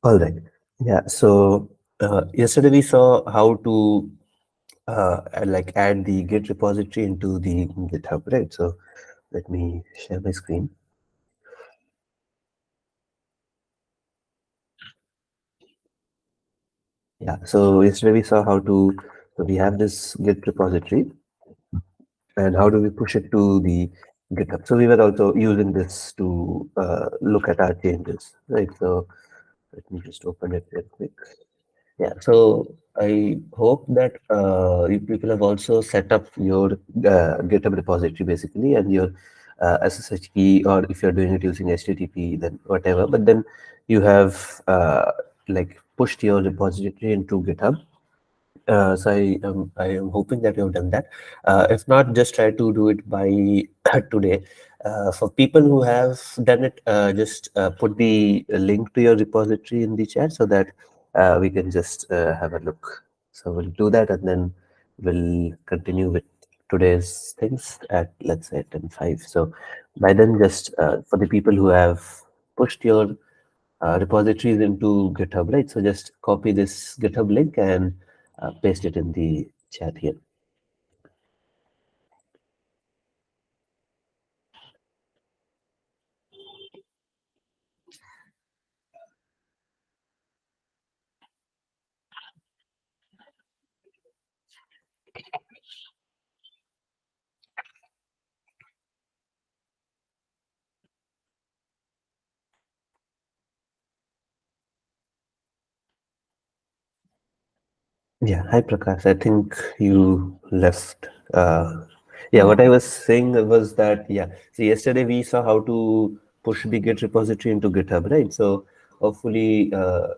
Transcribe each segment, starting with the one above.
All right. Yeah. So yesterday we saw how to like add the Git repository into the GitHub, right? So let me share my screen. Yeah. So yesterday we saw how to. So we have this Git repository, and how do we push it to the GitHub? So we were also using this to look at our changes, right? So let me just open it real quick. Yeah, so I hope that you people have also set up your GitHub repository basically and your SSH key, or if you're doing it using HTTP, then whatever. But then you have like pushed your repository into GitHub. So I am hoping that you have done that. If not, just try to do it by today. For people who have done it, just put the link to your repository in the chat so that we can just have a look. So we'll do that, and then we'll continue with today's things at, let's say, 10:05. So by then, just for the people who have pushed your repositories into GitHub, right? So just copy this GitHub link and paste it in the chat here. Yeah, hi Prakash. I think you left. Yeah, what I was saying was that, yeah, so yesterday we saw how to push the Git repository into GitHub, right? So hopefully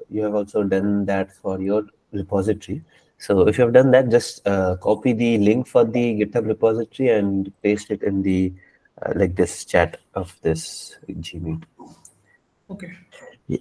you have also done that for your repository. So if you have done that, just copy the link for the GitHub repository and paste it in the like this chat of this Gmeet. Okay. Yeah.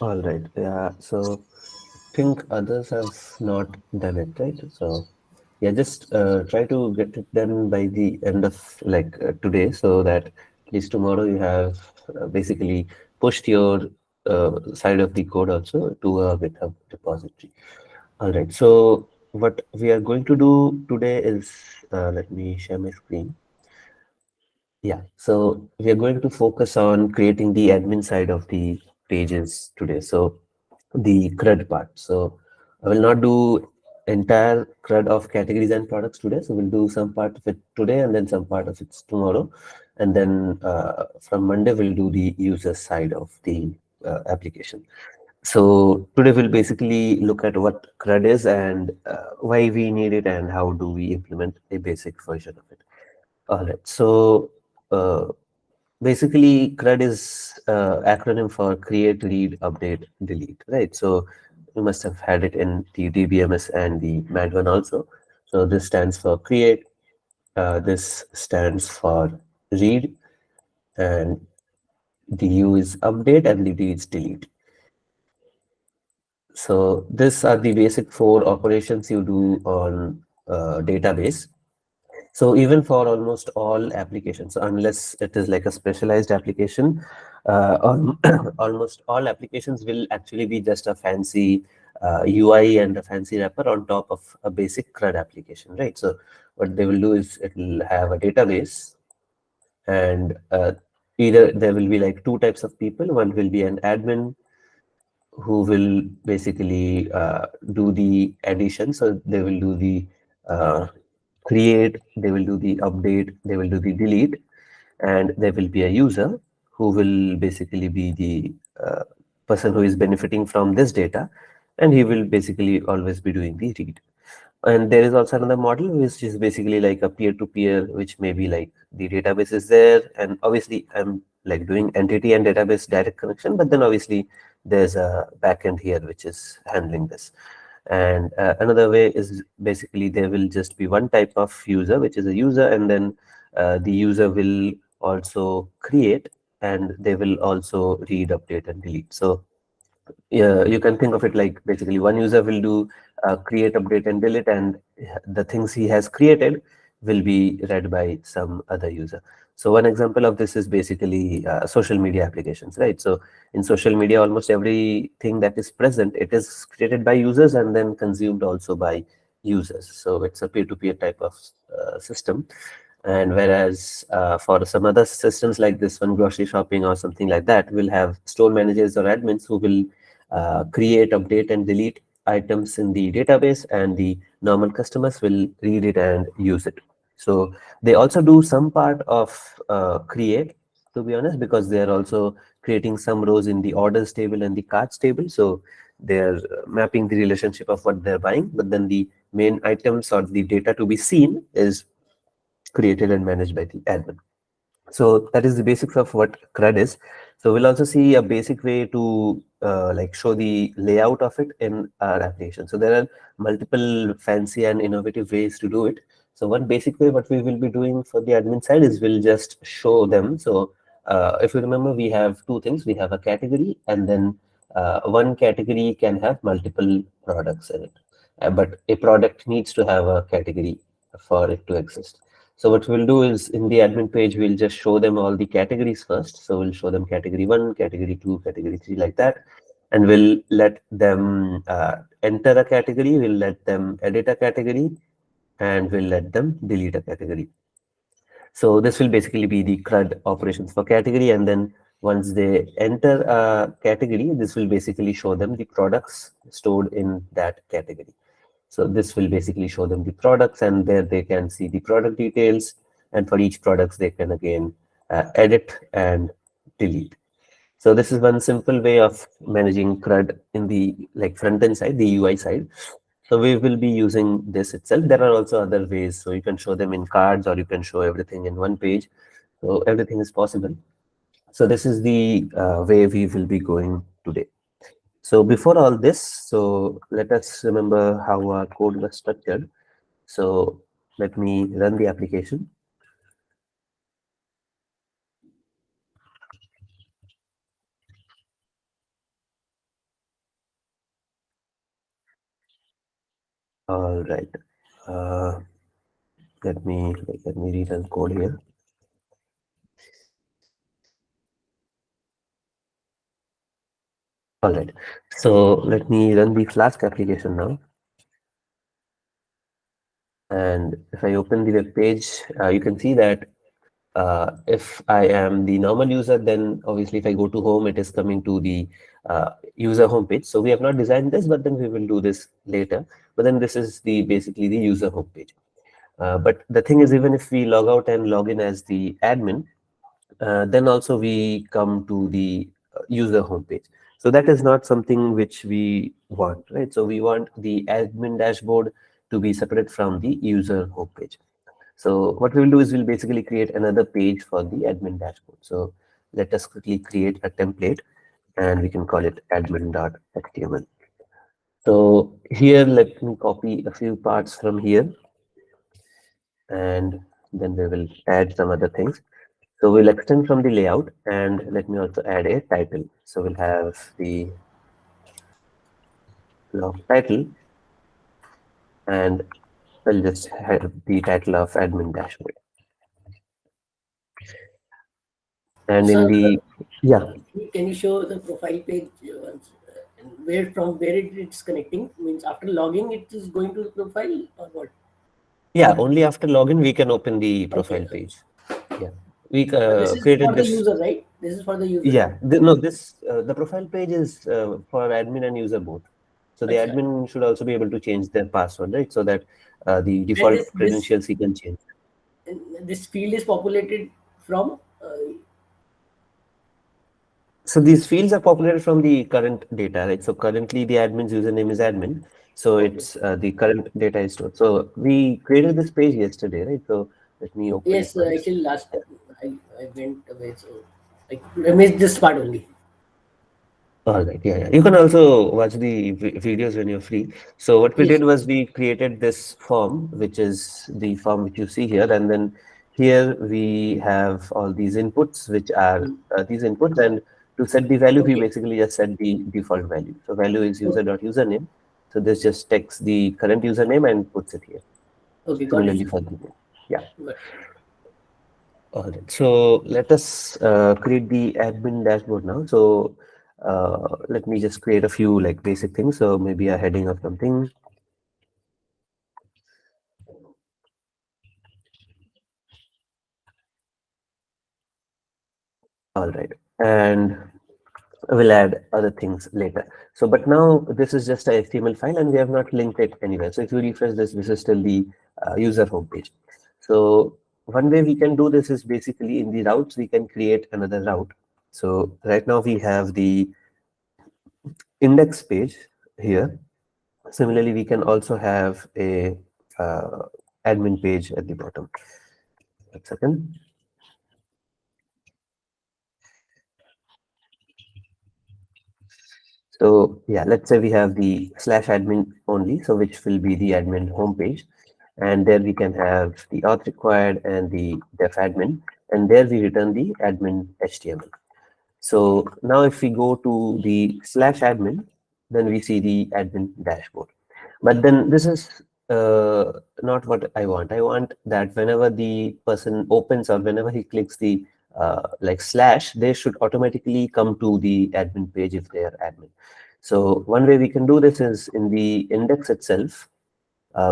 All right. Yeah. So think others have not done it, right? So yeah, just try to get it done by the end of like today, so that at least tomorrow you have basically pushed your side of the code also to a GitHub repository. All right. So what we are going to do today is, let me share my screen. Yeah. So we are going to focus on creating the admin side of the pages today. So the CRUD part. So I will not do entire CRUD of categories and products today. So we'll do some part of it today and then some part of it tomorrow. And then from Monday, we'll do the user side of the application. So today we'll basically look at what CRUD is and why we need it and how do we implement a basic version of it. All right. So uh, basically, CRUD is acronym for Create, Read, Update, Delete, right? So you must have had it in the DBMS and the MAD one also. So this stands for Create, this stands for Read, and the U is Update, and the D is Delete. So these are the basic four operations you do on database. So even for almost all applications, unless it is like a specialized application, almost all applications will actually be just a fancy UI and a fancy wrapper on top of a basic CRUD application, right? So what they will do is it will have a database, and either there will be like two types of people. One will be an admin who will basically do the addition. So they will do the uh, create, they will do the update, they will do the delete, and there will be a user who will basically be the person who is benefiting from this data, and he will basically always be doing the read. And there is also another model which is basically like a peer-to-peer, which may be like the database is there, and obviously I'm like doing entity and database direct connection, but then obviously there's a backend here which is handling this. And another way is basically there will just be one type of user, which is a user, and then the user will also create, and they will also read, update, and delete. So yeah, you can think of it like basically one user will do create, update, and delete, and the things he has created will be read by some other user. So one example of this is basically social media applications, right? So in social media, almost everything that is present, it is created by users and then consumed also by users. So it's a peer-to-peer type of system. And whereas for some other systems like this one, grocery shopping or something like that, will have store managers or admins who will create, update, and delete items in the database, and the normal customers will read it and use it. So they also do some part of create, to be honest, because they are also creating some rows in the orders table and the cards table. So they're mapping the relationship of what they're buying, but then the main items or the data to be seen is created and managed by the admin. So that is the basics of what CRUD is. So we'll also see a basic way to like show the layout of it in our application. So there are multiple fancy and innovative ways to do it. So one basic way what we will be doing for the admin side is we'll just show them. So if you remember, we have two things. We have a category, and then one category can have multiple products in it. But a product needs to have a category for it to exist. So what we'll do is in the admin page, we'll just show them all the categories first. So we'll show them category 1, category 2, category 3, like that. And we'll let them enter a category, we'll let them edit a category, and we'll let them delete a category. So this will basically be the CRUD operations for category. And then once they enter a category, this will basically show them the products stored in that category. So this will basically show them the products, and there they can see the product details. And for each products, they can again edit and delete. So this is one simple way of managing CRUD in the like front end side, the UI side. So we will be using this itself. There are also other ways. So you can show them in cards, or you can show everything in one page. So everything is possible. So this is the way we will be going today. So before all this, so let us remember how our code was structured. So let me run the application. All right. Uh, let me rerun code here. All right. So let me run the Flask application now. And if I open the web page, you can see that If I am the normal user, then obviously if I go to home, it is coming to the user homepage. So we have not designed this, but then we will do this later. But then this is the basically the user homepage. But the thing is, even if we log out and log in as the admin, then also we come to the user homepage. So that is not something which we want, right? So we want the admin dashboard to be separate from the user homepage. So what we will do is we'll basically create another page for the admin dashboard. So let us quickly create a template and we can call it admin.html. So here, let me copy a few parts from here and then we will add some other things. So we'll extend from the layout and let me also add a title. So we'll have the blog title and we'll just have the title of admin dashboard. And in Sir, the, yeah, can you show the profile page once? And where from where it's connecting? Means after logging, it is going to the profile or what? yeah, only after login we can open the Okay, profile okay. page. Yeah, we This is created for the this. user, right? This is for the user. Yeah, no, this the profile page is for admin and user both. So the Acha. admin should also be able to change their password, right? So that the And default credentials he can change. this field is populated from. So these fields are populated from the current data, right? So currently the admin's username is admin. So Okay. it's the current data is stored. So we created this page yesterday, right? So let me open it Yes, once. actually last I went away, so I missed this part only. All right, yeah, yeah. You can also watch the videos when you're free. So what we Yes. did was we created this form, which is the form which you see here, and then here we have all these inputs, which are Mm. these inputs, and to set the value, we Okay. basically just set the default value. So value is Okay. user.username. So this just takes the current username and puts it here. Okay. Got it, Similarly sir. for the name. Yeah. Got it. All right, so let us create the admin dashboard now. So let me just create a few like basic things. So maybe a heading or something. All right, and we'll add other things later. So, but now this is just a HTML file and we have not linked it anywhere. So if you refresh this, this is still the user homepage. So one way we can do this is basically in the routes, we can create another route. So right now we have the index page here. Similarly, we can also have a uh, admin page at the bottom. One second. So yeah, let's say we have the slash admin only, so which will be the admin homepage. And there we can have the auth required and the def admin. And there we return the admin HTML. So now if we go to the slash admin, then we see the admin dashboard. But then this is not what I want. I want that whenever the person opens or whenever he clicks the like slash, they should automatically come to the admin page if they are admin. So one way we can do this is in the index itself,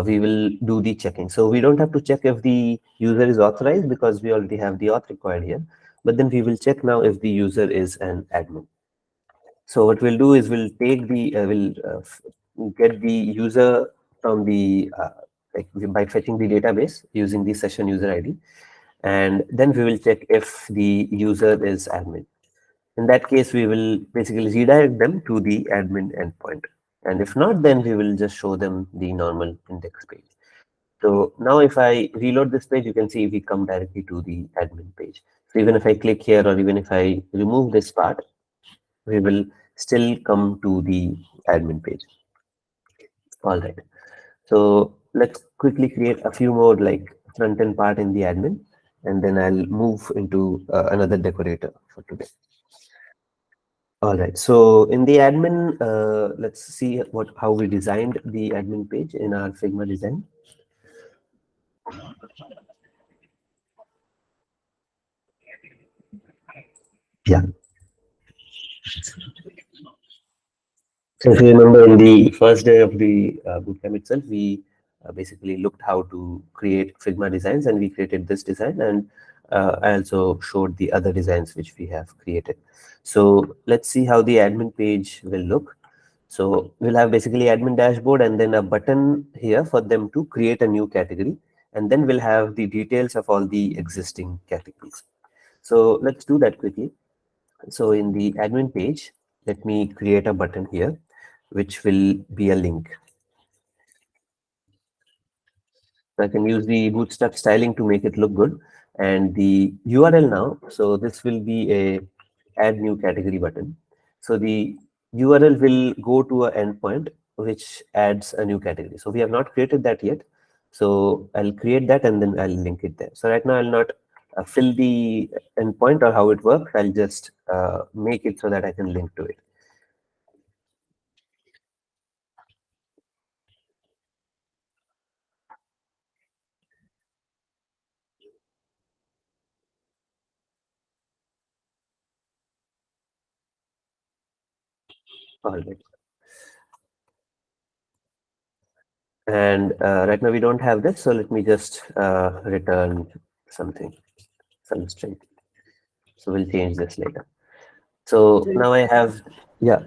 we will do the checking. So we don't have to check if the user is authorized because we already have the auth required here. But then we will check now if the user is an admin. So what we'll do is we'll take the get the user from the like by fetching the database using the session user ID, and then we will check if the user is admin. In that case, we will basically redirect them to the admin endpoint. And if not, then we will just show them the normal index page. So now if I reload this page, you can see we come directly to the admin page. So even if I click here or even if I remove this part, we will still come to the admin page. All right. So let's quickly create a few more like front end part in the admin, and then I'll move into another decorator for today. All right. So in the admin, let's see what how we designed the admin page in our Figma design. Yeah. So if you remember in the first day of the bootcamp itself, we basically looked how to create Figma designs and we created this design. And I also showed the other designs which we have created. So let's see how the admin page will look. So we'll have basically admin dashboard and then a button here for them to create a new category. And then we'll have the details of all the existing categories. So let's do that quickly. So in the admin page, let me create a button here, which will be a link. I can use the Bootstrap styling to make it look good. And the URL now, so this will be a add new category button. So the URL will go to an endpoint which adds a new category. So we have not created that yet. So I'll create that and then I'll link it there. So right now I'll not fill the endpoint or how it works. I'll just make it so that I can link to it. All right. And right now we don't have this, so let me just return something, some string. So we'll change this later. So So now I have, yeah,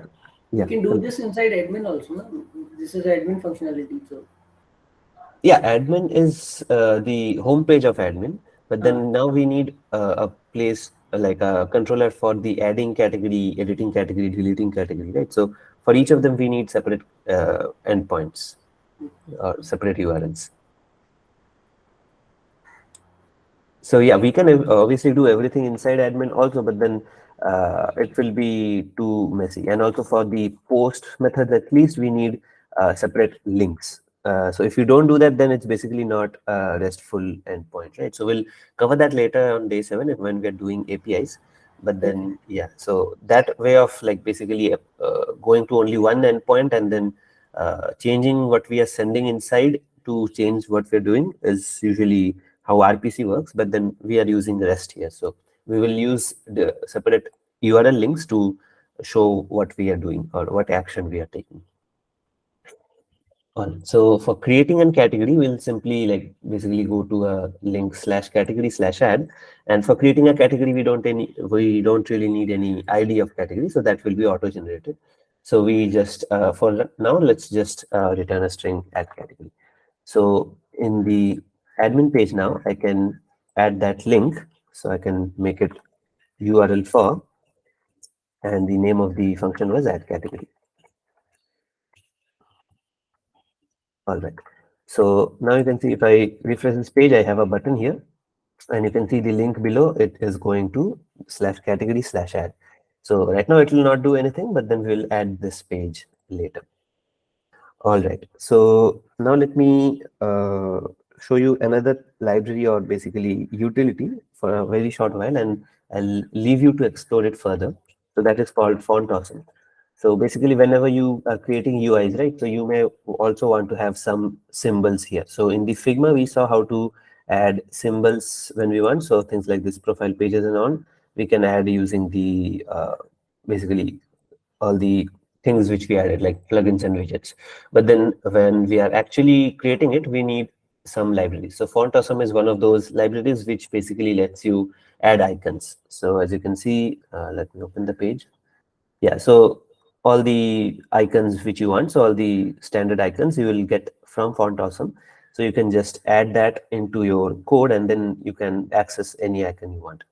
we yeah, can do this inside admin also, no? This is admin functionality. So yeah. Admin is the homepage of admin, but uh, then now we need a place like a controller for the adding category, editing category, deleting category, right? So for each of them, we need separate endpoints or separate URLs. So yeah, we can obviously do everything inside admin also, but then it will be too messy. And also for the post method, at least we need separate links. So if you don't do that, then it's basically not a RESTful endpoint, right? So we'll cover that later on day 7 when we're doing APIs. But okay, then, yeah, so that way of like basically going to only one endpoint and then changing what we are sending inside to change what we're doing is usually how RPC works, but then we are using REST here. So we will use the separate URL links to show what we are doing or what action we are taking. So for creating a category, we'll simply like basically go to a link /category/add. And for creating a category, we don't really need any ID of category, so that will be auto-generated. So we just for now, let's just return a string add category. So in the admin page now, I can add that link. So I can make it URL for, and the name of the function was add category. All right. So now you can see if I refresh this page, I have a button here, and you can see the link below. It is going to /category/add. So right now it will not do anything, but then we'll add this page later. All right. So now let me show you another library or basically utility for a very short while, and I'll leave you to explore it further. So that is called Font Awesome. So basically, whenever you are creating UIs, right? So you may also want to have some symbols here. So in the Figma, we saw how to add symbols when we want. So things like this profile pages and on, we can add using the basically all the things which we added like plugins and widgets. But then when we are actually creating it, we need some libraries. So Font Awesome is one of those libraries which basically lets you add icons. So as you can see, let me open the page. Yeah, so all the icons which you want, so all the standard icons you will get from Font Awesome. So you can just add that into your code and then you can access any icon you want.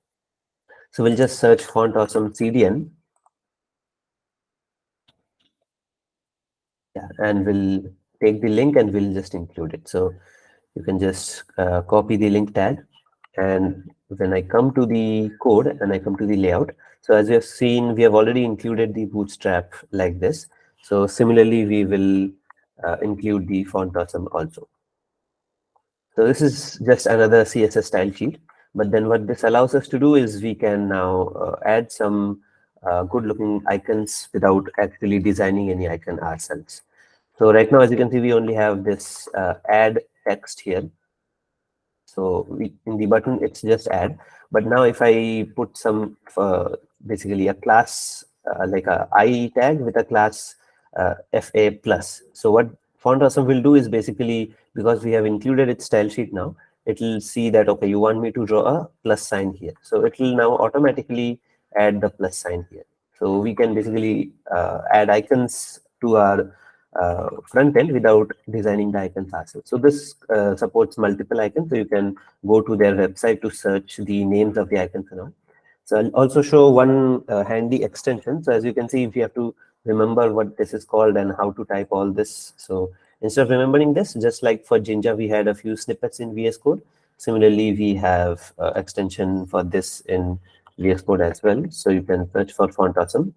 So we'll just search Font Awesome CDN. Yeah, and we'll take the link and we'll just include it. So you can just copy the link tag. And when I come to the code and I come to the layout, so as you have seen, we have already included the bootstrap like this. So similarly, we will include the font awesome also. So this is just another CSS style sheet. But then what this allows us to do is we can now add some good looking icons without actually designing any icon ourselves. So right now, as you can see, we only have this add text here. So in the button, it's just add. But now if I put some, basically a class, like a I tag with a class FA plus. So what Font Awesome will do is basically, because we have included its style sheet now, it will see that, okay, you want me to draw a plus sign here. So it will now automatically add the plus sign here. So we can basically add icons to our front end without designing the icons ourselves. So this supports multiple icons. So you can go to their website to search the names of the icons and all. So I'll also show one handy extension. So as you can see, if you have to remember what this is called and how to type all this. So instead of remembering this, just like for Jinja, we had a few snippets in VS Code. Similarly, we have extension for this in VS Code as well. So you can search for Font Awesome,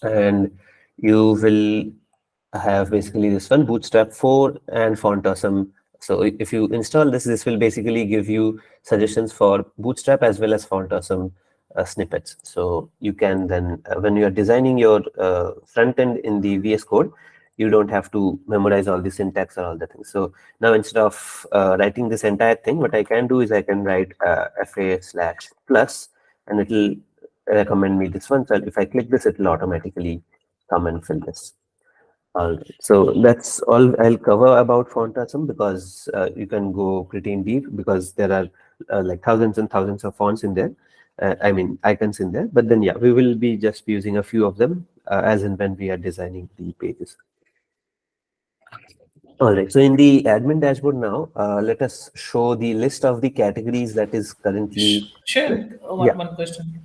and you will have basically this one, Bootstrap 4 and Font Awesome. So if you install this, this will basically give you suggestions for Bootstrap as well as Font Awesome snippets. So you can then, when you are designing your front end in the VS Code, you don't have to memorize all the syntax or all the things. So now instead of writing this entire thing, what I can do is I can write FA/plus, and it will recommend me this one. So if I click this, it will automatically come and fill this. All right. So that's all I'll cover about Fontasm, because you can go pretty in deep, because there are like thousands and thousands of fonts in there. I mean, icons in there. But then, yeah, we will be just using a few of them as and when we are designing the pages. All right. So in the admin dashboard now, let us show the list of the categories that is currently. Shane, Yeah. one question.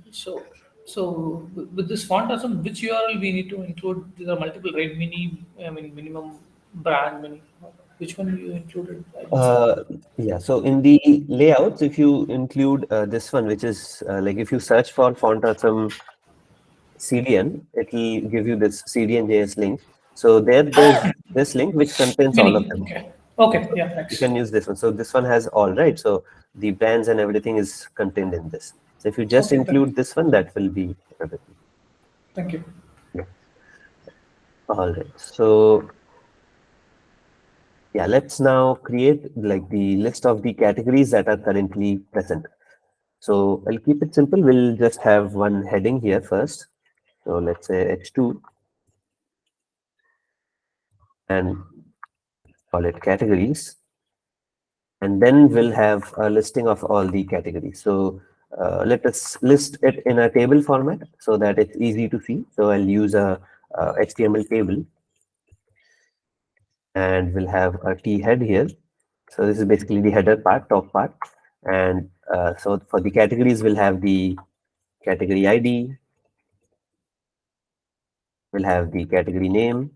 With this font awesome, which URL we need to include? There are multiple, right? Minimum brand, mini. Which one you included? I missed that. Uh, yeah, so in the layouts, if you include this one, which is like if you search for font awesome CDN, it will give you this CDN.js link. So there's this link which contains all of Mini. them. Okay. Yeah, Okay. so Yeah. you Thanks. can use this one. So this one has all, right. So the brands and everything is contained in this. So if you just Okay. include this one, that will be everything. Thank you. Yeah. All right. So yeah, let's now create like the list of the categories that are currently present. So I'll keep it simple. We'll just have one heading here first. So let's say H2 and call it categories. And then we'll have a listing of all the categories. So let us list it in a table format so that it's easy to see. So I'll use a HTML table, and we'll have a T head here. So this is basically the header part, top part. And so for the categories, we'll have the category ID, we'll have the category name,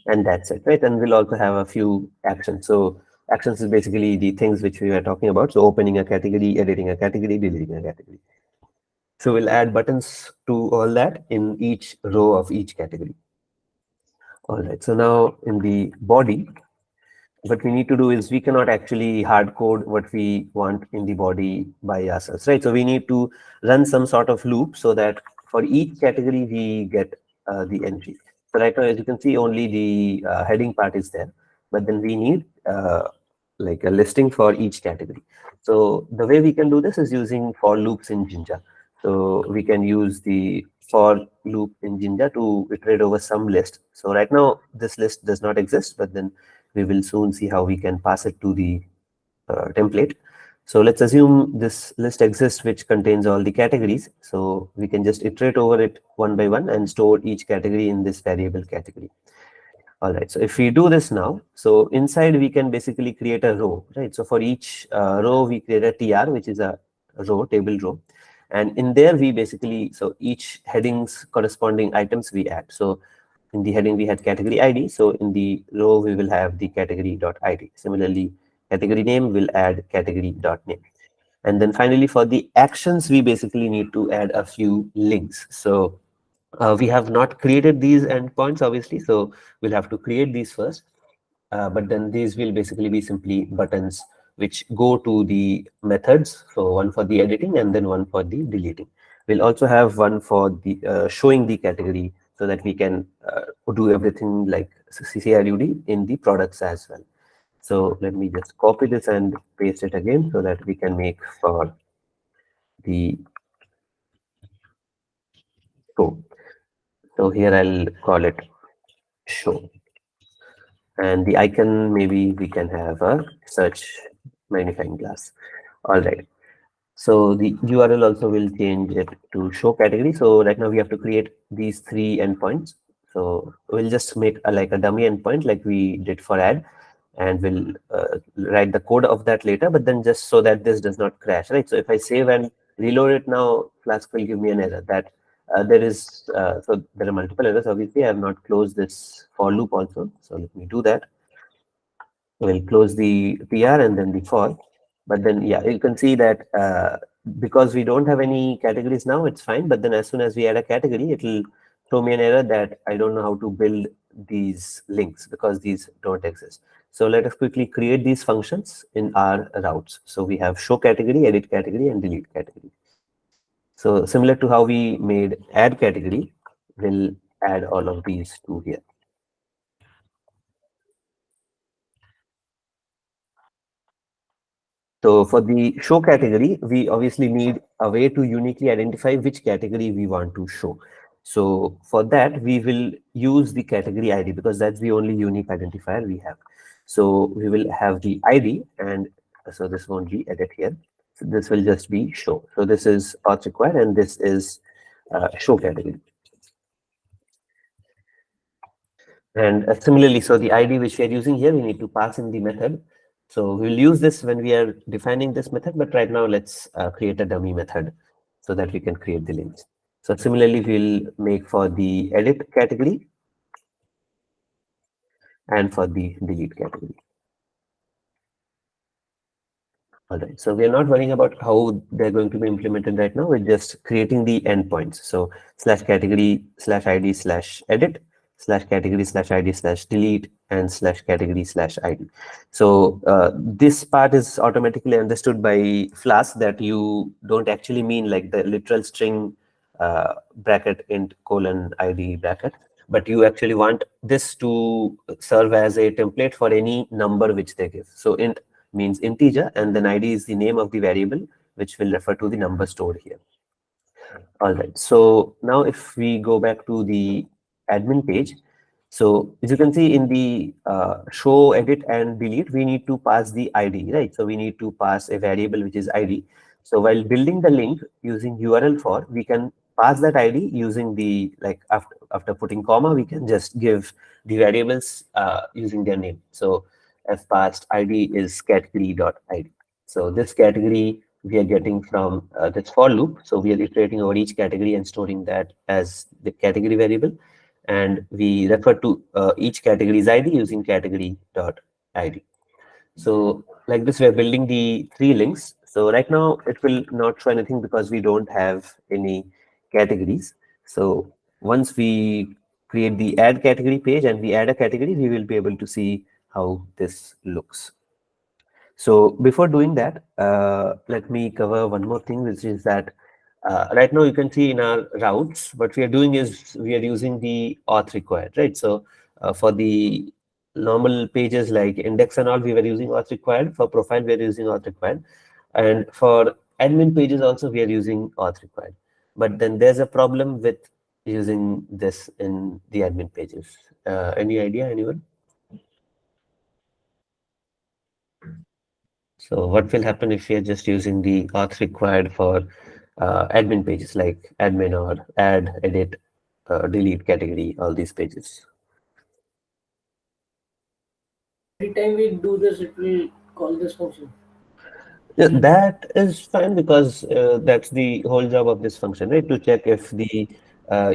and that's it, right? And we'll also have a few actions. So actions is basically the things which we were talking about. So opening a category, editing a category, deleting a category. So we'll add buttons to all that in each row of each category. All right. So now in the body, what we need to do is we cannot actually hard code what we want in the body by ourselves, right? So we need to run some sort of loop so that for each category we get the entry. So right now, as you can see, only the heading part is there, but then we need like a listing for each category. So the way we can do this is using for loops in Jinja. So we can use the for loop in Jinja to iterate over some list. So right now this list does not exist, but then we will soon see how we can pass it to the template. So let's assume this list exists which contains all the categories. So we can just iterate over it one by one and store each category in this variable category. All right, so if we do this now, so inside we can basically create a row, right? So for each row, we create a TR, which is a row, table row. And in there, we basically, so each headings corresponding items we add. So in the heading, we had category ID. So in the row, we will have the category.id. Similarly, category name will add category.name. And then finally, for the actions, we basically need to add a few links. So we have not created these endpoints, obviously, so we'll have to create these first. But then these will basically be simply buttons which go to the methods. So one for the editing and then one for the deleting. We'll also have one for the showing the category so that we can do everything like CRUD in the products as well. So let me just copy this and paste it again so that we can make for the show. So here I'll call it show. And the icon, maybe we can have a search magnifying glass. All right. So the URL also will change it to show category. So right now we have to create these 3 endpoints. So we'll just make like a dummy endpoint like we did for add, and we'll write the code of that later, but then just so that this does not crash, right? So if I save and reload it now, Flask will give me an error that so there are multiple errors. Obviously, I have not closed this for loop also. So let me do that. We'll close the PR and then the for. But then, yeah, you can see that because we don't have any categories now, it's fine. But then as soon as we add a category, it will throw me an error that I don't know how to build these links because these don't exist. So let us quickly create these functions in our routes. So we have show category, edit category, and delete category. So similar to how we made add category, we'll add all of these to here. So for the show category, we obviously need a way to uniquely identify which category we want to show. So for that, we will use the category ID because that's the only unique identifier we have. So we will have the ID, and so this won't be edit here. So this will just be show. So this is auth required, and this is show category. And similarly, so the ID which we are using here, we need to pass in the method. So we'll use this when we are defining this method, but right now let's create a dummy method so that we can create the links. So similarly, we'll make for the edit category and for the delete category. All right, so we are not worrying about how they're going to be implemented right now. We're just creating the endpoints. So slash category slash ID slash edit slash category slash ID slash delete and slash category slash ID. So this part is automatically understood by Flask that you don't actually mean like the literal string bracket int colon ID bracket, but you actually want this to serve as a template for any number which they give. So int means integer, and then ID is the name of the variable, which will refer to the number stored here. All right. So now if we go back to the admin page, so as you can see in the show, edit, and delete, we need to pass the ID, right? So we need to pass a variable which is ID. So while building the link using URL for, we can pass that ID using the, like after putting comma, we can just give the variables using their name. So F passed ID is category.id. So this category we are getting from this for loop. So we are iterating over each category and storing that as the category variable. And we refer to each category's ID using category.id. So like this, we're building the 3 links. So right now it will not show anything because we don't have any categories. So once we create the add category page and we add a category, we will be able to see how this looks. So before doing that, let me cover one more thing, which is that right now you can see in our routes, what we are doing is we are using the auth required, right? So for the normal pages like index and all, we were using auth required. For profile, we are using auth required. And for admin pages also, we are using auth required. But then there's a problem with using this in the admin pages. Any idea, anyone? So what will happen if we are just using the auth required for admin pages like admin or add, edit, delete category, all these pages? Every time we do this, it will call this function. Yeah, that is fine because that's the whole job of this function, right? To check if the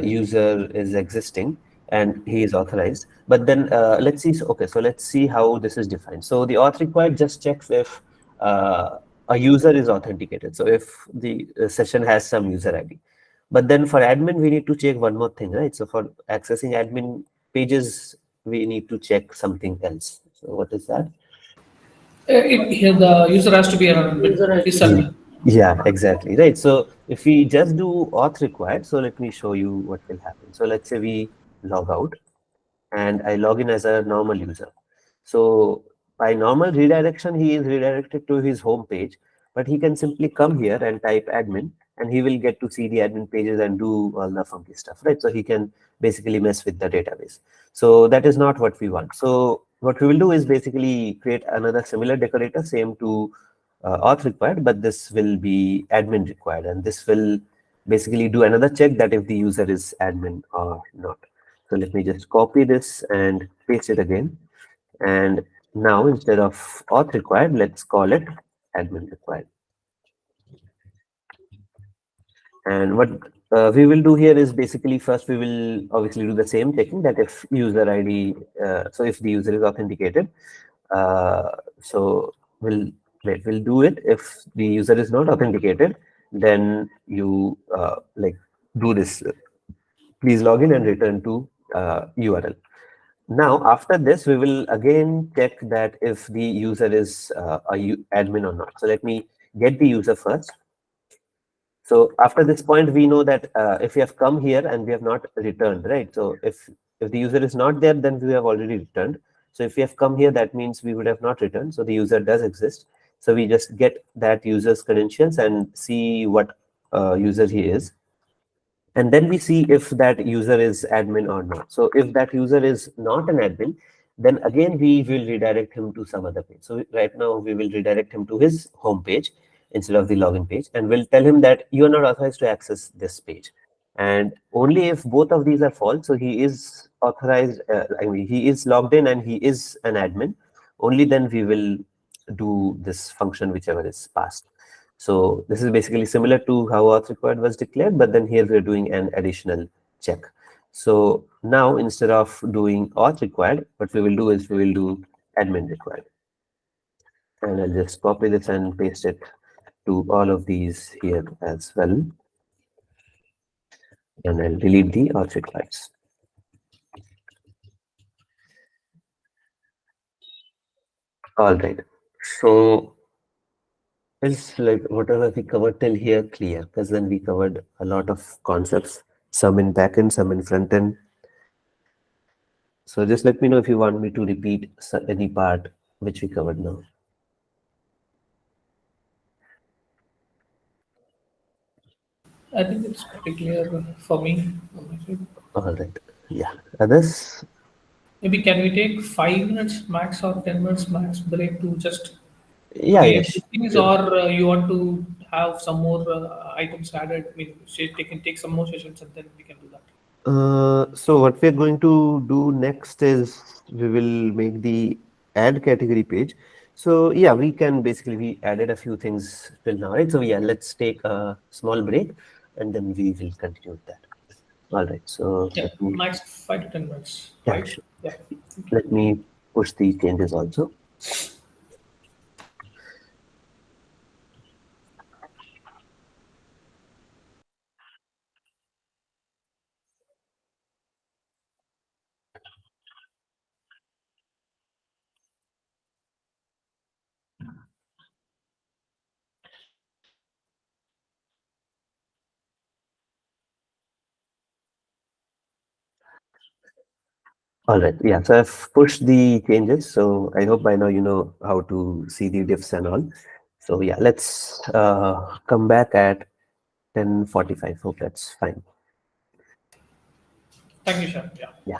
user is existing and he is authorized. But then let's see. Okay, so let's see how this is defined. So the auth required just checks if a user is authenticated. So if the session has some user ID. But then for admin, we need to check one more thing, right? So for accessing admin pages, we need to check something else. So what is that? Here the user has to be an admin. User has Is to be. admin. Yeah, exactly. Right. So if we just do auth required, so let me show you what will happen. So let's say we log out and I log in as a normal user. So by normal redirection, he is redirected to his home page, but he can simply come here and type admin and he will get to see the admin pages and do all the funky stuff, right? So he can basically mess with the database. So that is not what we want. So what we will do is basically create another similar decorator, same to auth required, but this will be admin required, and this will basically do another check that if the user is admin or not. So let me just copy this and paste it again. And now instead of auth required, let's call it admin required. And what we will do here is basically first we will obviously do the same checking that if user ID, so if the user is authenticated, uh, so we'll we'll do it. If the user is not authenticated, then you like do this. Please log in and return to URL. Now, after this, we will again check that if the user is admin or not. So let me get the user first. So after this point, we know that if we have come here and we have not returned, right? So if the user is not there, then we have already returned. So if we have come here, that means we would have not returned. So the user does exist. So we just get that user's credentials and see what user he is. And then we see if that user is admin or not. So if that user is not an admin, then again we will redirect him to some other page. So right now we will redirect him to his home page instead of the login page, and we'll tell him that you are not authorized to access this page. And only if both of these are false, so he is authorized, I mean he is logged in and he is an admin, only then we will do this function whichever is passed. So this is basically similar to how auth required was declared, but then here we're doing an additional check. So now instead of doing auth required, what we will do is we will do admin required. And I'll just copy this and paste it to all of these here as well. And I'll delete the auth required. All right. So it's like whatever we covered till here clear, because then we covered a lot of concepts, some in backend, some in front end. So just let me know if you want me to repeat any part which we covered now. I think it's pretty clear for me. On my side. All right. Yeah. Others? Maybe can we take 5 minutes max or 10 minutes max break to just Yeah, create yes. these things, Sure. or you want to have some more items added? I mean, say they can take some more sessions and then we can do that. So what we're going to do next is we will make the add category page. So yeah, we can basically, we added a few things till now, right? So yeah, let's take a small break and then we will continue with that. All right. So Yeah, let me, max 5 to 10 minutes, yeah, right? sure. Yeah. Thank you. Let me push the changes also. All right. Yeah. So I've pushed the changes. So I hope by now you know how to see the diffs and all. So yeah, let's come back at 10:45. Hope that's fine. Thank you, Shan. Yeah. Yeah.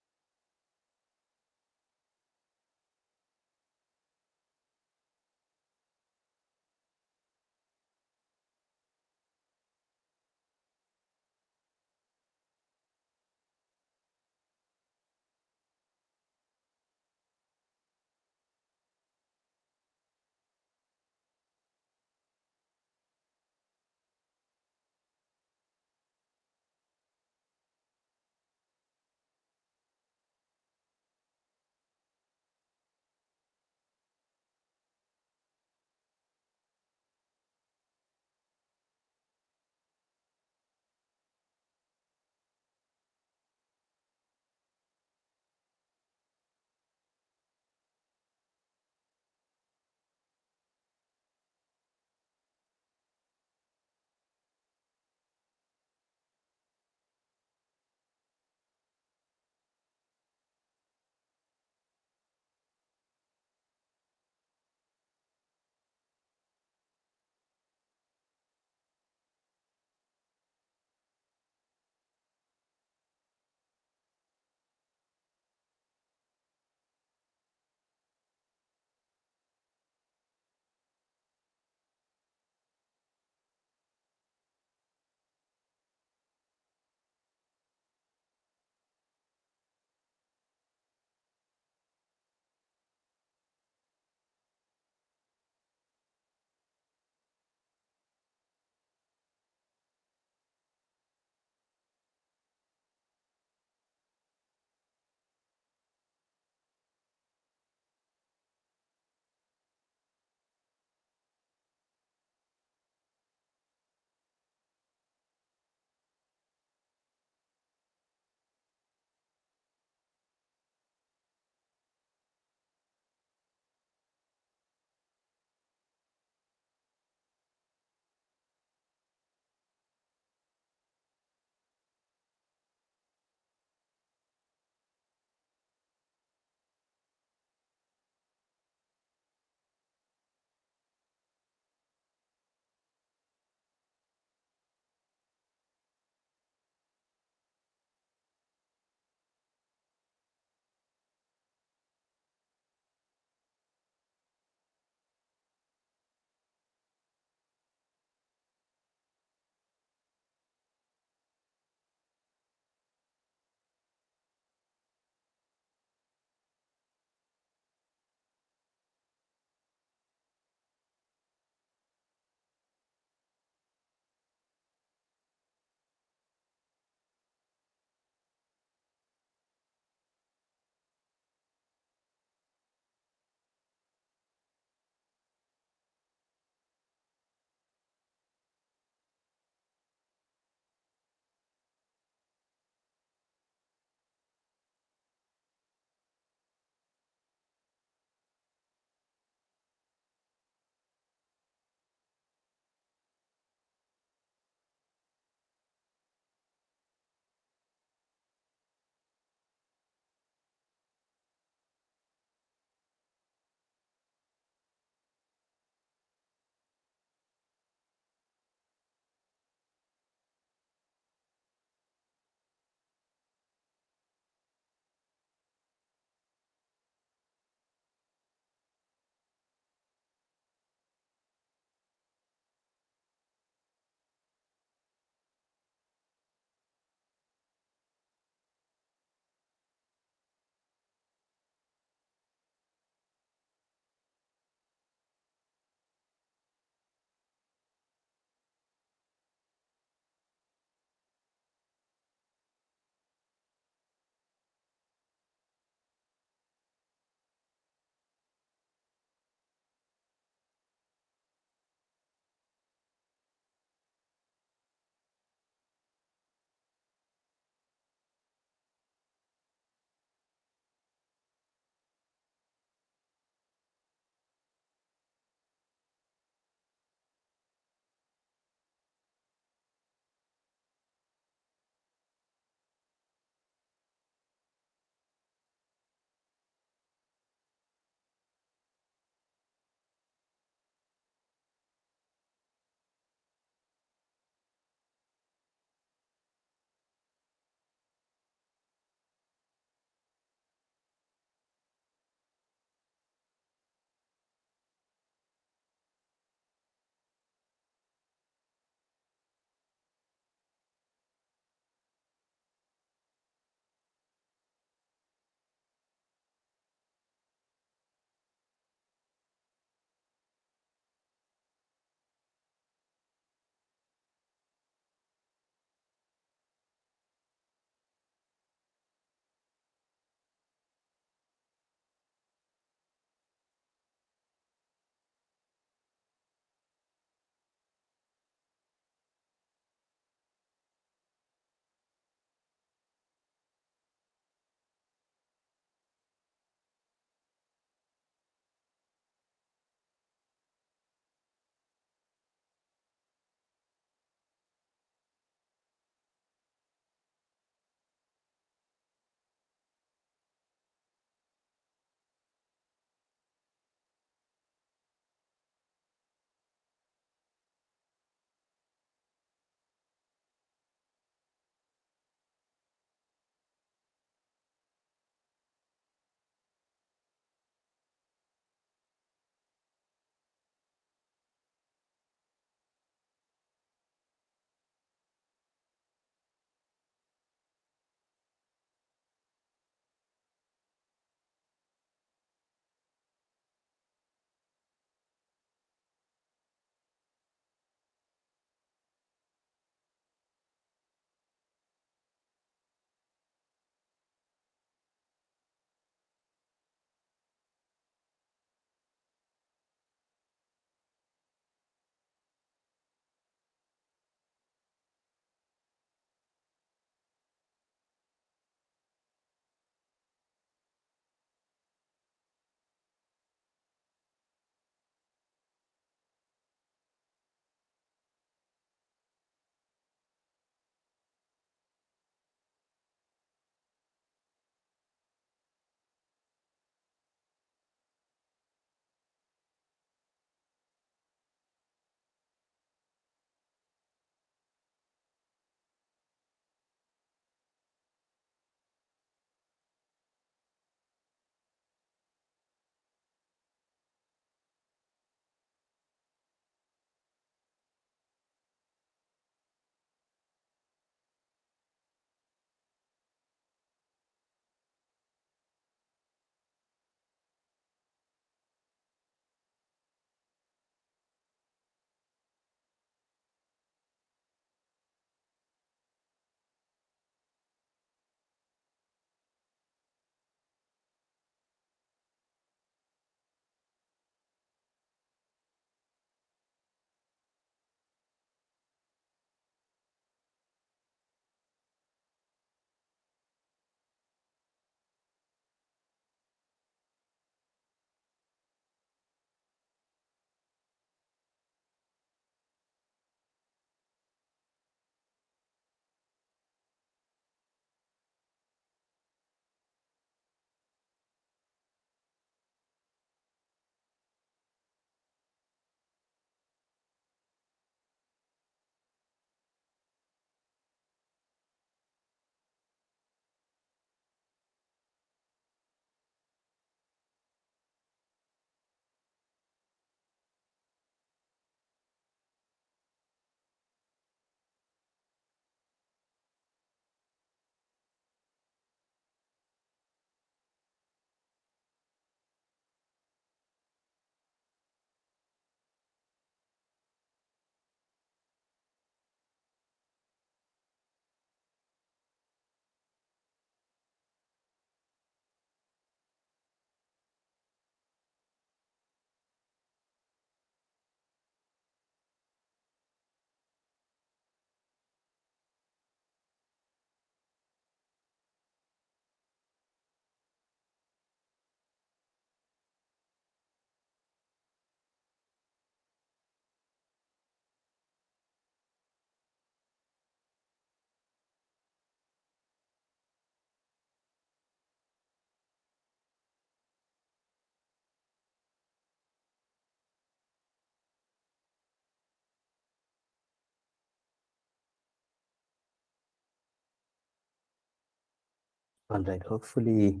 All right. Hopefully,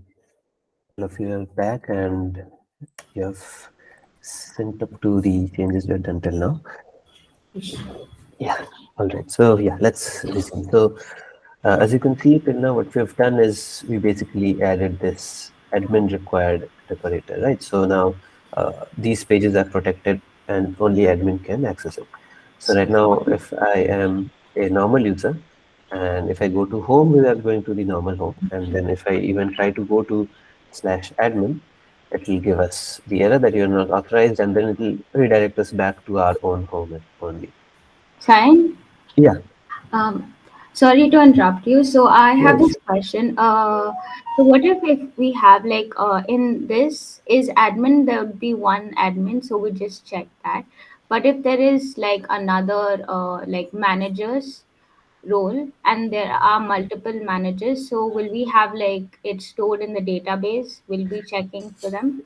all of you are back and you have sent up to the changes we have done till now. Yes. Yeah. All right. So yeah, let's resume. So as you can see till now, what we have done is we basically added this admin required decorator, right? So now these pages are protected and only admin can access it. So right now, if I am a normal user and if I go to home, we are going to the normal home. And then if I even try to go to /admin, it will give us the error that you're not authorized, and then it will redirect us back to our own home only. Fine. Yeah. Um, Sorry to interrupt you. So I have Yes. this question. So what if we have like in this is admin, there would be one admin, so we just check that. But if there is like another like managers role and there are multiple managers, so will we have like it stored in the database? We'll be checking for them.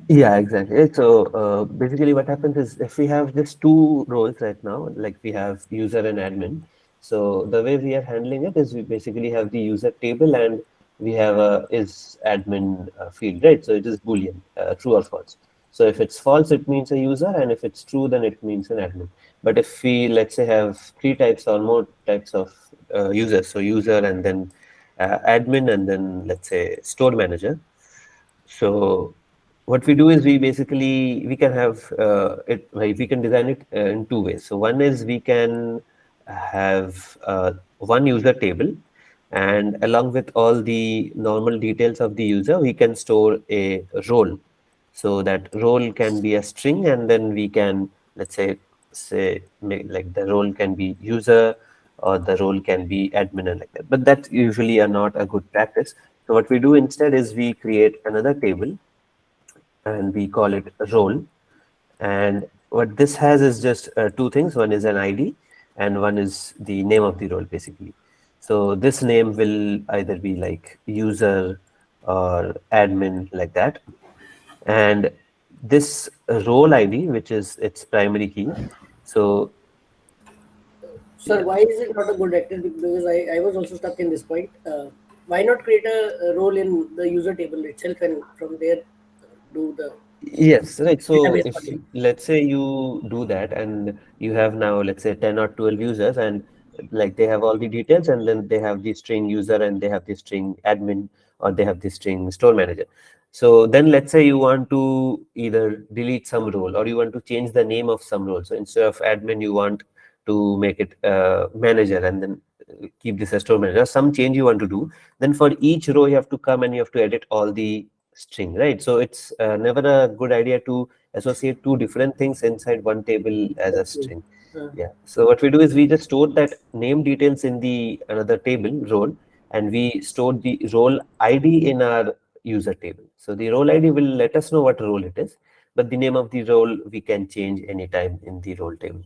Yeah, exactly. So basically, what happens is if we have just two roles right now, like we have user and admin. So the way we are handling it is we basically have the user table and we have a is admin field, right? So it is Boolean, true or false. So if it's false, it means a user, and if it's true, then it means an admin. But if we let's say have three types or more types of users, so user and then admin and then let's say store manager. So what we do is we basically we can have it like we can design it in two ways. So one is we can have one user table, and along with all the normal details of the user, we can store a role. So that role can be a string, and then we can let's say make, like the role can be user or the role can be admin and like that. But that usually are not a good practice. So what we do instead is we create another table and we call it role. And what this has is just two things. One is an ID and one is the name of the role basically. So this name will either be like user or admin like that. And this role ID, which is its primary key. So Sir, yeah, why is it not a good actor? Because I was also stuck in this point. Why not create a role in the user table itself and from there do the yes, right. So database if calling? let's say you do that and you have now let's say 10 or 12 users and like they have all the details and then they have the string user and they have the string admin or they have the string store manager. So then let's say you want to either delete some role or you want to change the name of some role. So instead of admin, you want to make it manager and then keep this as store manager. Some change you want to do. Then for each row, you have to come and you have to edit all the string, right? So it's never a good idea to associate two different things inside one table as a That's true. string. Uh, Yeah. So what we do is we just store that name details in the another table role, and we store the role ID in our user table. So the role ID will let us know what role it is, but the name of the role we can change anytime in the role table.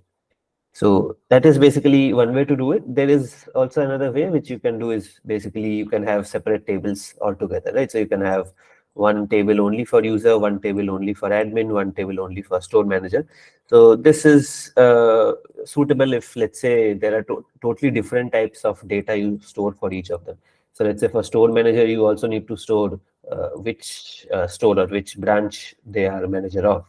So that is basically one way to do it. There is also another way which you can do is basically you can have separate tables altogether, right? So you can have one table only for user, one table only for admin, one table only for store manager. So this is suitable if let's say there are totally different types of data you store for each of them. So let's say for store manager, you also need to store which store or which branch they are manager of.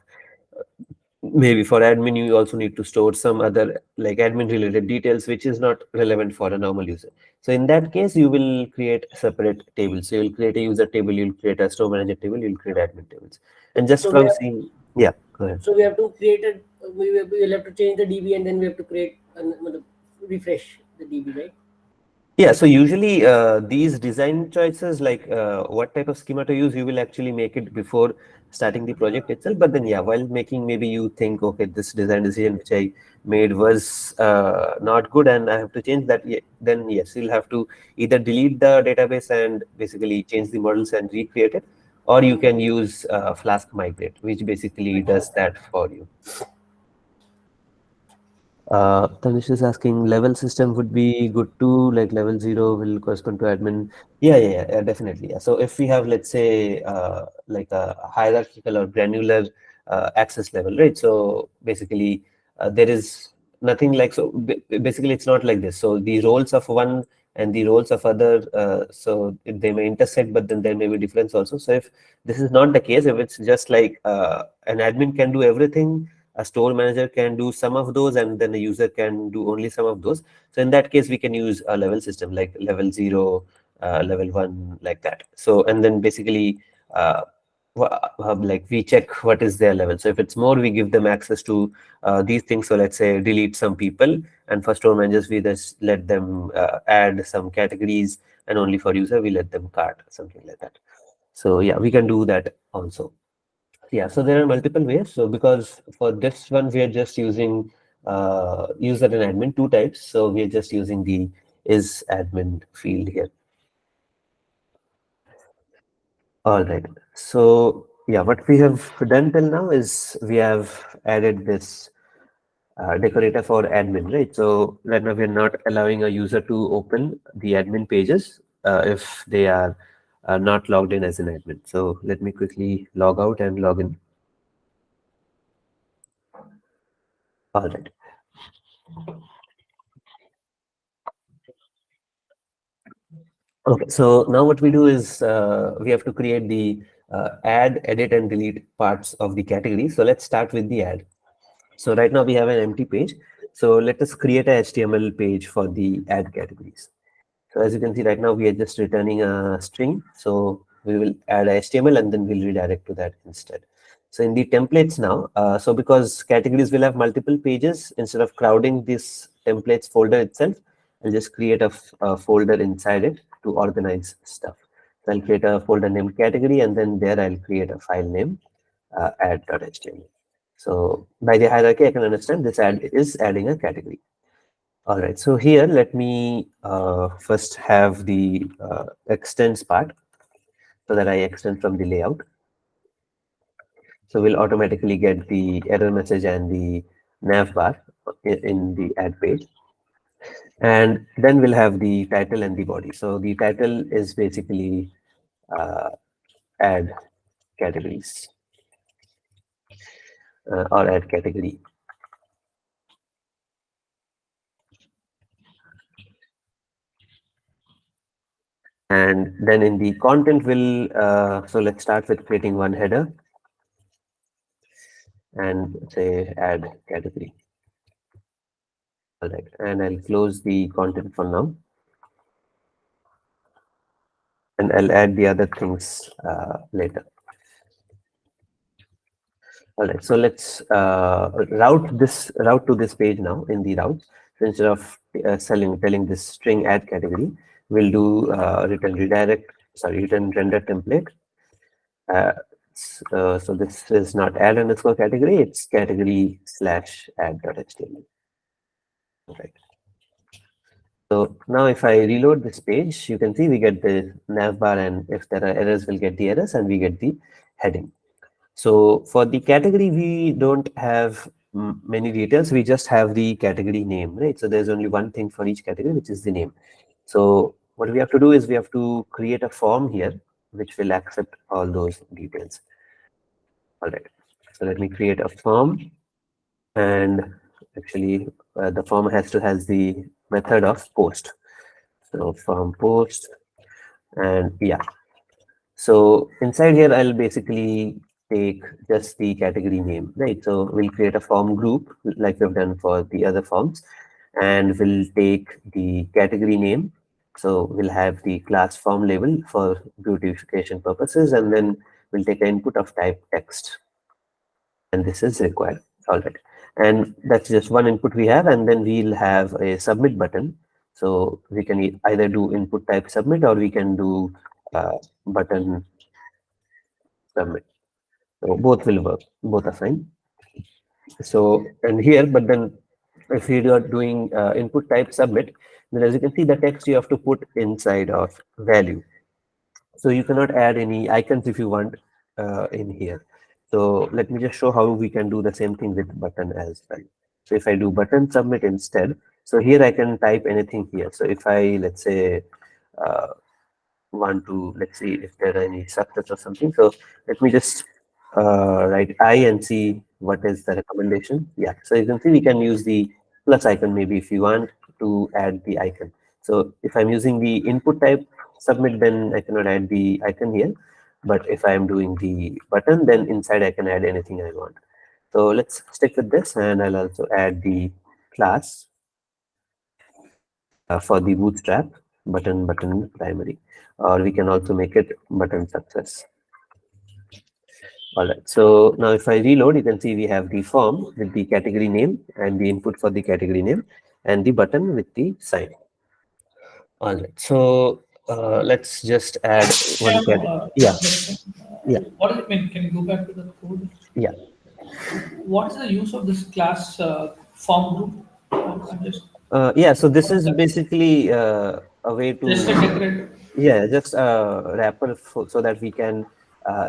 Maybe for admin you also need to store some other like admin related details which is not relevant for a normal user. So in that case you will create separate tables. So you'll create a user table, you'll create a store manager table, you'll create admin tables, and just so we from have seeing, yeah, go ahead. so we have to create a we will have to change the DB and then we have to create refresh the DB, right? Yeah, so usually these design choices, like what type of schema to use, you will actually make it before starting the project itself. But then, yeah, while making, maybe you think, okay, this design decision which I made was not good and I have to change that. Then, yes, you'll have to either delete the database and basically change the models and recreate it, or you can use Flask Migrate, which basically does that for you. Tanish is asking level system would be good too, like level 0 will correspond to admin. Yeah, definitely. Yeah. So if we have, let's say, like a hierarchical or granular access level, right? So basically, there is nothing like, so basically, it's not like this. So the roles of one and the roles of other, so they may intersect, but then there may be difference also. So if this is not the case, if it's just like an admin can do everything, a store manager can do some of those, and then a user can do only some of those. So in that case, we can use a level system like level 0, level 1, like that. So, and then basically, like we check what is their level. So if it's more, we give them access to these things. So let's say delete some people, and for store managers, we just let them add some categories, and only for user, we let them cart, something like that. So yeah, we can do that also. Yeah, so there are multiple ways. So because for this one, we are just using user and admin, two types. So we are just using the is admin field here. All right. So yeah, what we have done till now is we have added this decorator for admin, right? So right now we're not allowing a user to open the admin pages if they are not logged in as an admin. So let me quickly log out and log in. All right. Okay, so now what we do is we have to create the add, edit, and delete parts of the category. So let's start with the add. So right now we have an empty page. So let us create a HTML page for the add categories. So as you can see right now, we are just returning a string. So we will add a HTML and then we'll redirect to that instead. So in the templates now, so because categories will have multiple pages, instead of crowding this templates folder itself, I'll just create a folder inside it to organize stuff. So I'll create a folder named category, and then there I'll create a file name add.html. So by the hierarchy, I can understand this add is adding a category. All right, so here let me first have the extends part so that I extend from the layout. So we'll automatically get the error message and the nav bar in the add page. And then we'll have the title and the body. So the title is basically add categories or add category. And then in the content will, so let's start with creating one header and say add category. All right, and I'll close the content for now. And I'll add the other things later. All right, so let's route to this page now in the routes. So instead of telling this string add category, we'll do return render template. So this is not add underscore category, it's category slash add.html. Right. So now if I reload this page, you can see we get the nav bar, and if there are errors, we'll get the errors and we get the heading. So for the category, we don't have many details. We just have the category name, right? So there's only one thing for each category, which is the name. So what we have to do is we have to create a form here, which will accept all those details. All right. So let me create a form, and actually the form has the method of post. So form post, and yeah. So inside here, I'll basically take just the category name, right? So we'll create a form group like we've done for the other forms, and we'll take the category name. So we'll have the class form label for beautification purposes, and then we'll take an input of type text, and this is required. All right, and that's just one input we have, and then we'll have a submit button. So we can either do input type submit, or we can do button submit. So both will work, both are fine. So, and here, but then if you are doing input type submit, then as you can see, the text you have to put inside of value. So you cannot add any icons if you want in here. So let me just show how we can do the same thing with button as well. So if I do button submit instead, so here I can type anything here. So if I, let's say, uh, want to, let's see if there are any subsets or something. So let me just write I and see what is the recommendation. Yeah, so you can see we can use the plus icon maybe if you want to add the icon. So if I'm using the input type submit, then I cannot add the icon here. But if I'm doing the button, then inside I can add anything I want. So let's stick with this, and I'll also add the class for the bootstrap button primary, or we can also make it button success. All right. So now if I reload, you can see we have the form with the category name and the input for the category name and the button with the sign. All right. So let's just add one Shyam, category. Yeah. Yeah. what does it mean? Can you go back to the code? Yeah. What is the use of this class form group? I'm just Yeah. So this what is is that? basically a way Just a to decorate. yeah, just a wrapper so that we can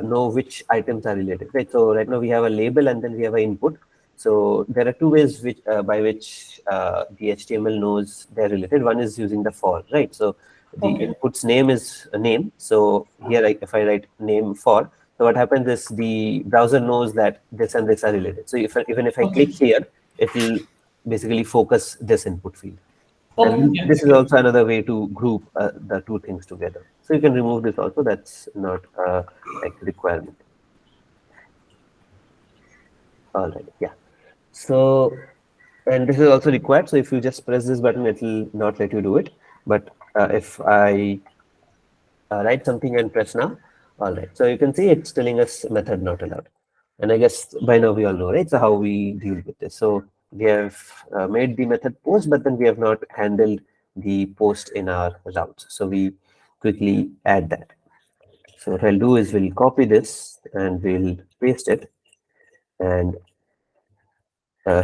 know which items are related, right? So right now we have a label and then we have an input. So there are two ways which by which the HTML knows they're related. One is using the for, right? So the Okay. input's name is a name. So here, if I write name for, so what happens is the browser knows that this and this are related. So even if I Okay. click here, it will basically focus this input field. Okay. And Yeah. this is Okay. also another way to group the two things together. So you can remove this also. That's not like requirement. All right. Yeah. So, and this is also required. So if you just press this button, it will not let you do it. But if I write something and press now, all right. So you can see it's telling us method not allowed. And I guess by now we all know, right? So how we deal with this. So we have made the method post, but then we have not handled the post in our routes. So we quickly add that. So what I'll do is we'll copy this and we'll paste it. And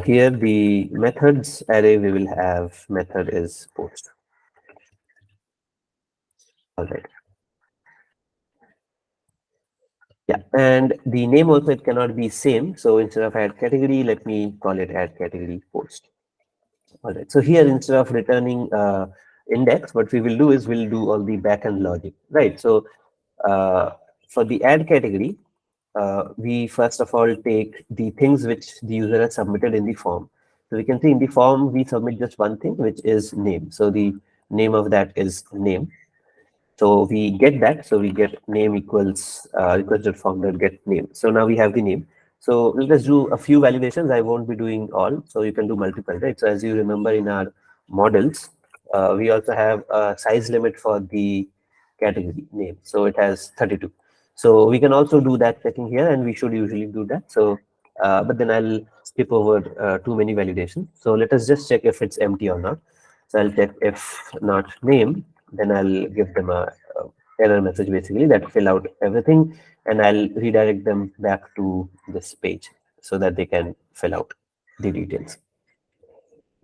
here the methods array, we will have method is post. All right. Yeah, and the name also, it cannot be same. So instead of add category, let me call it add category post. All right. So here, instead of returning index, what we will do is we'll do all the backend logic, right? So uh, for the add category, we first of all take the things which the user has submitted in the form. So we can see in the form, we submit just one thing, which is name. So the name of that is name. So we get that. So we get name equals requested form that get name. So now we have the name. So let's do a few validations. I won't be doing all. So you can do multiple, right? So as you remember in our models, we also have a size limit for the category name. So it has 32. So we can also do that checking here, and we should usually do that. So, but then I'll skip over too many validations. So let us just check if it's empty or not. So I'll check if not name, then I'll give them a error message basically that fill out everything, and I'll redirect them back to this page so that they can fill out the details.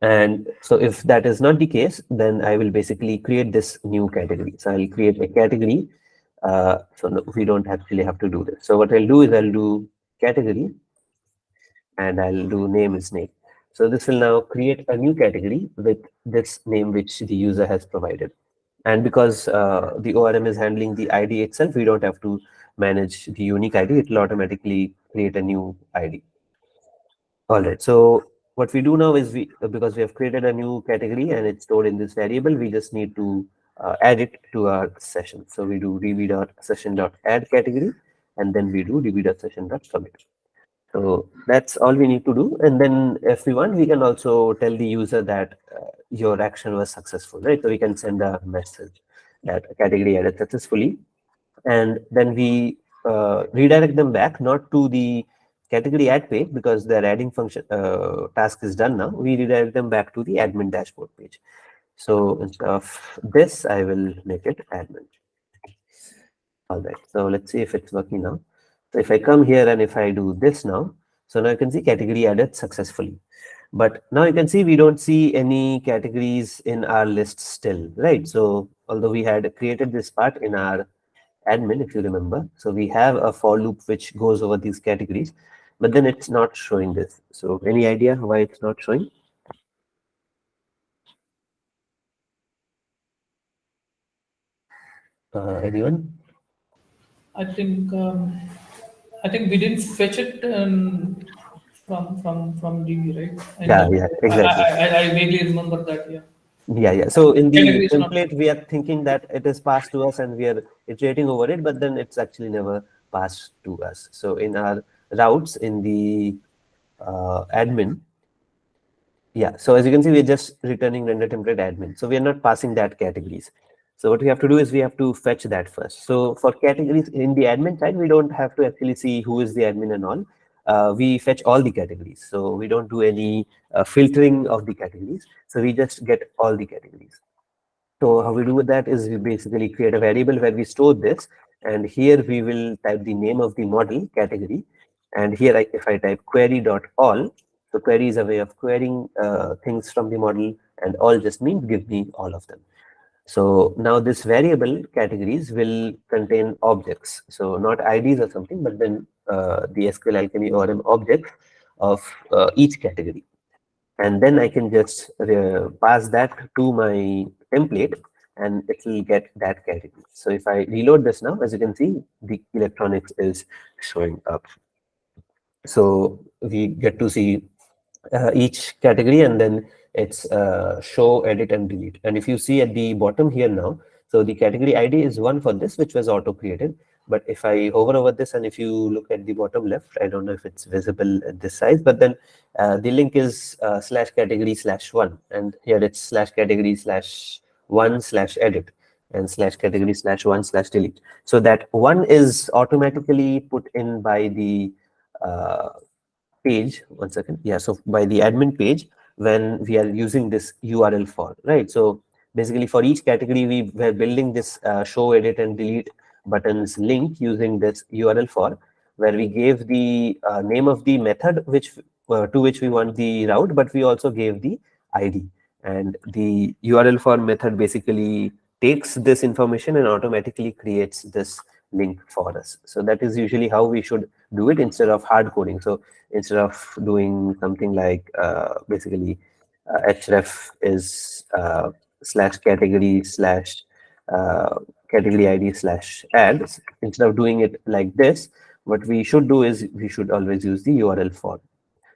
And so if that is not the case, then I will basically create this new category. So I'll create a category. So no, we don't actually have to do this. So what I'll do is I'll do category and I'll do name is name. So this will now create a new category with this name which the user has provided. And because the ORM is handling the ID itself, we don't have to manage the unique ID. It will automatically create a new ID. All right. So what we do now is because we have created a new category and it's stored in this variable, we just need to add it to our session. So we do db.session.add category, and then we do db.session.commit. So that's all we need to do. And then if we want, we can also tell the user that your action was successful, right? So we can send a message that category added successfully. And then we redirect them back, not to the category add page because their adding function task is done now. We redirect them back to the admin dashboard page. So instead of this, I will make it admin. All right, so let's see if it's working now. So if I come here and if I do this now, so now you can see category added successfully. But now you can see we don't see any categories in our list still, right? So although we had created this part in our admin, if you remember, so we have a for loop which goes over these categories, but then it's not showing this. So any idea why it's not showing? Anyone? I think um, I think we didn't fetch it from DB, right? In Yeah, the yeah, exactly. I vaguely remember that. Yeah. Yeah. So in the Category is not. template, we are thinking that it is passed to us and we are iterating over it, but then it's actually never passed to us. So in our routes in the admin, yeah. So as you can see, we're just returning render template admin. So we are not passing that categories. So what we have to do is we have to fetch that first. So for categories in the admin side, we don't have to actually see who is the admin and all. We fetch all the categories. So we don't do any filtering of the categories. So we just get all the categories. So how we do that is we basically create a variable where we store this, and here we will type the name of the model category, and here if I type query.all, so query is a way of querying things from the model, and all just means give me all of them. So now this variable categories will contain objects, so not IDs or something, but then the SQL Alchemy ORM objects of each category, and then I can just pass that to my template and it will get that category. So if I reload this now, as you can see, the electronics is showing up. So we get to see each category, and then it's show, edit, and delete. And if you see at the bottom here now, so the category ID is one for this, which was auto created. But if I hover over this, and if you look at the bottom left, I don't know if it's visible at this size, but then the link is /category/1, and here it's /category/1/edit and /category/1/delete. So that one is automatically put in by the uh, page. One second. Yeah, so by the admin page when we are using this URL for, right? So basically for each category we were building this show, edit, and delete buttons link using this URL for, where we gave the name of the method which to which we want the route, but we also gave the ID, and the URL for method basically takes this information and automatically creates this link for us. So that is usually how we should do it instead of hard coding. So instead of doing something like basically href is /category/category ID/add, instead of doing it like this, what we should do is we should always use the URL for,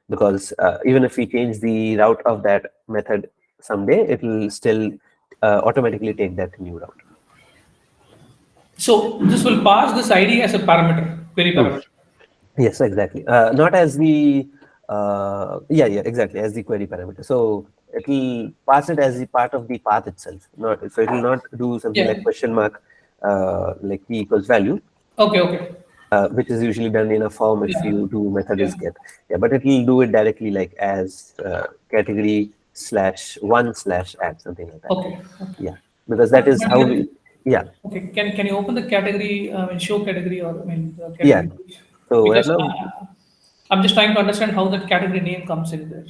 because even if we change the route of that method someday, it will still automatically take that new route. So this will pass this ID as a parameter, query Hmm. parameter. Yes, exactly. Not as the yeah, exactly, as the query parameter. So it will pass it as the part of the path itself. Not so it will not do something Yeah. like question mark like key equals value, Okay. Okay. which is usually done in a form if Yeah. you do method Yeah. is get. Yeah, but it will do it directly like as category/1/add, something like that. Okay. Okay. Yeah, because that is But how here, we. Yeah, okay, can you open the category, show category, or the yeah. category page? So right Because now, I'm just trying to understand how that category name comes in there.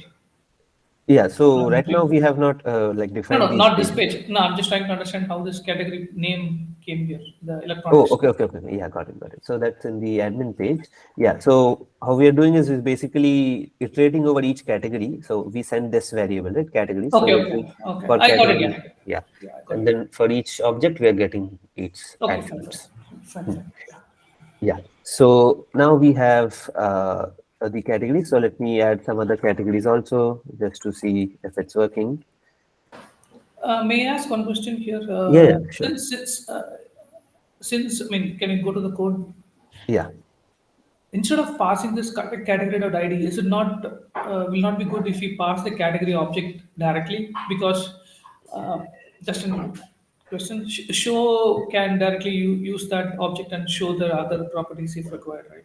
yeah. So right now Okay. we have not like No, defined no, these not this pages. page. No, I'm just trying to understand how this category name came here, the Oh, electronics. okay. Yeah, got it. So that's in the admin page. Yeah. So how we are doing is basically iterating over each category. So we send this variable, right? Categories. So Okay, we are okay, saying okay. for I got it. category, Yeah, yeah. yeah, I got And it. then for each object, we are getting its Okay, fine, attributes. fine. Yeah. Yeah. So now we have the categories. So let me add some other categories also just to see if it's working. May I ask one question here? Yeah, sure. Since I mean, can you go to the code? Yeah. Instead of passing this category.id, is it not will not be good if we pass the category object directly? Because just a question, show can directly use that object and show the other properties if required, right?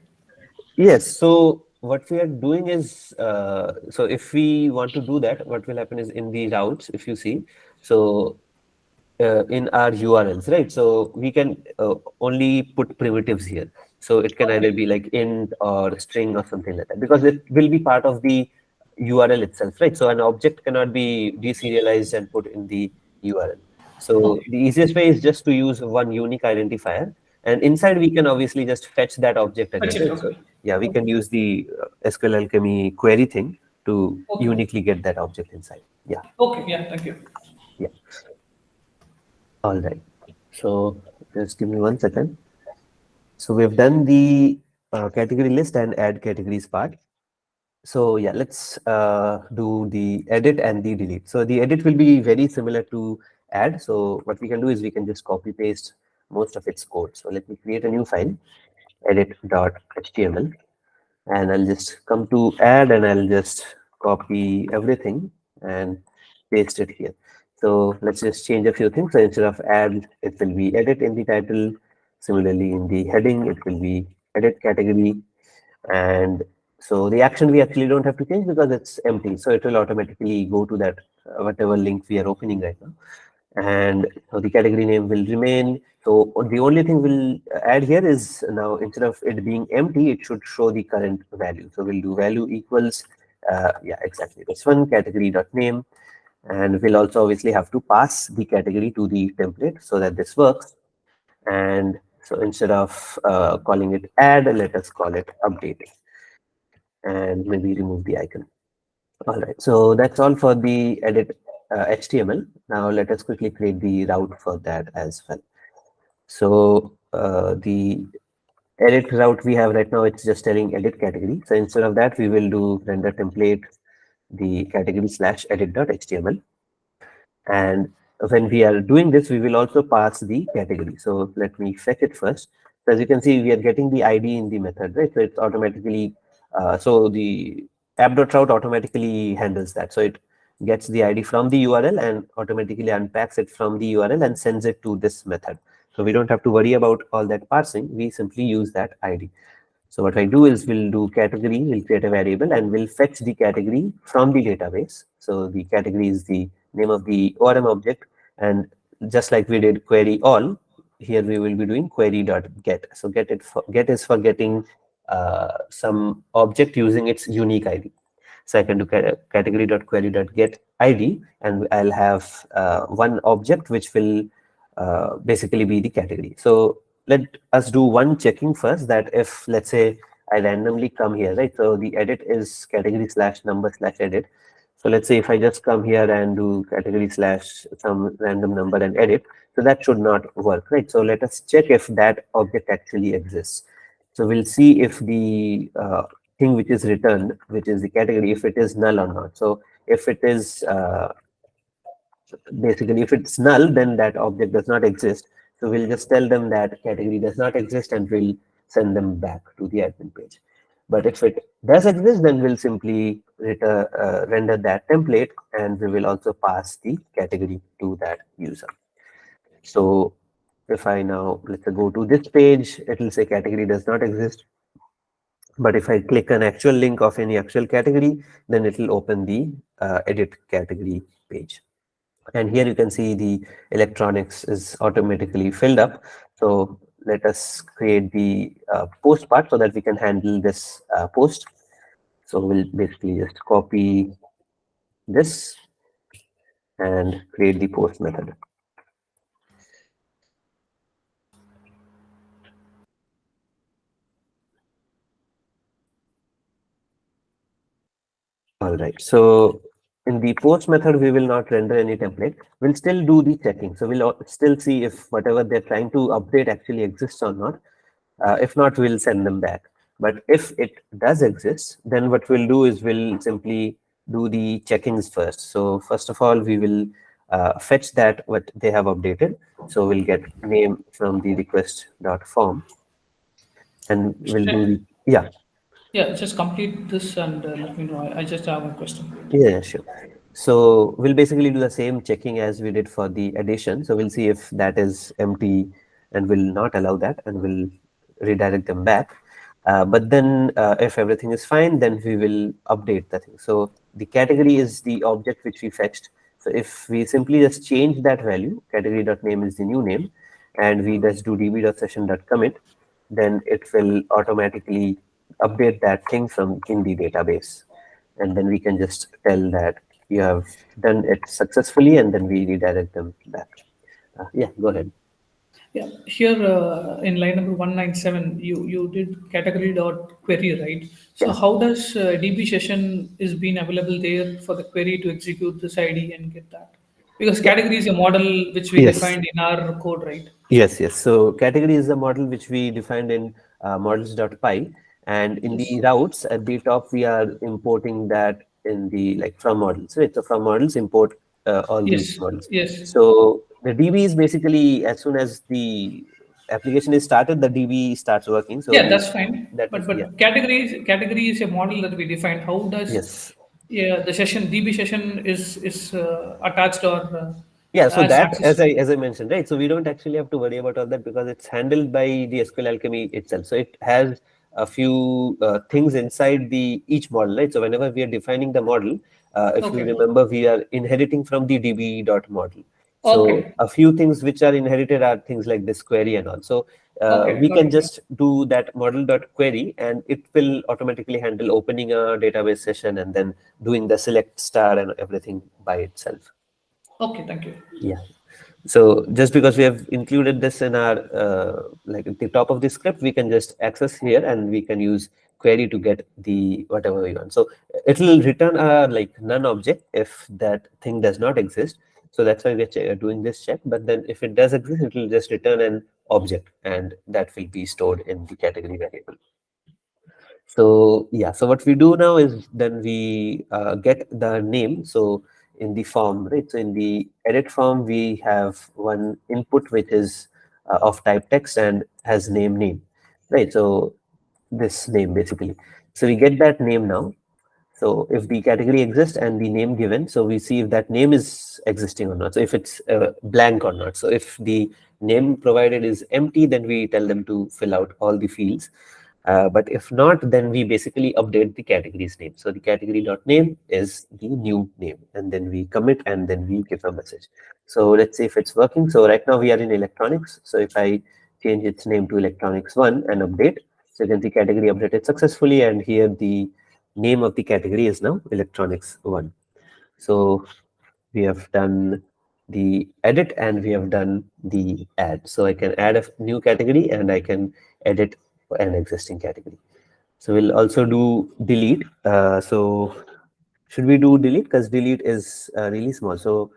Yes. So what we are doing is, so if we want to do that, what will happen is in the routes, if you see, so in our URLs, right? So we can only put primitives here. So it can either Okay, be like int or string or something like that, because it will be part of the URL itself, right? So an object cannot be deserialized and put in the URL. So okay, the easiest way is just to use one unique identifier, and inside we can obviously just fetch that object again, that's it. right? So Okay, yeah, we can okay, use the SQL Alchemy query thing to okay, uniquely get that object inside. Yeah, okay. Yeah, thank you. yeah. All right. So just give me 1 second. So we've done the category list and add categories part. So yeah, let's do the edit and the delete. So the edit will be very similar to add. So what we can do is we can just copy paste most of its code. So let me create a new file, edit.html, and I'll just come to add and I'll just copy everything and paste it here. So let's just change a few things. So instead of add, it will be edit in the title. Similarly, in the heading, it will be edit category. And so the action we actually don't have to change because it's empty. So it will automatically go to that whatever link we are opening right now. And so the category name will remain. So the only thing we'll add here is now instead of it being empty, it should show the current value. So we'll do value equals, yeah, exactly this one, category dot name. And we'll also obviously have to pass the category to the template so that this works. And so instead of calling it add, let us call it update and maybe remove the icon. All right, so that's all for the edit HTML. Now let us quickly create the route for that as well. So the edit route we have right now, it's just telling edit category. So instead of that, we will do render template the category slash edit.html. And when we are doing this, we will also pass the category. So let me fetch it first. So as you can see, we are getting the ID in the method, right? So it's automatically, so the app.route automatically handles that. So it gets the ID from the URL and automatically unpacks it from the URL and sends it to this method. So we don't have to worry about all that parsing. We simply use that ID. So what I do is we'll do category, we'll create a variable and we'll fetch the category from the database. So the category is the name of the ORM object. And just like we did query all, here we will be doing query.get. So get is for getting some object using its unique ID. So I can do category.query.get ID, and I'll have one object which will basically be the category. So let us do one checking first, that if let's say I randomly come here, right? So the edit is category slash number slash edit. So let's say if I just come here and do category slash some random number and edit, so that should not work, right? So let us check if that object actually exists. So we'll see if the thing which is returned, which is the category, if it is null or not. So if it is basically if it's null, then that object does not exist. So we'll just tell them that category does not exist and we'll send them back to the admin page. But if it does exist, then we'll simply render that template and we will also pass the category to that user. So if I now, let's say, go to this page, it will say category does not exist. But if I click an actual link of any actual category, then it will open the edit category page. And here you can see the electronics is automatically filled up. So let us create the post part so that we can handle this post. So we'll basically just copy this and create the post method. All right. So in the post method, we will not render any template. We'll still do the checking. So we'll still see if whatever they're trying to update actually exists or not. If not, we'll send them back. But if it does exist, then what we'll do is we'll simply do the checkings first. So first of all, we will fetch that what they have updated. So we'll get name from the request.form and we'll do the, yeah. Yeah, just complete this and let me know. I just have a question. Yeah, sure. So we'll basically do the same checking as we did for the addition. So we'll see if that is empty and will not allow that and we'll redirect them back. But then if everything is fine, then we will update the thing. So the category is the object which we fetched. So if we simply just change that value, category.name is the new name, and we just do db.session.commit, then it will automatically update that thing from in the database. And then we can just tell that you have done it successfully, and then we redirect them back. Yeah, go ahead. Yeah, here in line number 197, you did category dot query, right? So Yeah. how does DB session is being available there for the query to execute this ID and get that? Because Yeah. category is a model which we Yes. defined in our code, right? Yes. Yes. So category is the model which we defined in models.py. And in Yes. the routes at the top, we are importing that in the like from models, right? So from models, import all these Yes. models. Yes. So the DB is basically as soon as the application is started, the DB starts working. So Yeah, the that's fine. that But is yeah. category is a model that we defined. How does, Yes. yeah, the session DB session is attached or Yeah, so as that access? as I mentioned, right? So we don't actually have to worry about all that because it's handled by the SQL Alchemy itself. So it has a few things inside the each model, right? So whenever we are defining the model, if you Okay. remember, we are inheriting from the db.model. So Okay. a few things which are inherited are things like this query and all. So Okay. we Got can it. just do that model.query and it will automatically handle opening a database session and then doing the select star and everything by itself. Okay. Thank you. Yeah. So just because we have included this in our like at the top of the script, we can just access here and we can use query to get the whatever we want. So it will return a like none object if that thing does not exist. So that's why we're doing this check. But then if it does exist, it will just return an object and that will be stored in the category variable. So yeah, so what we do now is then we get the name. So in the form, right? So in the edit form, we have one input which is of type text and has name, right? So this name basically. So we get that name now. So if the category exists and the name given, so we see if that name is existing or not. So if it's blank or not. So if the name provided is empty, then we tell them to fill out all the fields. But if not, then we basically update the category's name. So the category.name is the new name, and then we commit and then we give a message. So let's see if it's working. So right now we are in electronics. So if I change its name to electronics 1 and update, so you can see category updated successfully, and here the name of the category is now electronics 1. So we have done the edit and we have done the add. So I can add a new category and I can edit an existing category. So we'll also do delete. So should we do delete? Because delete is really small. So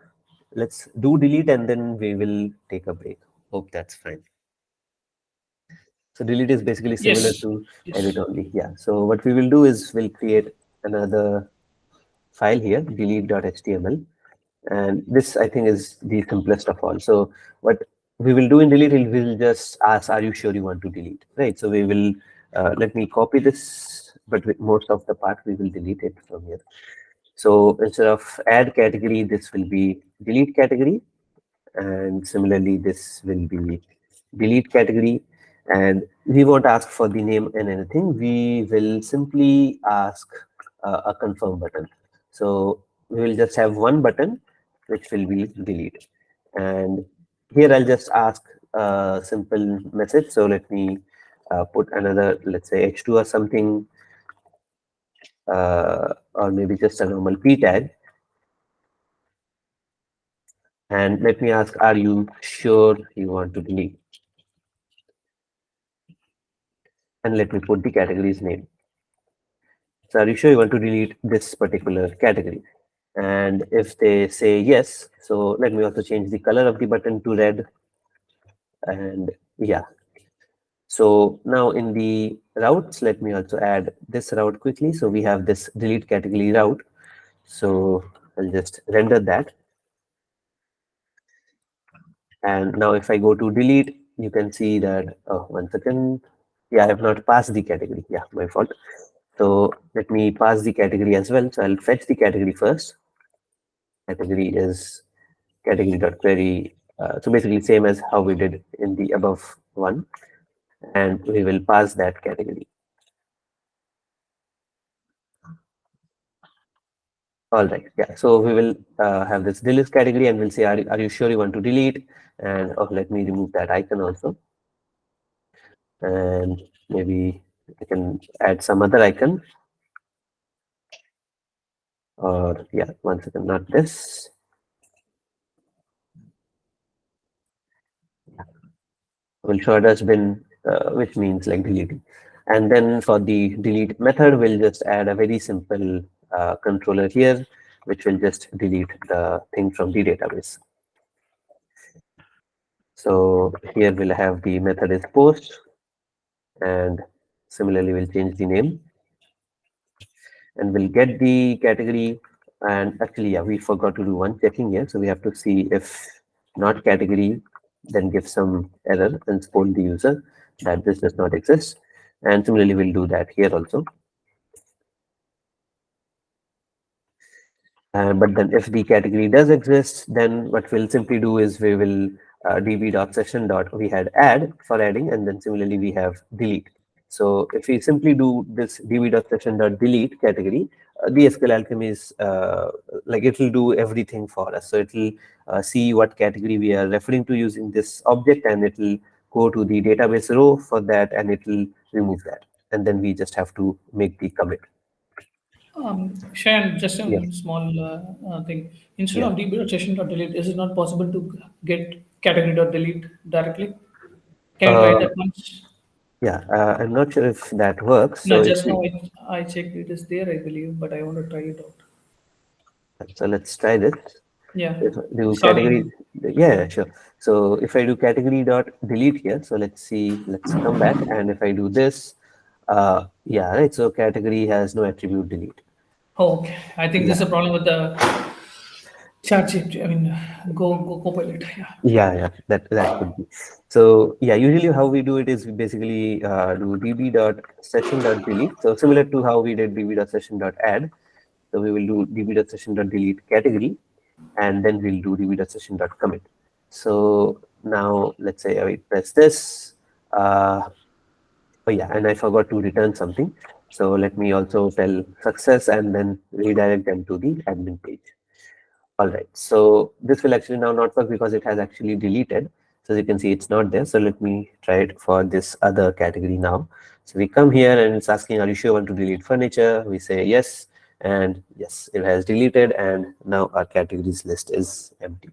let's do delete and then we will take a break. Hope that's fine. So delete is basically similar Yes. to edit Yes. only. Yeah. So what we will do is we'll create another file here, delete.html. And this, I think, is the simplest of all. So what we will do in delete, we will just ask, are you sure you want to delete? Right. So we will, let me copy this, but with most of the part, we will delete it from here. So instead of add category, this will be delete category. And similarly, this will be delete category. And we won't ask for the name and anything. We will simply ask a confirm button. So we will just have one button, which will be delete. And here I'll just ask a simple message. So let me put another, let's say h2 or something, or maybe just a normal p tag. And let me ask, are you sure you want to delete? And let me put the category's name. So are you sure you want to delete this particular category? And if they say yes, so let me also change the color of the button to red. And yeah, so now in the routes, let me also add this route quickly. So we have this delete category route. So I'll just render that. And now if I go to delete, you can see that, oh, 1 second. Yeah, I have not passed the category. Yeah, my fault. So let me pass the category as well. So I'll fetch the category first. Category is category.query. So basically same as how we did in the above one. And we will pass that category. All right. Yeah. So we will have this delete category and we'll say, are you sure you want to delete? And oh, let me remove that icon also. And maybe I can add some other icon. Or yeah, 1 second, not this. Will show a dustbin, which means like deleting. And then for the delete method, we'll just add a very simple controller here, which will just delete the thing from the database. So here we'll have the method is post, and Similarly, we'll change the name and we'll get the category. And actually, yeah, we forgot to do one checking here. So we have to see if not category, then give some error and scold the user that this does not exist. And similarly, we'll do that here also. But then if the category does exist, then what we'll simply do is we will db.session. We had add for adding, and then similarly we have delete. So if we simply do this db.session.delete category, the SQL Alchemy is like it will do everything for us. So it will see what category we are referring to using this object, and it will go to the database row for that, and it will remove that. And then we just have to make the commit. Shayan, just Yeah, a small thing. Instead yeah. of db.session.delete, is it not possible to get category.delete directly? Can you try Uh, that once? Yeah, I'm not sure if that works. No, So if just we, now I checked it is there, I believe, but I want to try it out. so let's try this. Yeah. If I do category, Sorry. yeah, sure. So if I do category dot delete here, so let's see, let's come back, and if I do this, yeah, right. So category has no attribute delete. Oh, okay. I think this Yeah, is a problem with the chat sheet. I mean, go Copilot. Yeah. yeah, that could be. So yeah, usually how we do it is we basically do db dot session dot delete. So similar to how we did db dot session dot add. So we will do db dot session dot delete category, and then we'll do db.session.commit. So now let's say I press this. Oh yeah, and I forgot to return something. So let me also tell success and then redirect them to the admin page. All right, so this will actually now not work because it has actually deleted. So as you can see, it's not there. So let me try it for this other category now. So we come here and it's asking, are you sure you want to delete furniture? We say yes, and yes, it has deleted, and now our categories list is empty.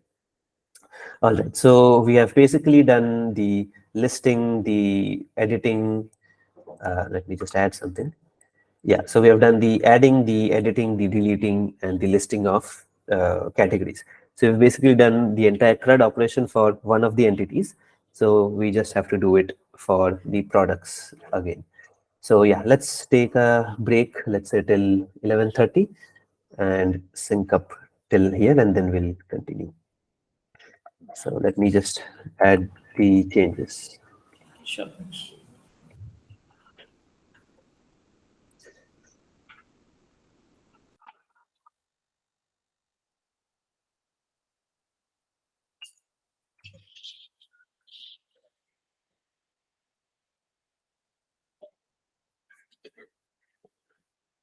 All right, so we have basically done the listing, the editing. Let me just add something. Yeah, so we have done the adding, the editing, the deleting, and the listing of categories. So we've basically done the entire CRUD operation for one of the entities. So we just have to do it for the products again. So yeah, let's take a break, let's say till 11:30 and sync up till here, and then we'll continue. So let me just add the changes. Sure. Thanks.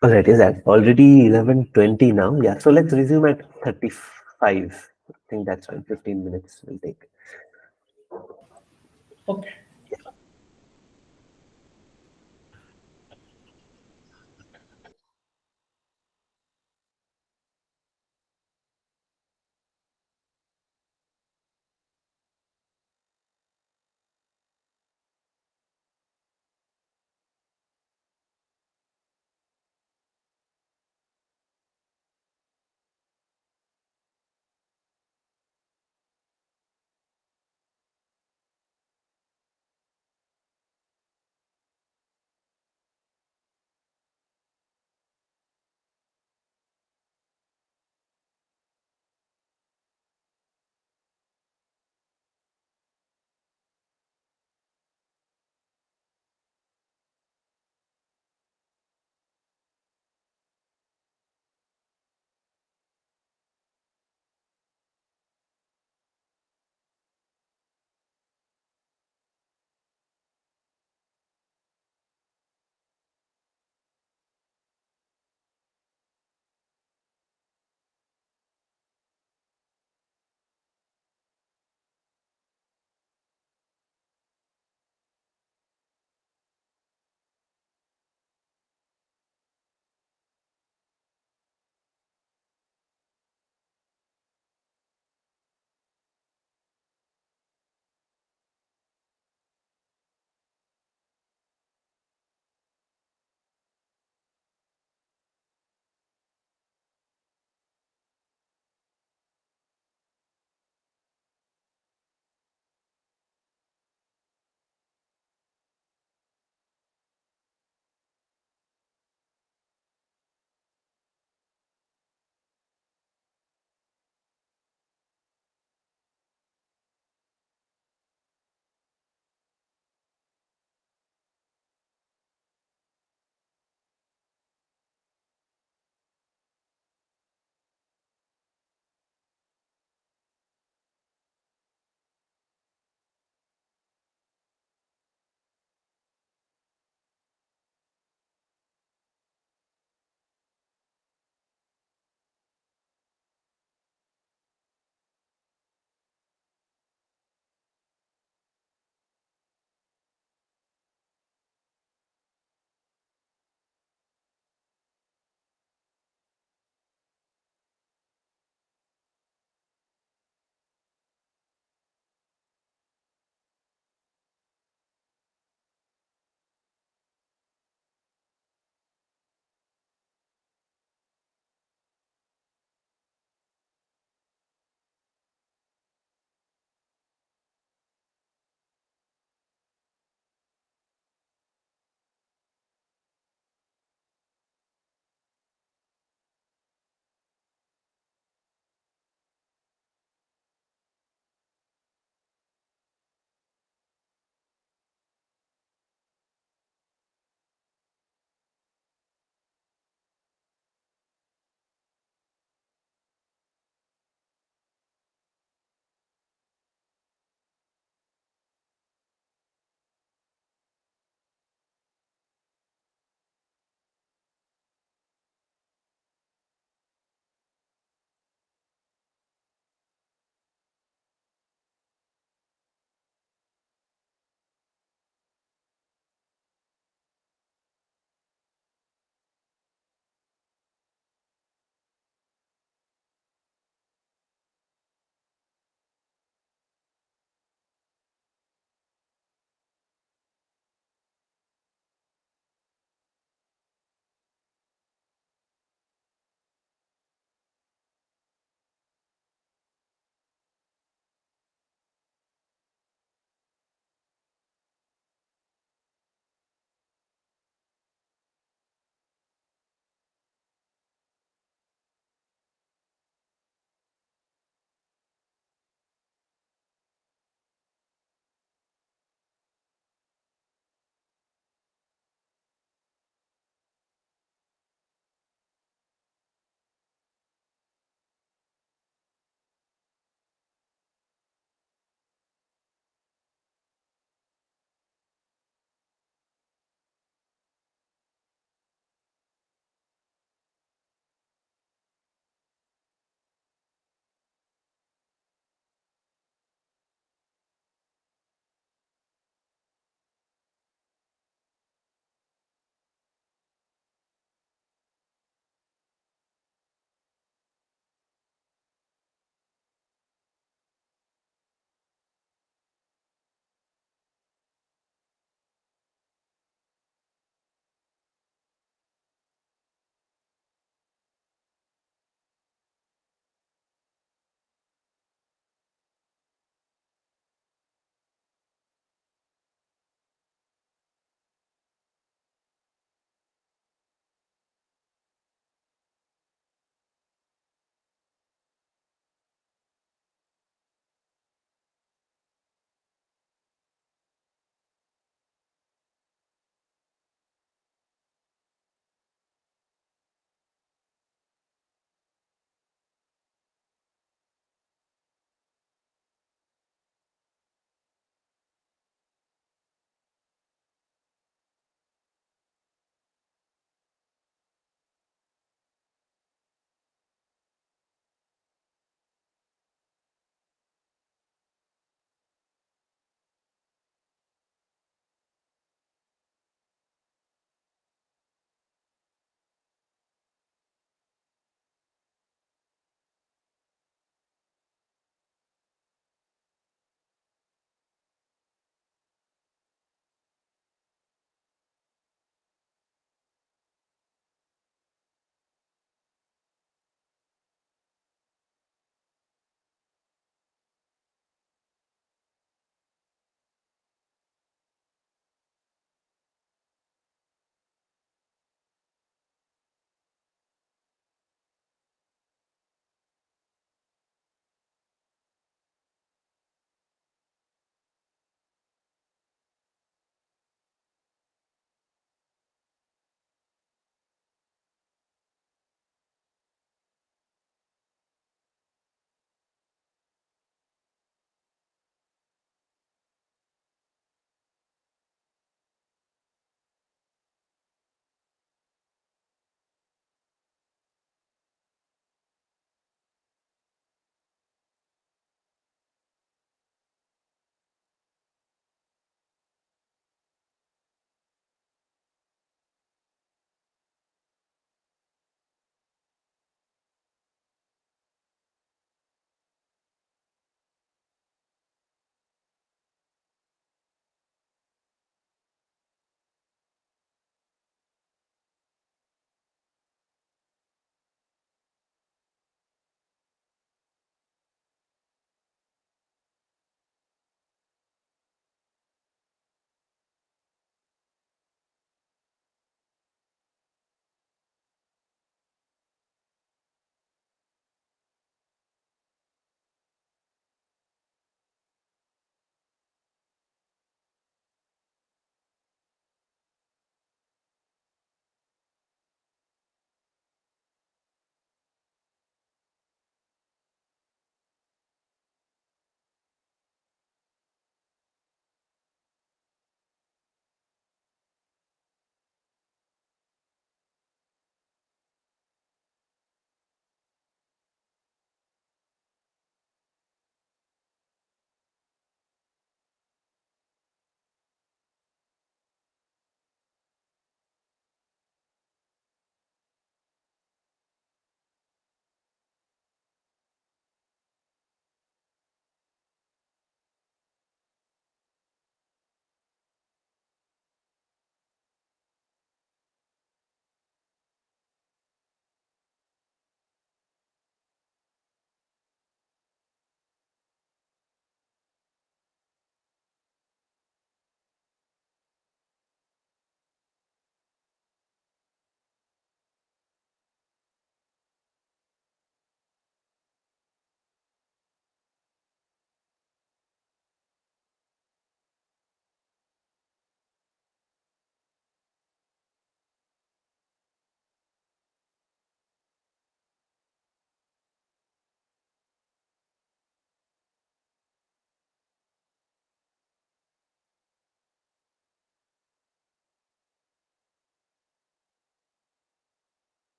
All right, is that already 11:20 now? Yeah, so let's resume at 35. I think that's fine. 15 minutes will take. Okay.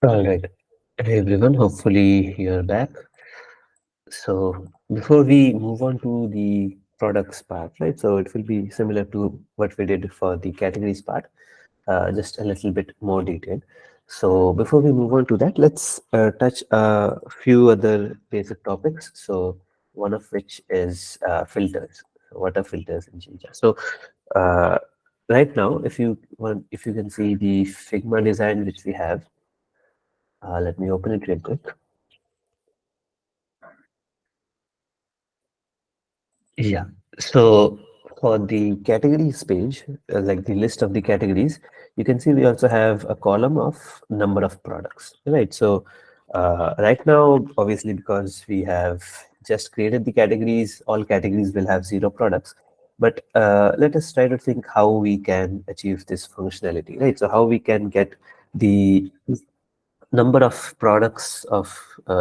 All right. Hey everyone, hopefully you're back. So before we move on to the products part, right? So it will be similar to what we did for the categories part, just a little bit more detailed. So before we move on to that, let's touch a few other basic topics. So one of which is filters. So what are filters in Jinja? So uh, right now, if you can see the Figma design which we have, let me open it real quick. Yeah. So for the categories page, like the list of the categories, you can see we also have a column of number of products, right? So right now, obviously, because we have just created the categories, all categories will have 0 products. But let us try to think how we can achieve this functionality, right? So how we can get the number of products of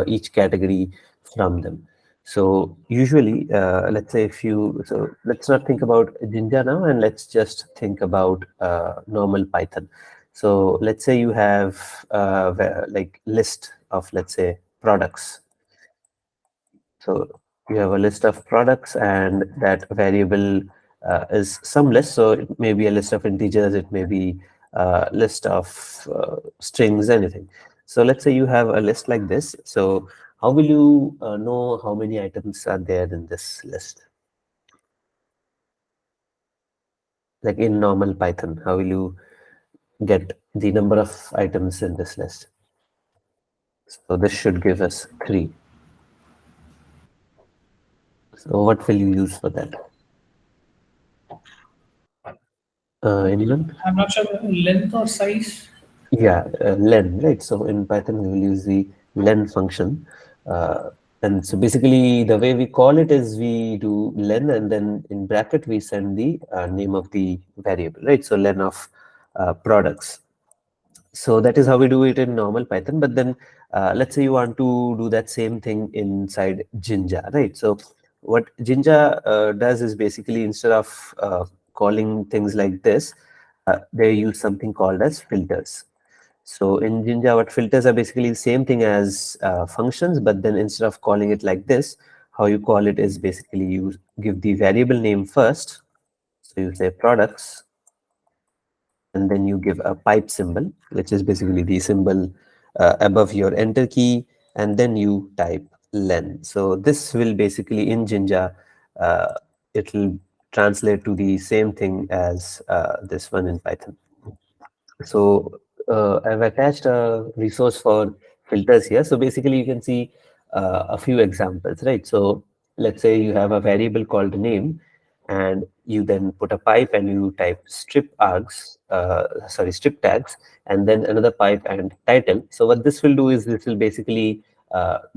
each category from them. So usually, let's say so let's not think about Jinja now, and let's just think about normal Python. So let's say you have like list of, let's say, products. So you have a list of products, and that variable is some list. So it may be a list of integers, it may be a list of strings, anything. So let's say you have a list like this. So how will you know how many items are there in this list? Like in normal Python, how will you get the number of items in this list? So this should give us 3. So what will you use for that? Anyone? I'm not sure length or size. Yeah, len, right? So in Python, we will use the len function. Uh, and so basically, the way we call it is we do len, and then in bracket, we send the name of the variable, right? So len of products. So that is how we do it in normal Python. But then let's say you want to do that same thing inside Jinja, right? So what Jinja does is basically, instead of calling things like this, they use something called as filters. So in Jinja, what filters are basically the same thing as functions, but then instead of calling it like this, how you call it is basically you give the variable name first. So you say products, and then you give a pipe symbol, which is basically the symbol above your enter key, and then you type len. So this will basically, in Jinja, uh, it will translate to the same thing as this one in Python. So I've attached a resource for filters here. So basically, you can see a few examples, right? So let's say you have a variable called name, and you then put a pipe and you type strip tags, and then another pipe and title. So what this will do is this will basically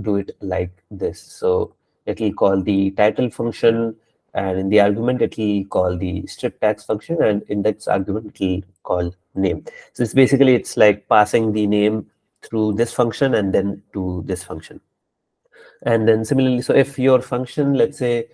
do it like this. So it will call the title function, and in the argument it will call the strip tags function, and in that argument it will call name. So it's basically, it's like passing the name through this function and then to this function. And then similarly, so if your function, let's say,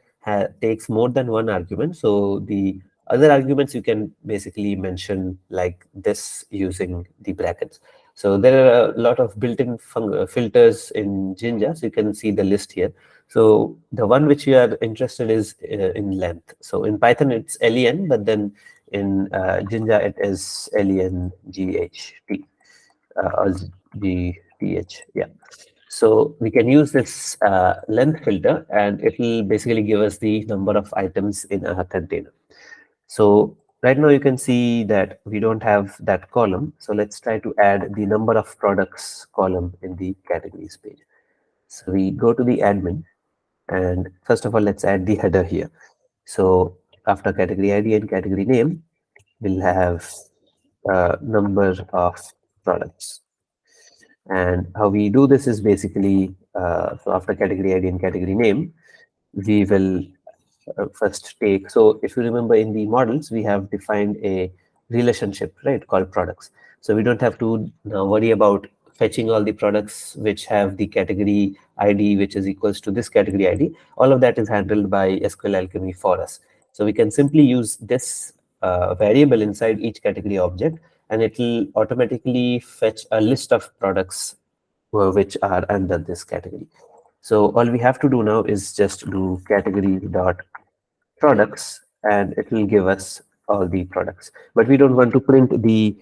takes more than one argument, so the other arguments you can basically mention like this using the brackets. So there are a lot of built-in filters in Jinja. So you can see the list here. So the one which you are interested is in length. So in Python it's len, but then in Jinja it is lenght or gth. Yeah. So we can use this length filter, and it will basically give us the number of items in a container. So right now you can see that we don't have that column. So let's try to add the number of products column in the categories page. So we go to the admin, and first of all, let's add the header here. So after category ID and category name, we'll have number of products. And how we do this is basically, so after category ID and category name, we will first take, so if you remember in the models, we have defined a relationship, right, called products. So we don't have to now worry about fetching all the products which have the category ID, which is equals to this category ID. All of that is handled by SQL Alchemy for us. So we can simply use this variable inside each category object, and it will automatically fetch a list of products which are under this category. So all we have to do now is just do category dot products, and it will give us all the products. But we don't want to print the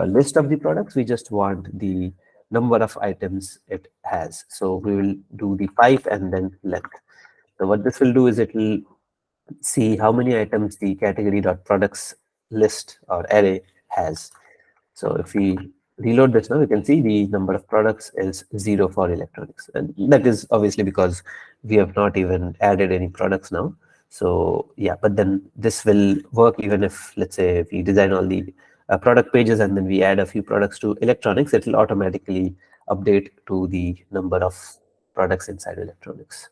list of the products. We just want the number of items it has. So we will do the pipe and then length. So what this will do is it will see how many items the category dot products list or array has. So if we reload this now, we can see the number of products is 0 for electronics. And that is obviously because we have not even added any products now. So yeah, but then this will work even if, let's say, if we design all the product pages and then we add a few products to electronics, it will automatically update to the number of products inside electronics.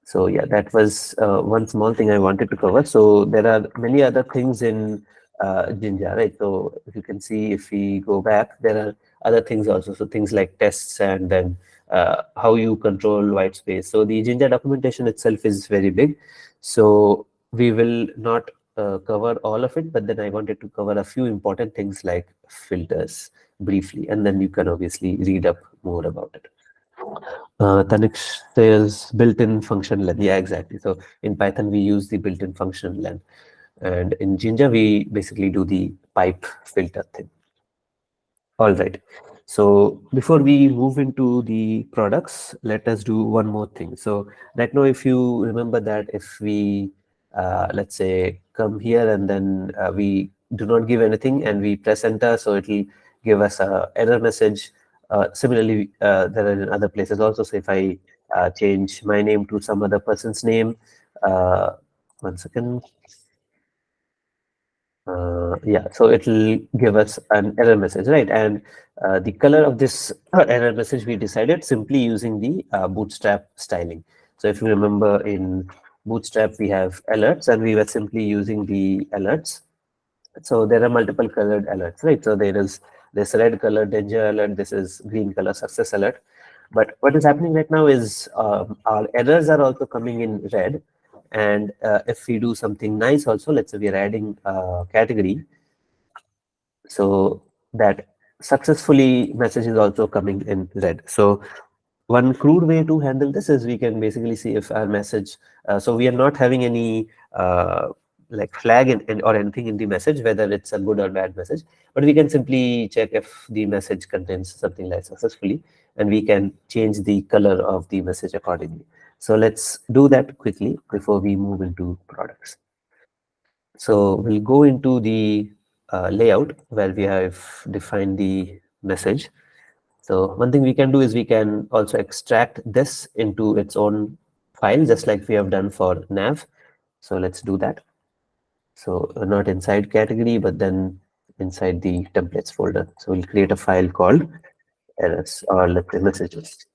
So yeah, that was one small thing I wanted to cover. So there are many other things in Jinja, right? So if you can see, if we go back, there are other things also. So things like tests and then how you control white space. So the Jinja documentation itself is very big. So we will not cover all of it, but then I wanted to cover a few important things like filters briefly, and then you can obviously read up more about it. Tanik says built-in function len. Yeah, exactly. So in Python, we use the built-in function len. And in Jinja, we basically do the pipe filter thing. All right. So before we move into the products, let us do one more thing. So right now, if you remember that if we, let's say, come here and then we do not give anything and we press enter, so it will give us a error message. Similarly, there are in other places also. So if I change my name to some other person's name, one second. Yeah, so it will give us an error message, right? And the color of this error message we decided simply using the Bootstrap styling. So if you remember in Bootstrap, we have alerts and we were simply using the alerts. So there are multiple colored alerts, right? So there is this red color danger alert, this is green color success alert. But what is happening right now is our errors are also coming in red. And if we do something nice also, let's say we are adding a category, so that successfully message is also coming in red. So one crude way to handle this is we can basically see if our message, so we are not having any like flag or anything in the message, whether it's a good or bad message, but we can simply check if the message contains something like successfully, and we can change the color of the message accordingly. So let's do that quickly before we move into products. So we'll go into the layout where we have defined the message. So one thing we can do is we can also extract this into its own file, just like we have done for nav. So let's do that. So not inside category, but then inside the templates folder. So we'll create a file called errors, or let's say messages.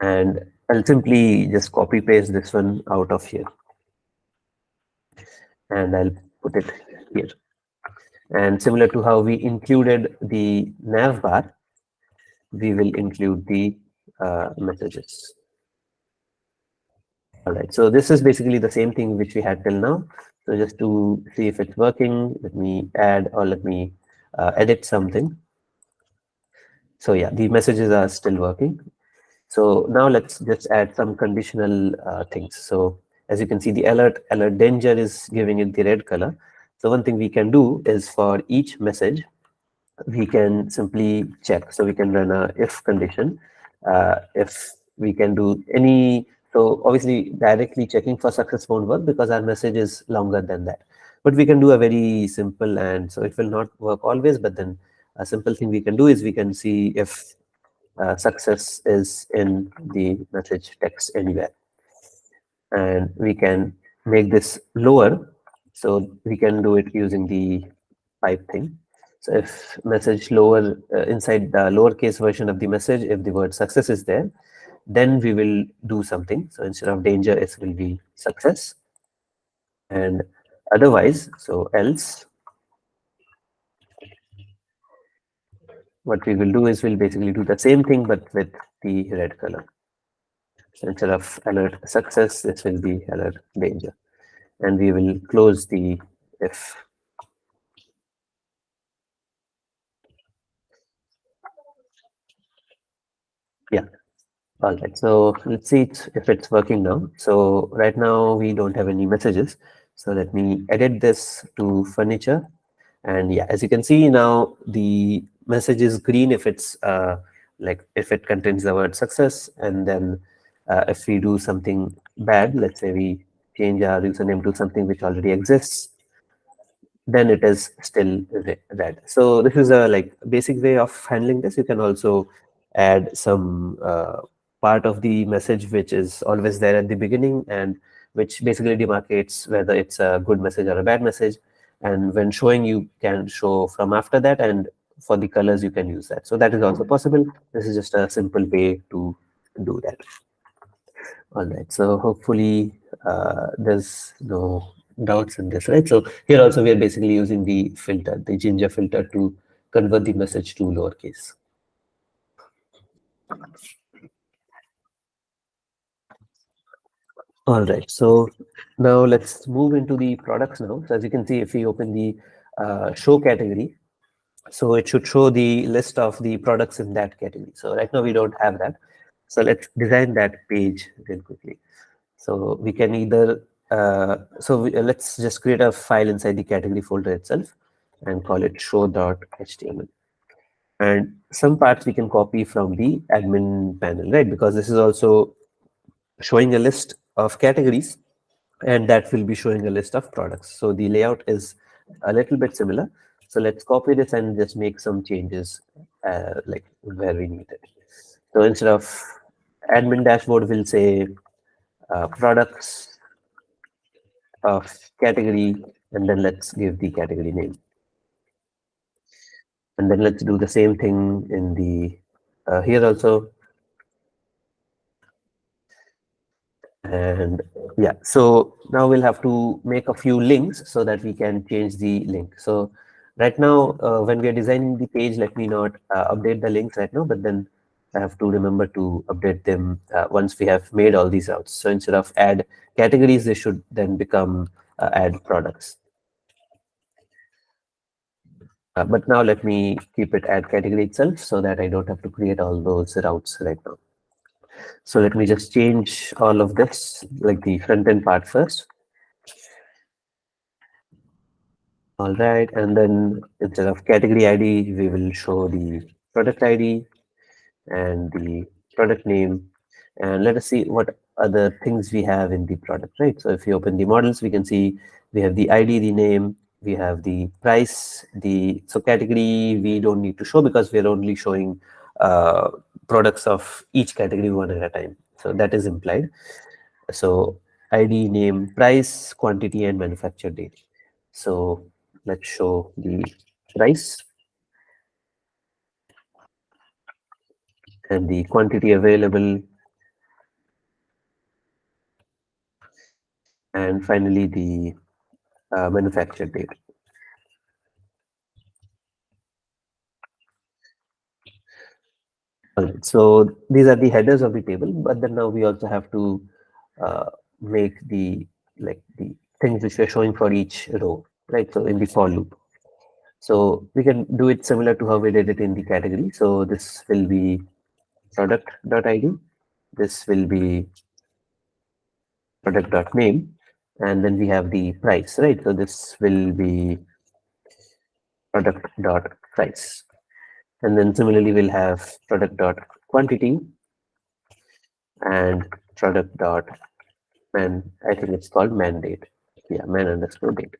And I'll simply just copy paste this one out of here. And I'll put it here. And similar to how we included the nav bar, we will include the messages. All right, so this is basically the same thing which we had till now. So just to see if it's working, let me add or let me edit something. So yeah, the messages are still working. So now let's just add some conditional things. So as you can see, the alert danger is giving it the red color. So one thing we can do is for each message, we can simply check. So we can run a if condition. If we can do any, so obviously directly checking for success won't work because our message is longer than that. But we can do a very simple, and so it will not work always, but then a simple thing we can do is we can see if success is in the message text anywhere. And we can make this lower. So we can do it using the pipe thing. So if message lower inside the lowercase version of the message, if the word success is there, then we will do something. So instead of danger, it will be success. And otherwise, so else, what we will do is we'll basically do the same thing, but with the red color. So instead of alert success, this will be alert danger. And we will close the if. Yeah. All right. So let's see if it's working now. So right now we don't have any messages. So let me edit this to furniture. And yeah, as you can see now, the message is green if it's like if it contains the word success. And then if we do something bad, let's say we change our username to something which already exists, then it is still red. So this is a like basic way of handling this. You can also add some part of the message which is always there at the beginning and which basically demarcates whether it's a good message or a bad message. And when showing, you can show from after that, and for the colors you can use that. So that is also possible. This is just a simple way to do that. All right, so hopefully there's no doubts in this, right? So here also we are basically using the filter, the Jinja filter, to convert the message to lowercase. All right, so now let's move into the products now. So as you can see, if we open the show category, so it should show the list of the products in that category. So right now we don't have that. So let's design that page real quickly. So we can either, let's just create a file inside the category folder itself and call it show.html. And some parts we can copy from the admin panel, right? Because this is also showing a list of categories and that will be showing a list of products. So the layout is a little bit similar. So let's copy this and just make some changes like where we need it. So instead of admin dashboard, we'll say products of category, and then let's give the category name. And then let's do the same thing in the here also. And yeah, so now we'll have to make a few links so that we can change the link. So right now, when we are designing the page, let me not update the links right now, but then I have to remember to update them once we have made all these routes. So instead of add categories, they should then become add products. But now let me keep it add category itself so that I don't have to create all those routes right now. So let me just change all of this, like the front end part first. All right, and then instead of category ID, we will show the product ID and the product name. And let us see what other things we have in the product, right? So if you open the models, we can see we have the ID, the name, we have the price, so category we don't need to show because we're only showing products of each category one at a time. So that is implied. So ID, name, price, quantity, and manufacture date. So let's show the price and the quantity available, and finally the manufacture date. All right, so these are the headers of the table, but then now we also have to make the things which we're showing for each row, right? So in the for loop. So we can do it similar to how we did it in the category. So this will be product.id. This will be product.name. And then we have the price, right? So this will be product.price. And then similarly, we'll have product.quantity and product.man. I think it's called mandate. Yeah, man underscore date.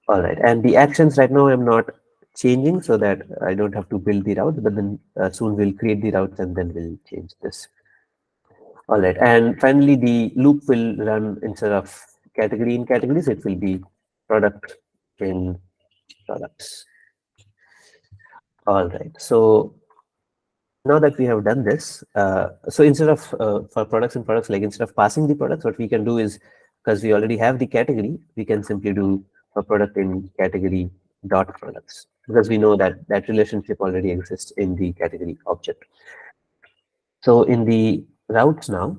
All right. And the actions right now I'm not changing so that I don't have to build the routes, but then soon we'll create the routes and then we'll change this. All right. And finally, the loop will run instead of category in categories, it will be product in products. All right. So now that we have done this, so instead of for products and products, like instead of passing the products, what we can do is, because we already have the category, we can simply do a product in category dot products, because we know that that relationship already exists in the category object. So in the routes now,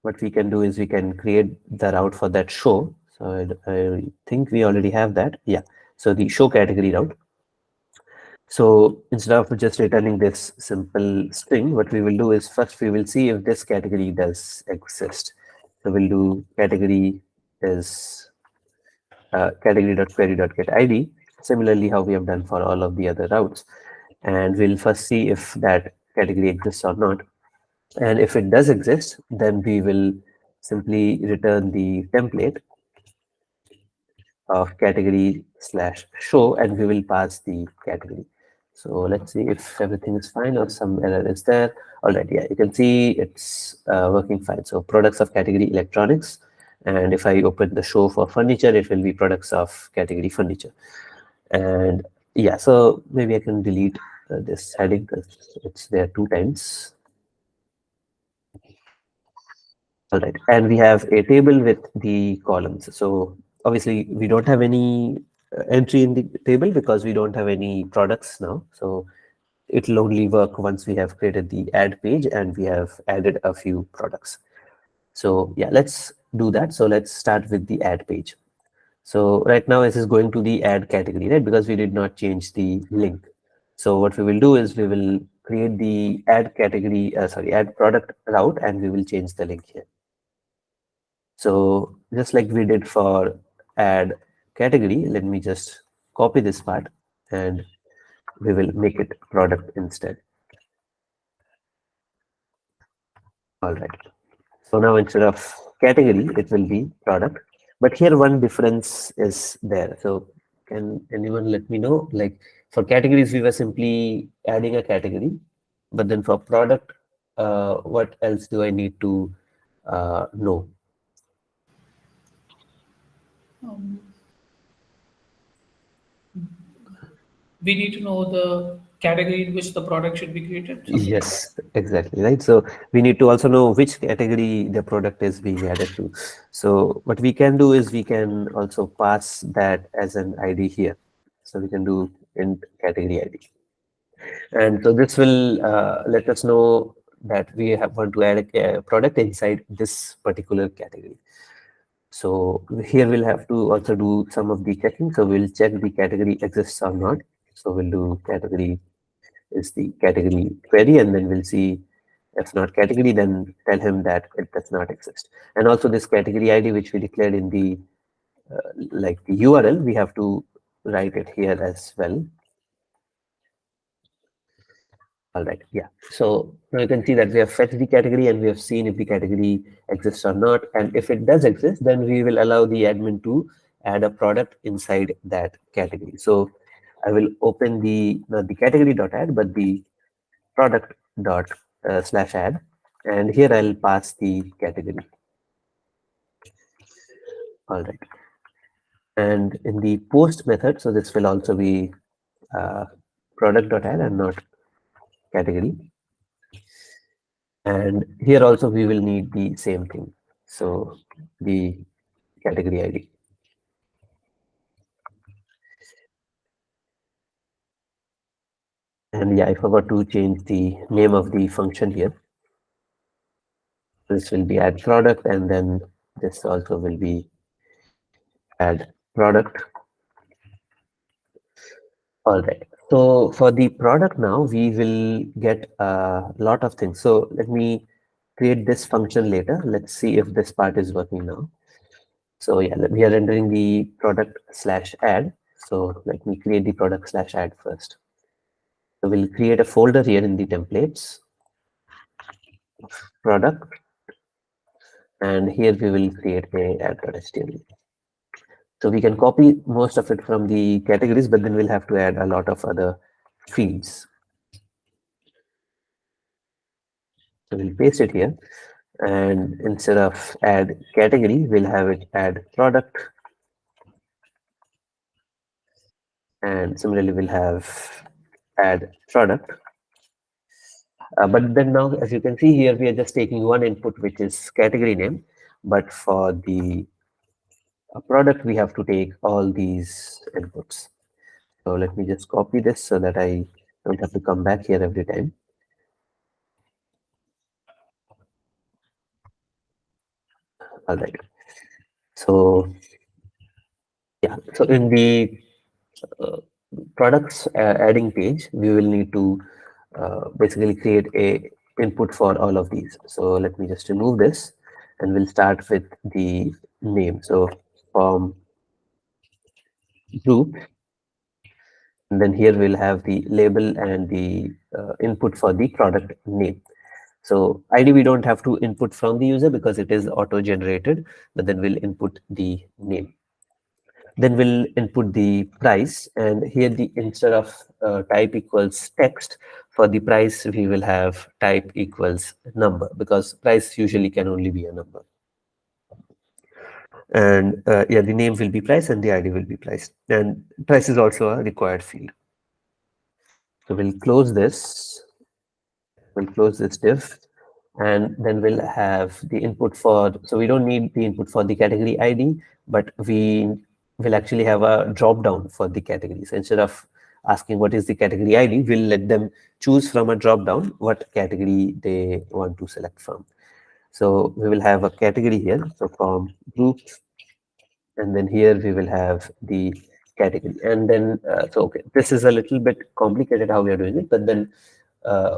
what we can do is we can create the route for that show. So I think we already have that. Yeah. So the show category route. So instead of just returning this simple string, what we will do is first we will see if this category does exist. So we'll do category is category.query.get ID, similarly how we have done for all of the other routes. And we'll first see if that category exists or not. And if it does exist, then we will simply return the template of category slash show, and we will pass the category. So let's see if everything is fine or some error is there. All right, yeah, you can see it's working fine. So products of category electronics. And if I open the show for furniture, it will be products of category furniture. And yeah, so maybe I can delete this heading because it's there 2 times. All right, and we have a table with the columns. So obviously we don't have any entry in the table because we don't have any products now. So it will only work once we have created the add page and we have added a few products. So yeah, let's do that. So let's start with the add page. So right now this is going to the add category, right? Because we did not change the link. So what we will do is we will create the add category, add product route, and we will change the link here. So just like we did for add category, let me just copy this part and we will make it product instead. All right. So now instead of category, it will be product. But here one difference is there. So can anyone let me know? Like for categories, we were simply adding a category. But then for product, what else do I need to know? Um, we need to know the category in which the product should be created, something like that. Yes, exactly, right. So we need to also know which category the product is being added to. So what we can do is we can also pass that as an ID here. So we can do int category ID. And so this will let us know that we have want to add a product inside this particular category. So here we'll have to also do some of the checking. So we'll check the category exists or not. So we'll do category is the category query, and then we'll see if not category, then tell him that it does not exist. And also this category ID, which we declared in the like the URL, we have to write it here as well. All right, yeah. So now you can see that we have fetched the category and we have seen if the category exists or not. And if it does exist, then we will allow the admin to add a product inside that category. So I will open the not the category dot add, but the product dot slash add, and here I'll pass the category. All right, and in the post method, so this will also be product dot add and not category. And here also we will need the same thing. So the category ID. And yeah, I forgot to change the name of the function here. This will be add product, and then this also will be add product. All right. So for the product now, we will get a lot of things. So let me create this function later. Let's see if this part is working now. So yeah, we are rendering the product slash add. So let me create the product slash add first. So we'll create a folder here in the templates, product, and here we will create a add.html. So we can copy most of it from the categories, but then we'll have to add a lot of other fields. So we'll paste it here, and instead of add category, we'll have it add product, and similarly we'll have add product. But then now, as you can see here, we are just taking one input, which is category name. But for the product, we have to take all these inputs. So let me just copy this so that I don't have to come back here every time. All right. So yeah, so in the products adding page, we will need to basically create a input for all of these. So let me just remove this, and we'll start with the name. So from group, and then here we'll have the label and the input for the product name. So ID we don't have to input from the user because it is auto generated, but then we'll input the name. Then we'll input the price, and here the instead of type equals text, for the price we will have type equals number, because price usually can only be a number. And yeah, the name will be price and the ID will be price, and price is also a required field. So we'll close this. We'll close this div, and then we'll have the input for, so we don't need the input for the category ID, but we will actually have a drop down for the categories. Instead of asking what is the category ID, we'll let them choose from a drop down what category they want to select from. So we will have a category here. So from group, and then here we will have the category. And then, so okay, this is a little bit complicated how we are doing it, but then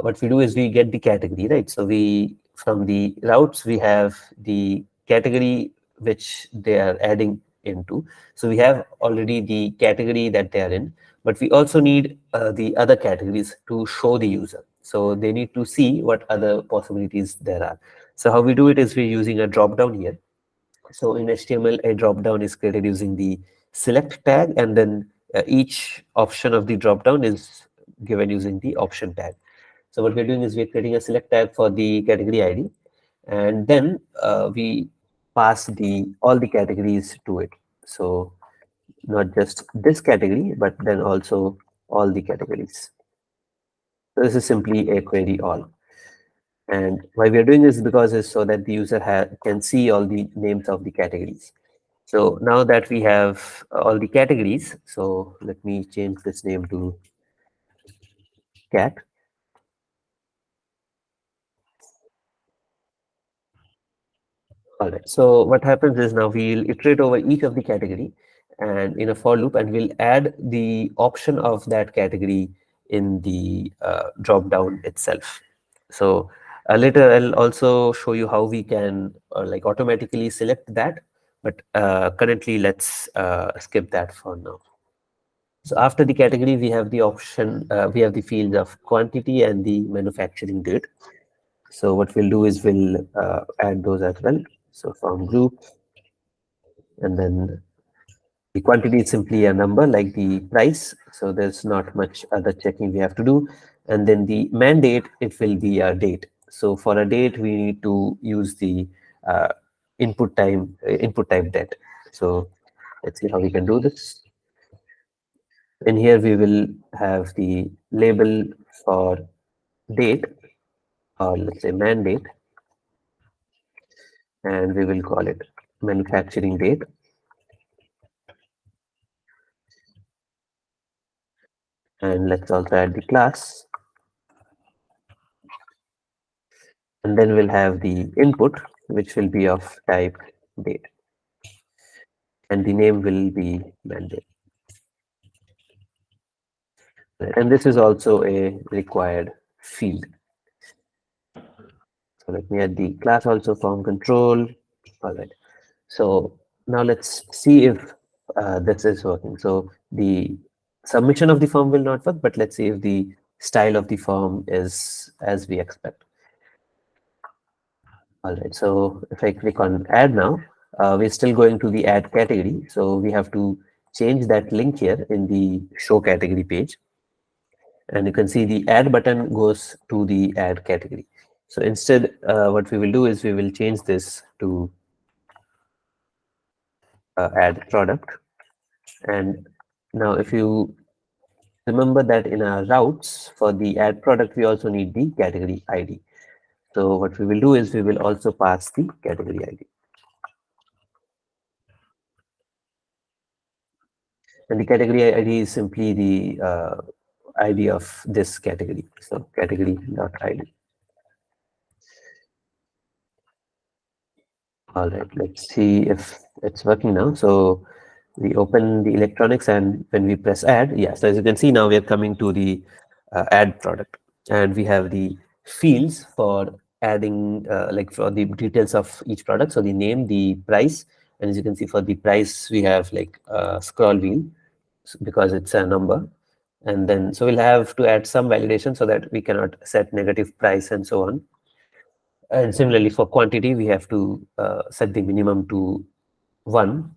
what we do is we get the category, right? So we, from the routes, we have the category which they are adding into. So we have already the category that they are in, but we also need the other categories to show the user. So they need to see what other possibilities there are. So how we do it is we're using a drop down here. So in HTML, a drop down is created using the select tag, and then each option of the drop down is given using the option tag. So what we're doing is we're creating a select tag for the category ID, and then we pass the all the categories to it. So not just this category, but then also all the categories. So this is simply a query all. And why we are doing this because is so that the user can see all the names of the categories. So now that we have all the categories, so let me change this name to cat. All right. So what happens is now we'll iterate over each of the category and in a for loop, and we'll add the option of that category in the drop down itself. So later I'll also show you how we can like automatically select that, but currently let's skip that for now. So after the category, we have the option, we have the fields of quantity and the manufacturing date. So what we'll do is we'll add those as well. So from group, and then the quantity is simply a number like the price. So there's not much other checking we have to do. And then the mandate, it will be a date. So for a date, we need to use the input type date. So let's see how we can do this. In here, we will have the label for date, or let's say mandate, and we will call it manufacturing date. And let's also add the class. And then we'll have the input, which will be of type date. And the name will be mandate. And this is also a required field. So let me add the class also from control. All right. So now let's see if this is working. So the submission of the form will not work, but let's see if the style of the form is as we expect. All right. So if I click on add now, we're still going to the add category. So we have to change that link here in the show category page. And you can see the add button goes to the add category. So instead, what we will do is we will change this to add product. And now if you remember that in our routes for the add product, we also need the category ID. So what we will do is we will also pass the category ID. And the category ID is simply the ID of this category. So category.id. All right, let's see if it's working now. So we open the electronics, and when we press add, yeah, so as you can see now we are coming to the add product, and we have the fields for adding like for the details of each product. So the name, the price, and as you can see for the price we have like a scroll wheel because it's a number. And then so we'll have to add some validation so that we cannot set negative price and so on. And similarly for quantity we have to set the minimum to 1,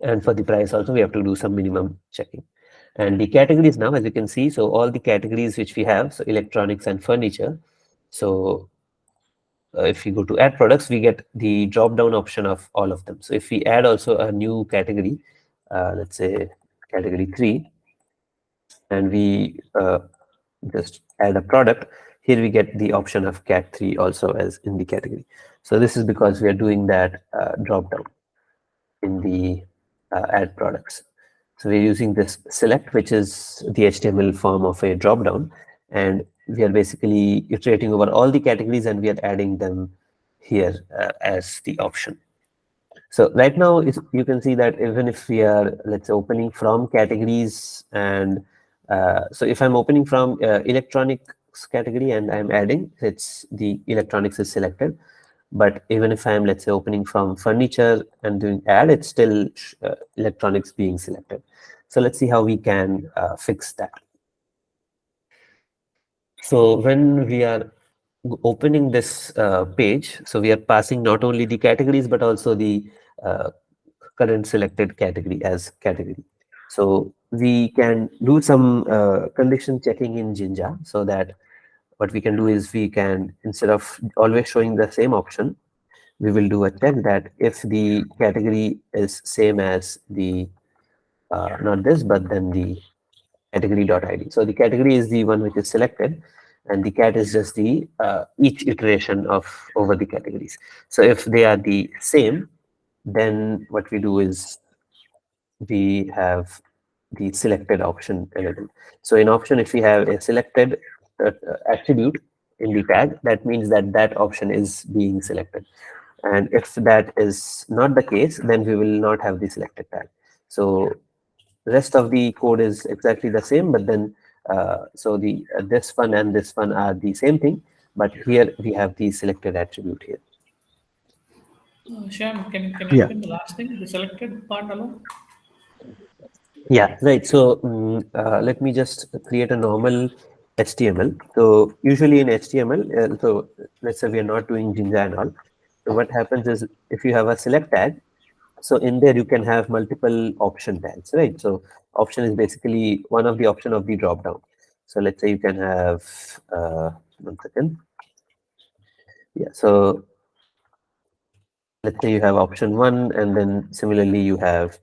and for the price also we have to do some minimum checking. And the categories now, as you can see, so all the categories which we have, so electronics and furniture. So if we go to add products, we get the drop down option of all of them. So if we add also a new category, let's say category 3, and we just add a product, here we get the option of cat 3 also as in the category. So this is because we are doing that drop down in the add products. So we're using this select, which is the HTML form of a drop down, and we are basically iterating over all the categories and we are adding them here as the option. So right now you can see that even if we are, let's say, opening from categories, and so if I'm opening from electronics category and I'm adding, it's the electronics is selected. But even if I'm, let's say, opening from furniture and doing add, it's still electronics being selected. So let's see how we can fix that. So when we are opening this page, so we are passing not only the categories, but also the current selected category as category. So we can do some condition checking in Jinja, so that what we can do is we can, instead of always showing the same option, we will do a check that if the category is same as the not this, but then the category.id. So the category is the one which is selected, and the cat is just the each iteration of over the categories. So if they are the same, then what we do is we have the selected option enabled. So in option, if we have a selected attribute in the tag, that means that that option is being selected. And if that is not the case, then we will not have the selected tag. So rest of the code is exactly the same, but then so the this one and this one are the same thing, but here we have the selected attribute here. Shyam, can you Yeah. explain the last thing, the selected part alone? Yeah, right. So let me just create a normal HTML. So usually in HTML, so let's say we are not doing Jinja and all. So what happens is if you have a select tag, so in there you can have multiple option tags, right? So option is basically one of the option of the drop down. So let's say you can have 1 second. Yeah. So let's say you have option 1, and then similarly you have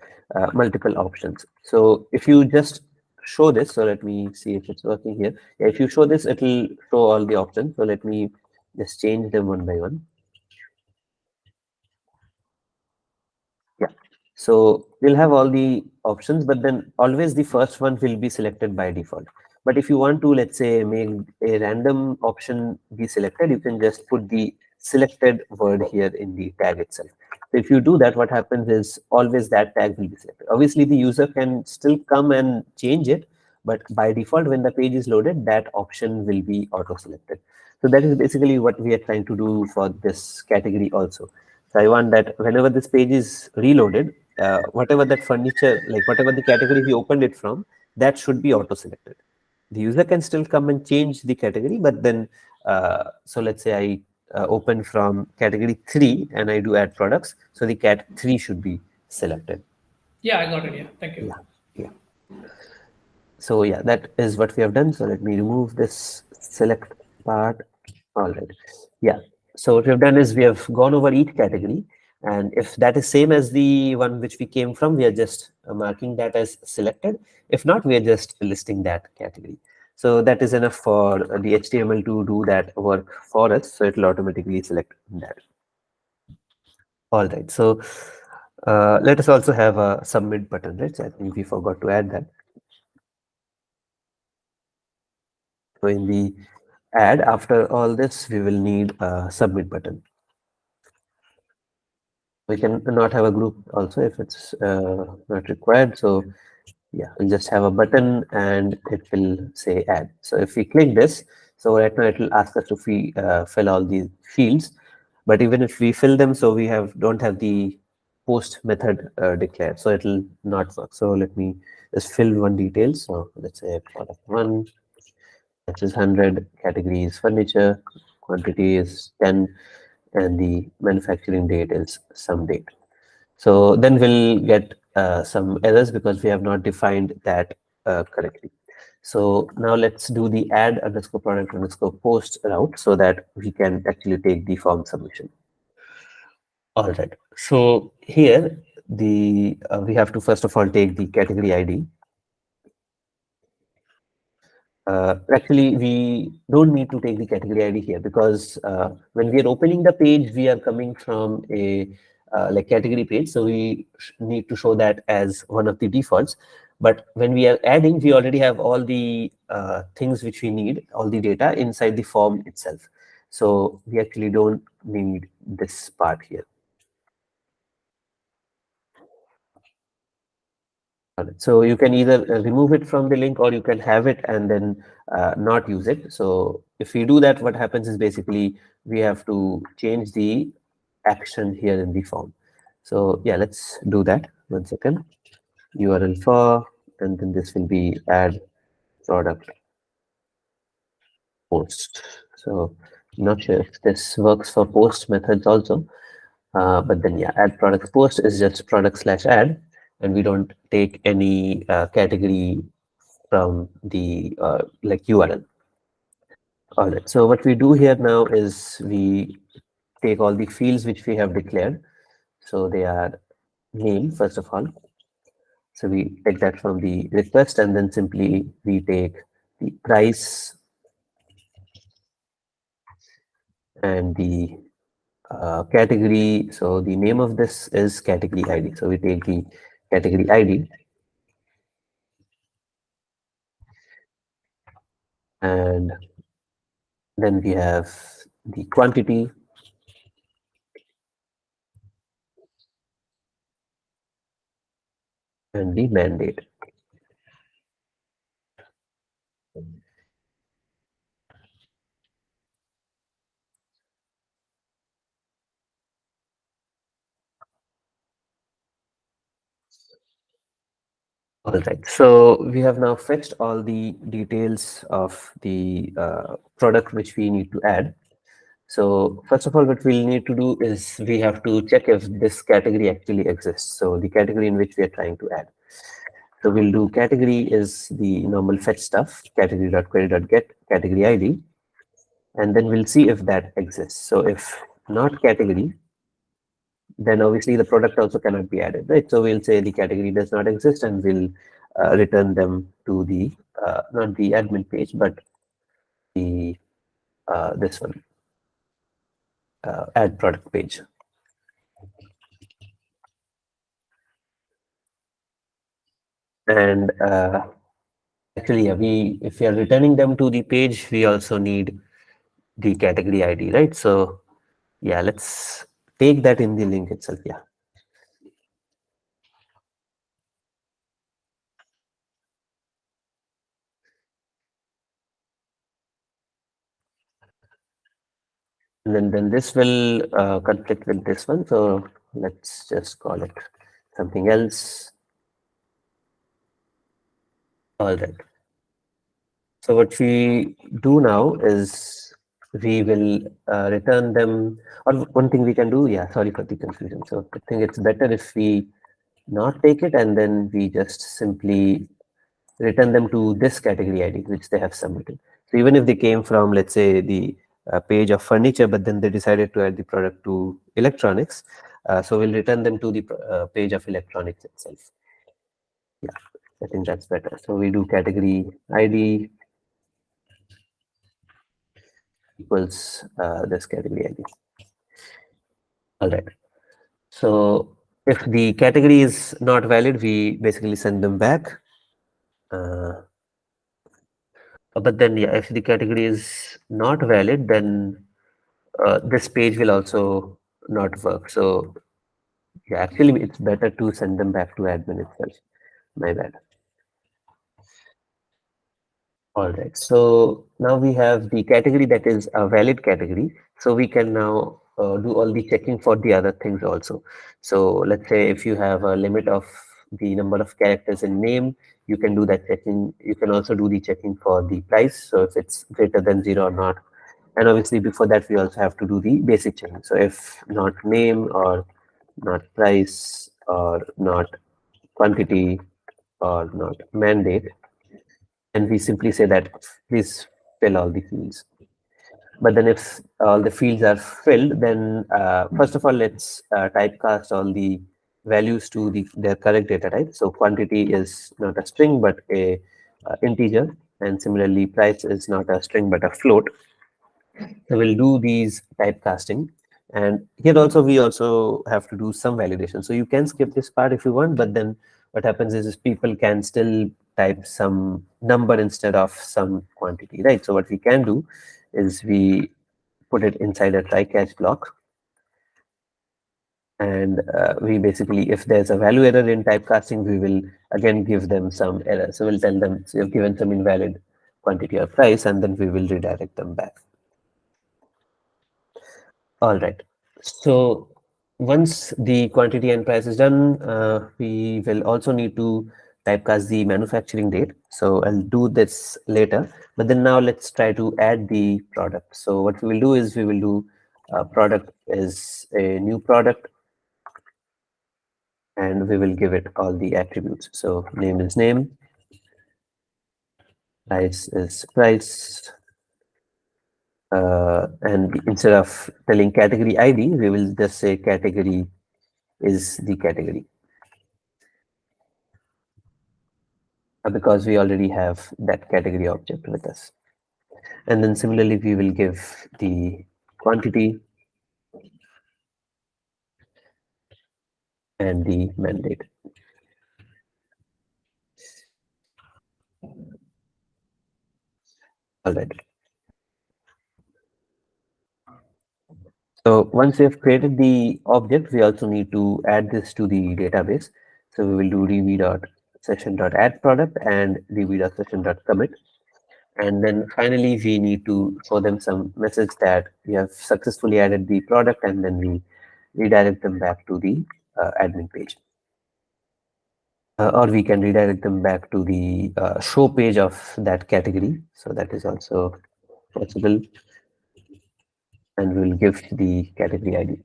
multiple options. So if you just show this, so let me see if it's working here. Yeah, if you show this, it will show all the options. So let me just change them one by one. Yeah. So we'll have all the options, but then always the first one will be selected by default. But if you want to, let's say, make a random option be selected, you can just put the selected word here in the tag itself. So if you do that, what happens is always that tag will be selected. Obviously, the user can still come and change it, but by default, when the page is loaded, that option will be auto-selected. So that is basically what we are trying to do for this category also. So I want that whenever this page is reloaded, whatever that furniture, like whatever the category we opened it from, that should be auto-selected. The user can still come and change the category, but then, so let's say I open from category 3 and I do add products. So the cat 3 should be selected. Yeah, I got it. Yeah, thank you. Yeah, yeah. So yeah, that is what we have done. So let me remove this select part. All right. Yeah. So what we have done is we have gone over each category, and if that is same as the one which we came from, we are just marking that as selected. If not, we are just listing that category. So that is enough for the HTML to do that work for us. So it will automatically select that. All right. So let us also have a submit button, right? So I think we forgot to add that. So in the add, after all this, we will need a submit button. We can not have a group also if it's not required. So yeah, we'll just have a button and it will say add. So if we click this, so right now it will ask us to fill all these fields. But even if we fill them, so we don't have the post method declared, so it will not work. So let me just fill one detail. So let's say product one, this is 100, category is furniture, quantity is 10, and the manufacturing date is some date. So then we'll get some errors because we have not defined that correctly. So now let's do the add underscore product underscore post route so that we can actually take the form submission. All right. So here we have to first of all take the category ID. Actually, we don't need to take the category ID here because when we are opening the page, we are coming from a like category page. So we need to show that as one of the defaults. But when we are adding, we already have all the things which we need, all the data inside the form itself. So we actually don't need this part here. So you can either remove it from the link or you can have it and then not use it. So if we do that, what happens is basically we have to change the action here in the form. So yeah, let's do that. 1 second. URL for, and then this will be add product post. So not sure if this works for post methods also. But then yeah, add product post is just product/add, and we don't take any category from the like URL. All right. So what we do here now is we take all the fields which we have declared. So they are name first of all. So we take that from the request, and then simply we take the price and the category. So the name of this is category ID. So we take the category ID, and then we have the quantity, and the mandate. All right, so we have now fetched all the details of the product which we need to add. So first of all, what we'll need to do is we have to check if this category actually exists. So the category in which we are trying to add. So we'll do category is the normal fetch stuff, category.query.get category ID, and then we'll see if that exists. So if not category, then obviously the product also cannot be added, right? So we'll say the category does not exist, and we'll return them to the not the admin page, but the this one add product page. And actually, yeah, if we are returning them to the page, we also need the category ID, right? So yeah, let's take that in the link itself. Yeah. And then this will conflict with this one. So let's just call it something else. All right. So what we do now is we will return them, or one thing we can do, yeah, sorry for the confusion. So I think it's better if we not take it and then we just simply return them to this category ID, which they have submitted. So even if they came from, let's say, the page of furniture, but then they decided to add the product to electronics, so we'll return them to the page of electronics itself. Yeah, I think that's better. So we do category ID equals this category ID. All right. So if the category is not valid, we basically send them back. But then, yeah, if the category is not valid, then this page will also not work. So Yeah, actually, it's better to send them back to admin itself. My bad. All right. So now we have the category that is a valid category. So we can now do all the checking for the other things also. So let's say if you have a limit of the number of characters in name, you can do that checking. You can also do the checking for the price. So if it's greater than zero or not. And obviously before that, we also have to do the basic checking. So if not name or not price or not quantity or not mandate, and we simply say that please fill all the fields. But then if all the fields are filled, then first of all, let's typecast all the values to their correct data type. So quantity is not a string, but a integer. And similarly, price is not a string, but a float. So we'll do these typecasting. And here also, we also have to do some validation. So you can skip this part if you want, but then what happens is people can still type some number instead of some quantity, right? So what we can do is we put it inside a try catch block. And we basically, if there's a value error in typecasting, we will again give them some error. So we'll tell them, so you've given some invalid quantity or price, and then we will redirect them back. All right. So once the quantity and price is done, we will also need to typecast the manufacturing date. So I'll do this later, but then now let's try to add the product. So what we will do is we will do product is a new product, and we will give it all the attributes. So name is name, price is price, and instead of telling category ID, we will just say category is the category, because we already have that category object with us. And then similarly, we will give the quantity and the mandate. All right. So once we have created the object, we also need to add this to the database. So we will do db.session.add product and db.session.commit. And then finally, we need to show them some message that we have successfully added the product, and then we redirect them back to the admin page. Or we can redirect them back to the show page of that category. So that is also possible. And we'll give the category ID.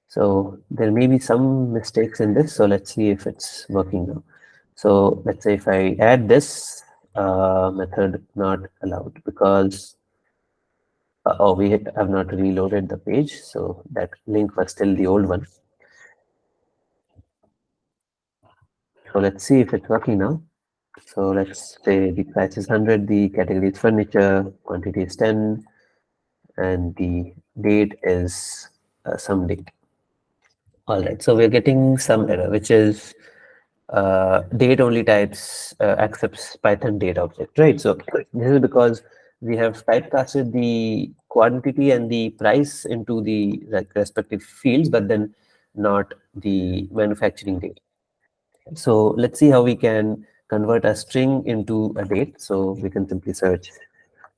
So there may be some mistakes in this. So let's see if it's working now. So let's say if I add this method not allowed, because oh, we have not reloaded the page. So that link was still the old one. So let's see if it's working now. So let's say the price is 100, the category is furniture, quantity is 10, and the date is some date. All right, so we're getting some error, which is date only types accepts Python date object, right? So this is because we have typecasted the quantity and the price into the respective fields, but then not the manufacturing date. So let's see how we can convert a string into a date. So we can simply search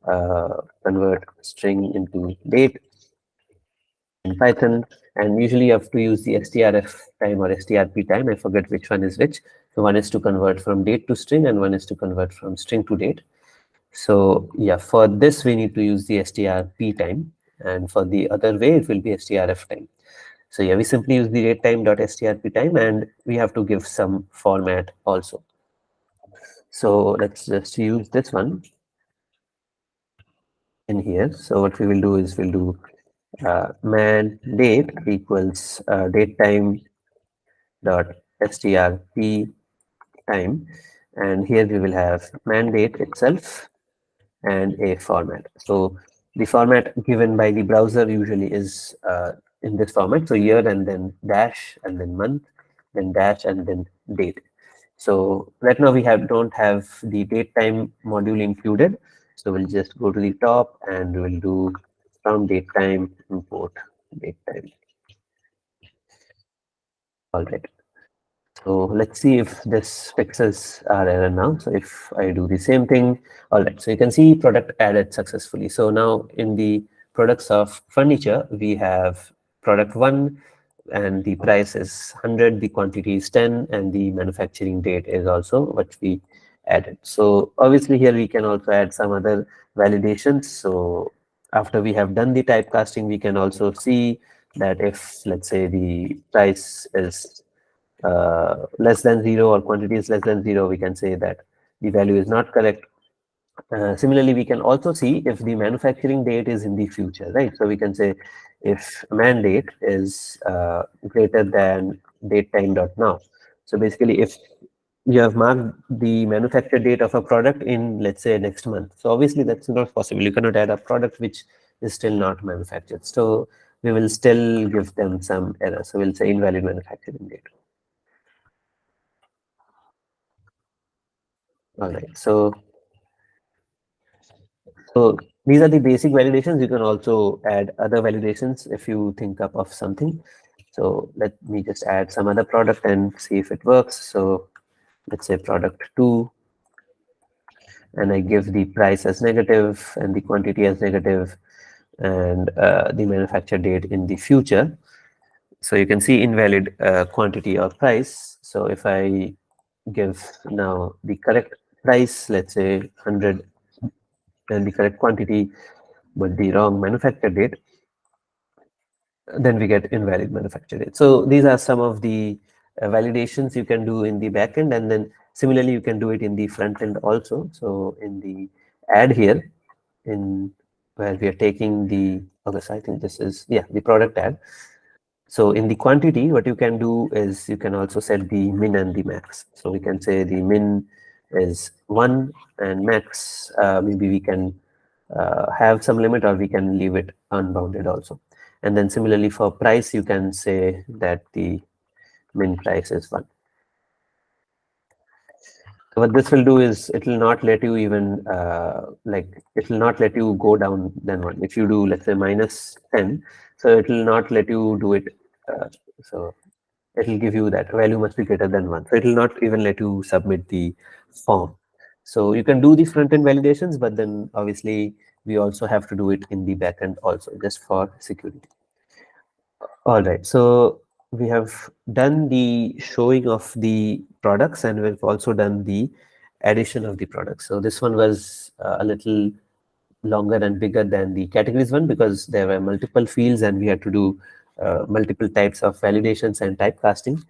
convert string into date in Python, and usually you have to use the strf time or strp time. I forget which one is which. So one is to convert from date to string, and one is to convert from string to date. So yeah, for this we need to use the strp time, and for the other way it will be strf time. So yeah, we simply use the datetime.strp time, and we have to give some format also. So let's just use this one in here. So what we will do is we'll do man date equals datetime dot strp time, and here we will have mandate itself and a format. So the format given by the browser usually is in this format. So year and then dash and then month, then dash and then date. So right now we don't have the date time module included. So we'll just go to the top and we'll do from date time import date time. All right. So let's see if this fixes our error now. So if I do the same thing, all right. So you can see product added successfully. So now in the products of furniture, we have product 1 and the price is 100, the quantity is 10, and the manufacturing date is also what we added. So obviously here we can also add some other validations. So after we have done the typecasting, we can also see that if, let's say, the price is less than 0 or quantity is less than 0, we can say that the value is not correct. Similarly, we can also see if the manufacturing date is in the future, right? So we can say if man date is greater than date time dot now. So basically, if you have marked the manufacture date of a product in, let's say, next month. So obviously that's not possible. You cannot add a product which is still not manufactured. So we will still give them some error. So we'll say invalid manufacturing date. All right. So these are the basic validations. You can also add other validations if you think up of something. So let me just add some other product and see if it works. So let's say product 2, and I give the price as negative and the quantity as negative and the manufacture date in the future. So you can see invalid quantity or price. So if I give now the correct price, let's say 100, and the correct quantity but the wrong manufacture date, then we get invalid manufacture date. So these are some of the validations you can do in the backend, and then similarly you can do it in the front end also. So in the add here, in where we are taking the, okay, so I think this is, yeah, the product add. So in the quantity, what you can do is you can also set the min and the max. So we can say the min is 1 and max, maybe we can have some limit or we can leave it unbounded also. And then similarly for price, you can say that the min price is 1. So what this will do is it will not let you even it will not let you go down than 1. If you do, let's say, minus 10, so it will not let you do it. So it will give you that value must be greater than 1. So it will not even let you submit the form. So you can do the front end validations, but then obviously we also have to do it in the backend also, just for security. All right, so we have done the showing of the products and we've also done the addition of the products. So this one was a little longer and bigger than the categories one because there were multiple fields and we had to do multiple types of validations and typecasting.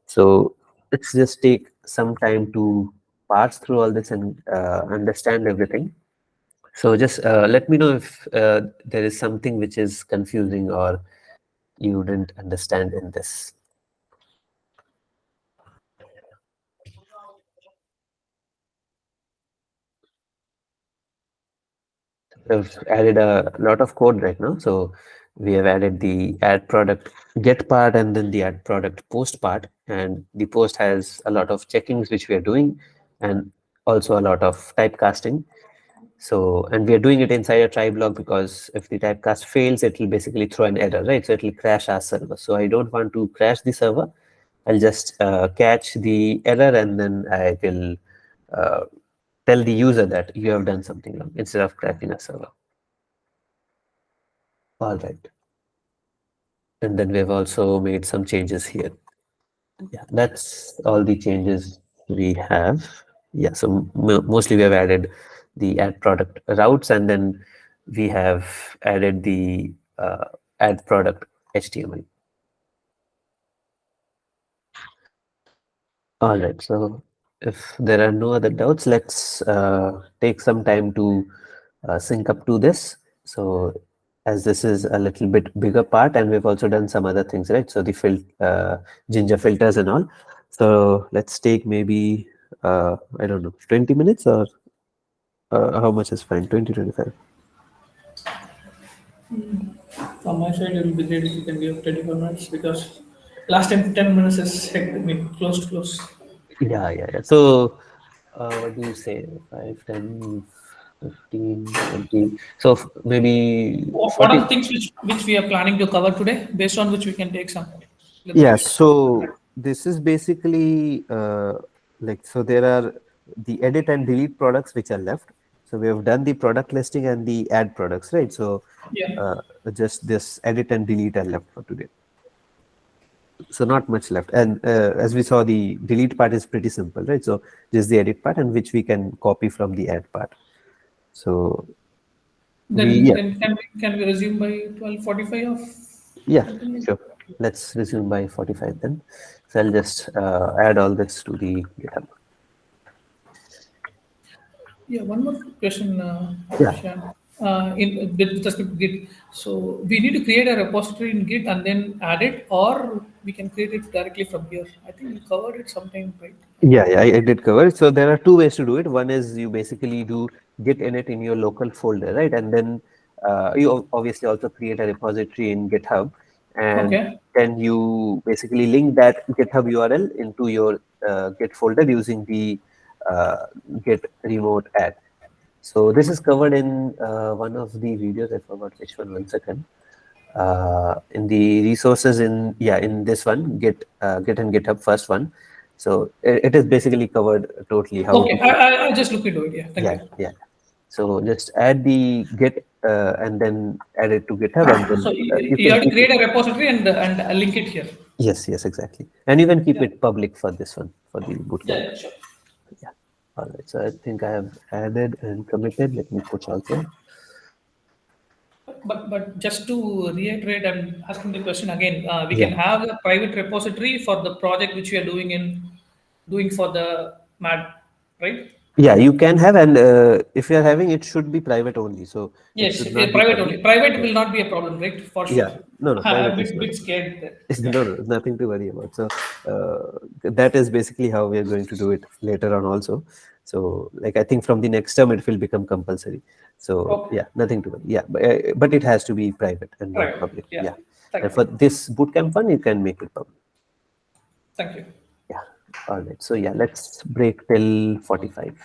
So let's just take some time to parse through all this and understand everything. So just let me know if there is something which is confusing or you didn't understand in this. We've added a lot of code right now. So we have added the add product get part and then the add product post part. And the post has a lot of checkings which we are doing and also a lot of typecasting. So, and we are doing it inside a try block because if the typecast fails, it will basically throw an error, right? So it will crash our server. So I don't want to crash the server. I'll just catch the error and then I will tell the user that you have done something wrong instead of crashing a server. All right. And then we've also made some changes here. Yeah, that's all the changes we have. Yeah, so mostly we have added the add product routes and then we have added the add product HTML. All right, so if there are no other doubts, let's take some time to sync up to this. So as this is a little bit bigger part and we've also done some other things, right? So the Jinja filters and all. So let's take maybe, I don't know, 20 minutes or how much is fine? 20, 25. From my side, it will be great if you can give 24 minutes because last time 10 minutes is hectic, I mean, close to close. Yeah. So what do you say? 5, 10, 15, 20. So maybe What are 40. the things which we are planning to cover today, based on which we can take some little Yeah, bit? so this is basically like, so there are the edit and delete products which are left. So we have done the product listing and the add products, right? So Yeah. uh, just this edit and delete are left for today. So not much left. And as we saw, the delete part is pretty simple, right? So just the edit part, and which we can copy from the add part. So we, Then yeah, then can we resume by 12:45 of yeah, something like sure. Let's resume by 45 then. So I'll just add all this to the GitHub. Yeah, one more question, Yeah, Shan. With respect to Git, so we need to create a repository in Git and then add it, or we can create it directly from here. I think you covered it sometime, right? yeah, yeah, I did cover it. So there are two ways to do it. One is you basically do git init in your local folder, right? And then you obviously also create a repository in GitHub, and Okay. then you basically link that GitHub URL into your Git folder using the uh, Git remote add. So this is covered in one of the videos. I forgot which one. One second. In the resources in, yeah, in this one, Git and GitHub, first one. So it is basically covered totally how Okay, to. I just look into it. Yeah, thank Yeah, you. yeah. So just add the Git and then add it to GitHub, and So then you you can have to keep it. create a repository and link it here. Yes, yes, exactly. And you can keep Yeah, it public for this one, for the yeah, bootcamp. yeah, sure. Yeah. All right. So I think I have added and committed. Let me push also. But just to reiterate, I'm asking the question again. We can Yeah. have a private repository for the project which we are doing for the MAD, right? Yeah, you can have, and if you are having, it should be private only. So it Yes, should not be private public. only. Private Yeah. will not be a problem, right? For sure. Yeah, no, no, I'm a private is not. bit scared there. Yeah. No, no, nothing to worry about. So that is basically how we are going to do it later on also. So like I think from the next term it will become compulsory. So Okay. yeah, nothing to worry. Yeah, but it has to be private and not Private. public. Yeah. Yeah, and Thank you. for this bootcamp one, you can make it public. Thank you. Yeah. All right. So yeah, let's break till 45.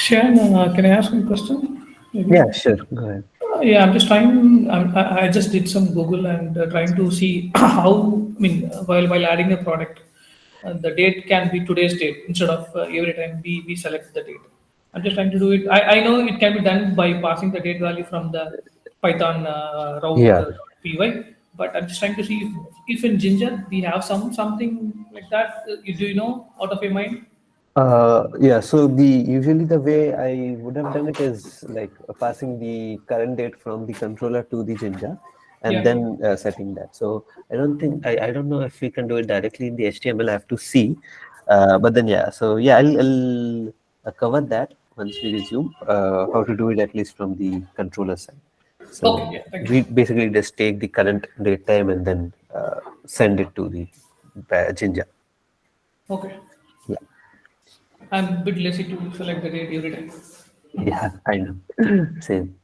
Shan, can I ask you a question? Maybe. Yeah, sure. Go ahead. Yeah, I'm just trying. I just did some Google and trying to see how. I mean, while adding a product, the date can be today's date instead of every time we select the date. I'm just trying to do it. I know it can be done by passing the date value from the Python route Yeah. py, but I'm just trying to see if in Ginger we have something like that. Do you know out of your mind? Yeah, so usually the way I would have done it is like passing the current date from the controller to the Jinja and Yeah. then setting that. So I don't know if we can do it directly in the HTML. I have to see. But then yeah, so yeah, I'll cover that once we resume how to do it at least from the controller side. Okay. So Yeah. Thank you. we basically just take the current date time and then send it to the Jinja. Okay. Yeah, I'm a bit lazy to select the date every time. yeah, I know. Same.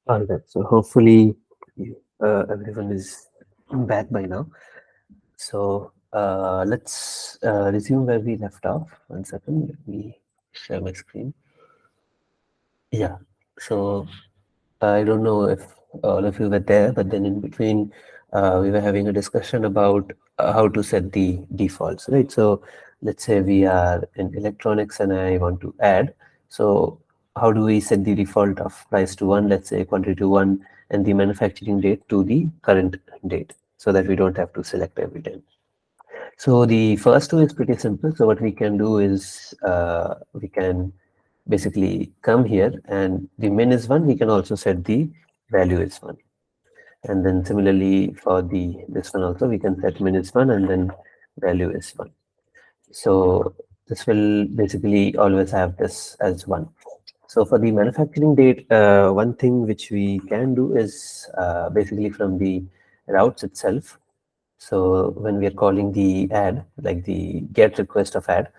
All right. So hopefully everyone is back by now. So let's resume where we left off. 1 second. Let me share my screen. Yeah. So I don't know if all of you were there, but then in between, we were having a discussion about how to set the defaults, right? So let's say we are in electronics and I want to add. So how do we set the default of price to 1, let's say quantity to 1, and the manufacturing date to the current date, so that we don't have to select every time? So the first two is pretty simple. So what we can do is we can basically come here, and the min is 1. We can also set the value is 1. And then similarly for the this one also, we can set min is 1 and then value is 1. So this will basically always have this as 1. So for the manufacturing date, one thing which we can do is basically from the routes itself. So when we are calling the add, like the get request of add,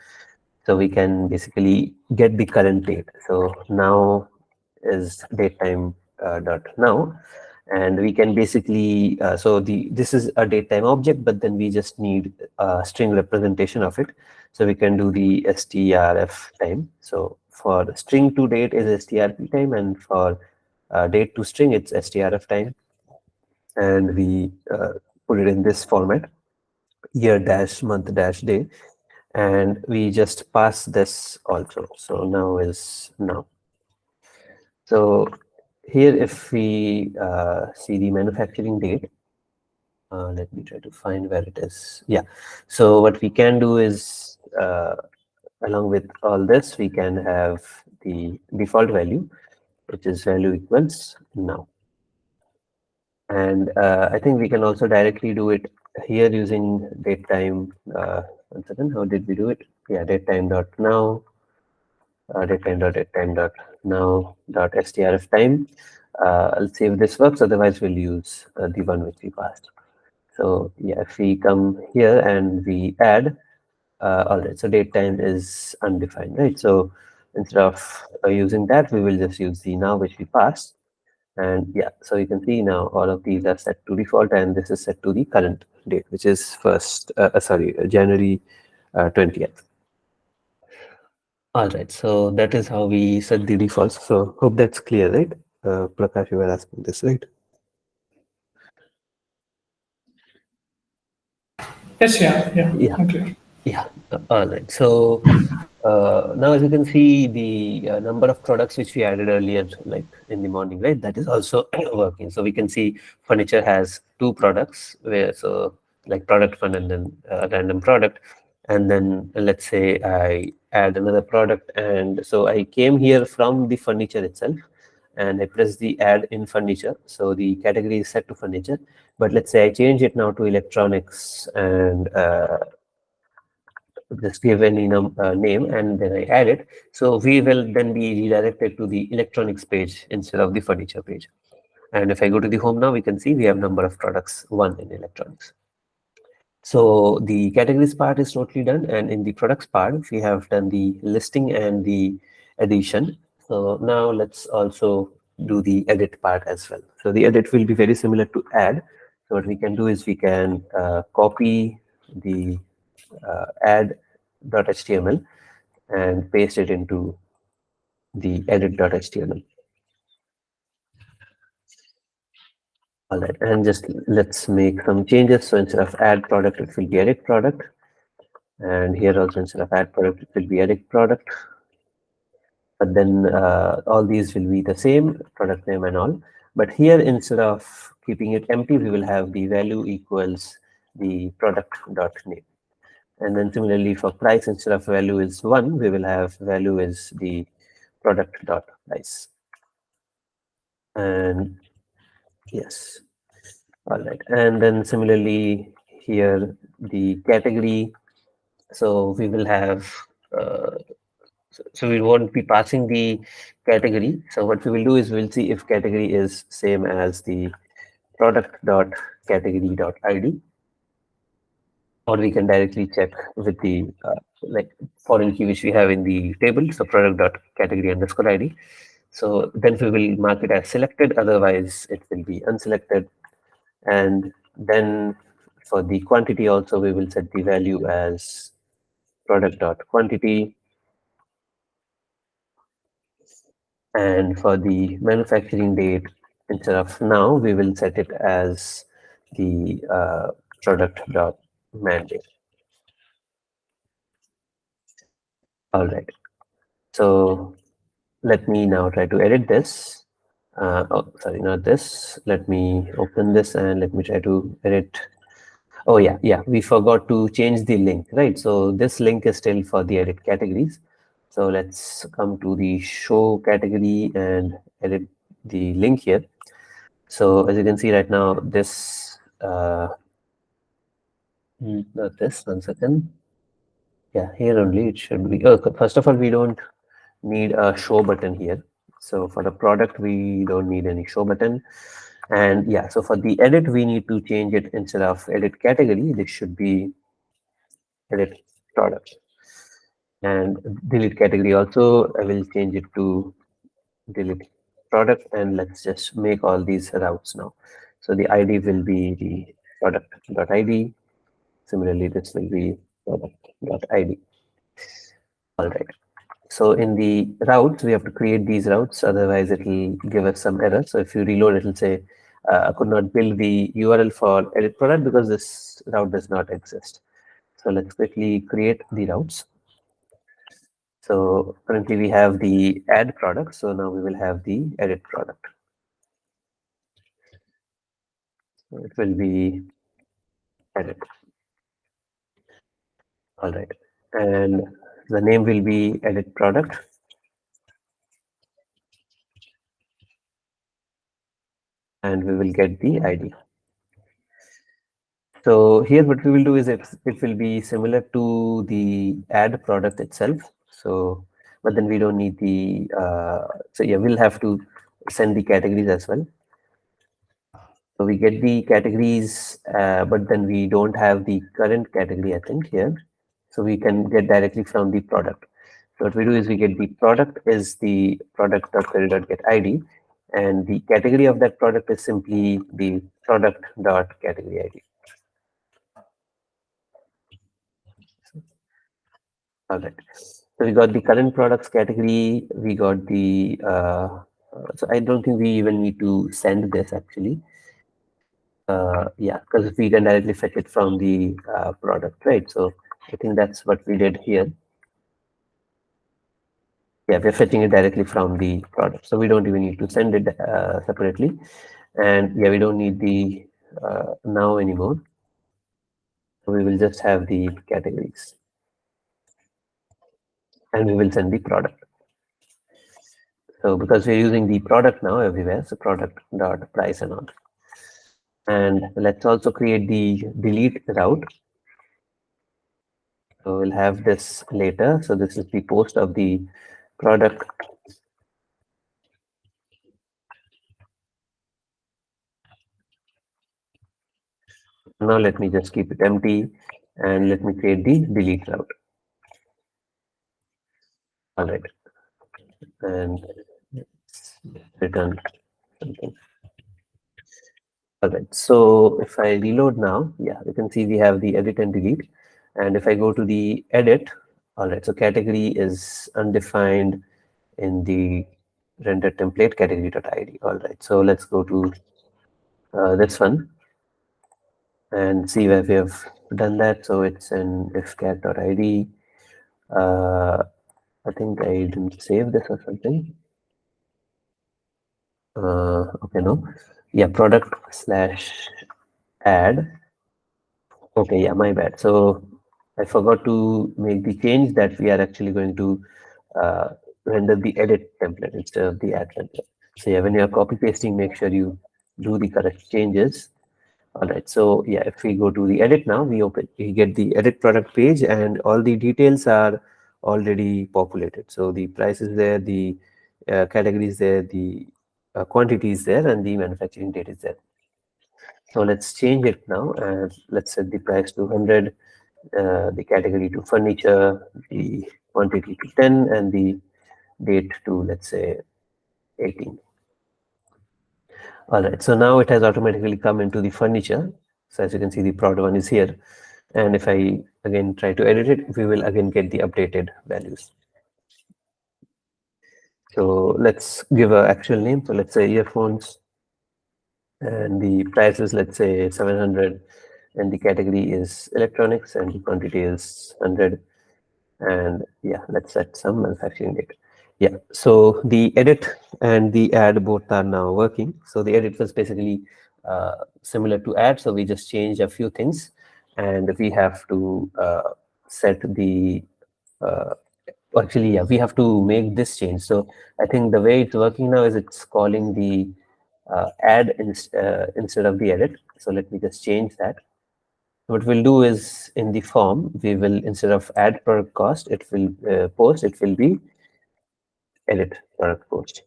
so we can basically get the current date. So now is datetime dot now, and we can basically so the this is a datetime object, but then we just need a string representation of it. So we can do the strf time. So for string to date is strp time, and for date to string it's strf time, and we put it in this format: year dash month dash day, and we just pass this also. So now is now. So here if we see the manufacturing date, let me try to find where it is. Yeah, so what we can do is along with all this, we can have the default value, which is value equals now. And I think we can also directly do it here using datetime. 1 second, how did we do it? Yeah, datetime dot now, datetime dot now dot strf time. I'll see if this works. Otherwise, we'll use the one which we passed. So yeah, if we come here and we add, all right. So datetime is undefined, right? So instead of using that, we will just use the now which we passed. And yeah, so you can see now all of these are set to default, and this is set to the current date, which is January 20th. All right, so that is how we set the defaults. So hope that's clear, right? Prakash, you were asking this, right? Yes, yeah, yeah. Yeah, Okay. yeah. All right. So now, as you can see, the number of products which we added earlier, like in the morning, right? That is also working. So we can see furniture has 2 products, where so like product one and then a random product, and then let's say I add another product, and so I came here from the furniture itself, and I press the add in furniture. So the category is set to furniture, but let's say I change it now to electronics and just give any name, and then I add it. So we will then be redirected to the electronics page instead of the furniture page. And if I go to the home now, we can see we have number of products 1 in electronics. So the categories part is totally done, and in the products part, we have done the listing and the addition. So now let's also do the edit part as well. So the edit will be very similar to add. So what we can do is we can copy the add.html and paste it into the edit.html. All right, and just let's make some changes. So instead of add product, it will be edit product. And here also instead of add product, it will be edit product. But then all these will be the same, product name and all. But here, instead of keeping it empty, we will have the value equals the product dot name. And then similarly for price, instead of value is 1, we will have value is the product dot price. And yes, all right. And then similarly here, the category. So we will have, so we won't be passing the category. So what we will do is we'll see if category is same as the product dot category dot ID, or we can directly check with the like foreign key which we have in the table. So product dot category underscore ID. So then we will mark it as selected, otherwise it will be unselected. And then for the quantity also, we will set the value as product.quantity. And for the manufacturing date, instead of now, we will set it as the product.man date. All right. So let me now try to edit this. Oh, sorry, not this. Let me open this and let me try to edit. Oh yeah, we forgot to change the link, right? So this link is still for the edit categories. So let's come to the show category and edit the link here. So as you can see right now, this, not this, 1 second. Yeah, here only it should be. Oh, first of all, we don't need a show button here. So for the product, we don't need any show button. And yeah, so for the edit, we need to change it instead of edit category. This should be edit product. And delete category also, I will change it to delete product. And let's just make all these routes now. So the ID will be the product.id. Similarly, this will be product.id. All right. So in the routes, we have to create these routes, otherwise it will give us some error. So if you reload, it will say, I could not build the URL for edit product because this route does not exist. So let's quickly create the routes. So currently we have the add product. So now we will have the edit product. So it will be edit. All right. And the name will be edit product. And we will get the ID. So here what we will do is it will be similar to the add product itself. So, but then we don't need the, so yeah, we'll have to send the categories as well. So we get the categories, but then we don't have the current category, I think, here. So we can get directly from the product. So what we do is we get the product is the product.query.getID, and the category of that product is simply the product.category ID. All right. So we got the current products category. We got the, so I don't think we even need to send this actually. Yeah, because we can directly fetch it from the product, right? So I think that's what we did here. Yeah, we're fetching it directly from the product. So we don't even need to send it separately. And yeah, we don't need the now anymore. So we will just have the categories. And we will send the product. So because we're using the product now everywhere, so product dot price and all. And let's also create the delete route. So we'll have this later. So this is the post of the product. Now let me just keep it empty and let me create the delete route. All right. And return something. All right. So if I reload now, yeah, you can see we have the edit and delete. And if I go to the edit, all right, so category is undefined in the render template category.id. All right, so let's go to this one and see where we have done that. So it's in ifcat.id. I think I didn't save this or something. Okay, no. Yeah, product slash add. Okay, yeah, my bad. So I forgot to make the change that we are actually going to render the edit template instead of the add template. So yeah, when you're copy pasting, make sure you do the correct changes. All right, so yeah, if we go to the edit now, we get the edit product page and all the details are already populated. So the price is there, the category is there, the quantity is there, and the manufacturing date is there. So let's change it now and let's set the price to 100, the category to furniture, the quantity to 10, and the date to, let's say, 18. All right, so now it has automatically come into the furniture. So as you can see, the prod one is here. And if I again try to edit it, we will again get the updated values. So let's give an actual name. So let's say earphones, and the price is, let's say, 700, and the category is electronics, and the quantity is 100. And yeah, let's set some manufacturing date. Yeah, so the edit and the add both are now working. So the edit was basically similar to add, so we just changed a few things, and we have to set the actually, yeah, we have to make this change. So I think the way it's working now is it's calling the add instead of the edit. So let me just change that. What we'll do is, in the form, we will, instead of add product cost, it will post, it will be edit product post.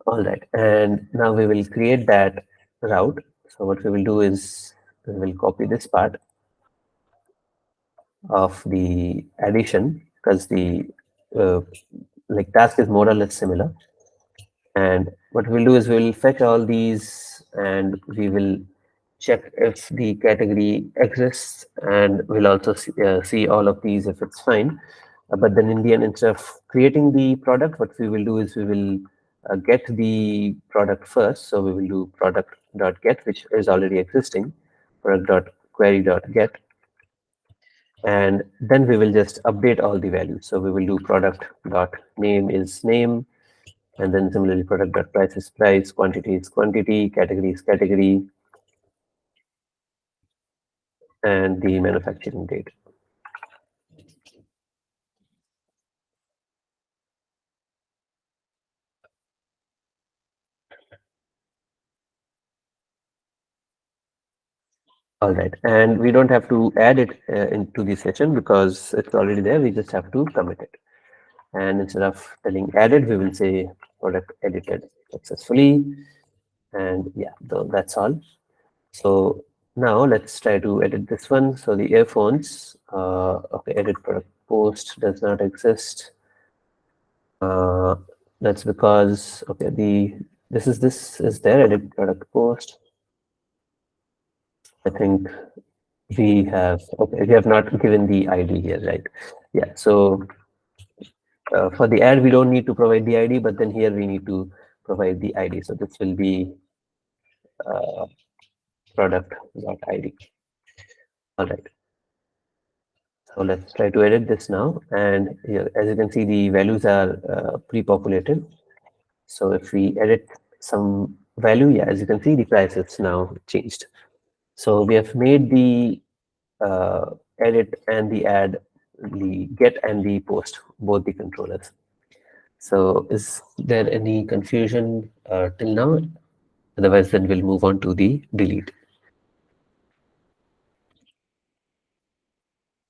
All right, and now we will create that route. So what we will do is we will copy this part of the addition, because the uh, like task is more or less similar. And what we'll do is we'll fetch all these, and we will check if the category exists, and we'll also see all of these if it's fine. But then in the end, instead of creating the product, what we will do is we will get the product first. So we will do product.get, which is already existing, product.query.get, and then we will just update all the values. So we will do product.name is name, and then similarly product.price is price, quantity is quantity, category is category, and the manufacturing date. All right, and we don't have to add it into the session because it's already there. We just have to commit it. And instead of telling added, we will say product edited successfully. And yeah, that's all. So now let's try to edit this one. So the earphones, okay, edit product post does not exist. That's because, okay, this is there, edit product post. I think we have not given the ID here, right? Yeah, so for the ad, we don't need to provide the ID, but then here we need to provide the ID. So this will be product.id. All right. So let's try to edit this now. And here, as you can see, the values are pre-populated. So if we edit some value, yeah, as you can see, the price is now changed. So we have made the edit and the add, the get and the post, both the controllers. So is there any confusion till now? Otherwise, then we'll move on to the delete.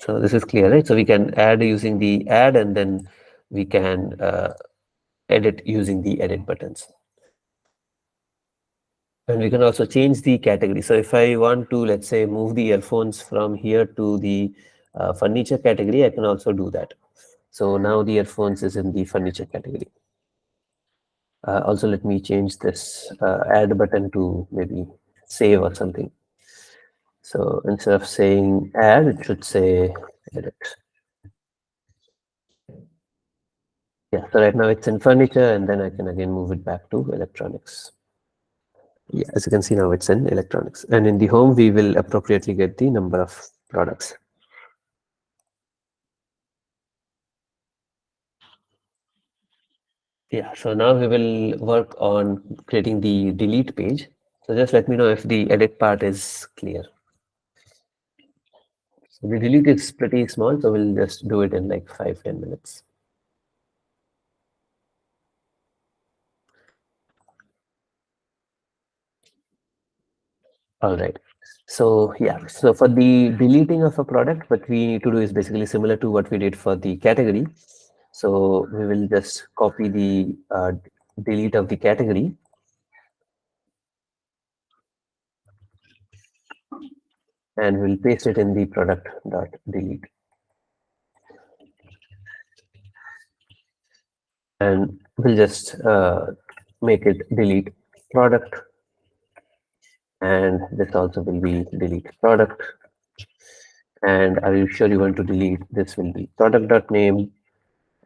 So this is clear, right? So we can add using the add, and then we can edit using the edit buttons. And we can also change the category. So if I want to, let's say, move the earphones from here to the furniture category, I can also do that. So now the earphones is in the furniture category. Also, let me change this add button to maybe save or something. So instead of saying add, it should say edit. Yeah, so right now it's in furniture, and then I can again move it back to electronics. Yeah, as you can see now it's in electronics. And in the home, we will appropriately get the number of products. Yeah, so now we will work on creating the delete page. So just let me know if the edit part is clear. So the delete is pretty small, so we'll just do it in like 5-10 minutes. All right. So yeah, so for the deleting of a product, what we need to do is basically similar to what we did for the category. So we will just copy the delete of the category, and we'll paste it in the product.delete. and we'll just make it delete product, and this also will be delete product. And are you sure you want to delete? This will be product.name,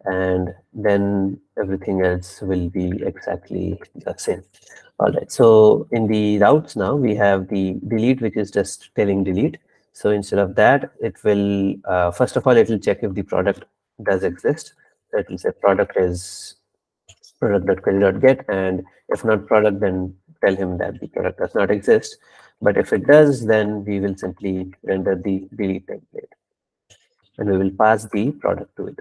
and then everything else will be exactly the same. All right, so in the routes now we have the delete, which is just telling delete. So instead of that, it will first of all it will check if the product does exist. So it will say product is product.query.get, and if not product, then tell him that the product does not exist. But if it does, then we will simply render the delete template, and we will pass the product to it.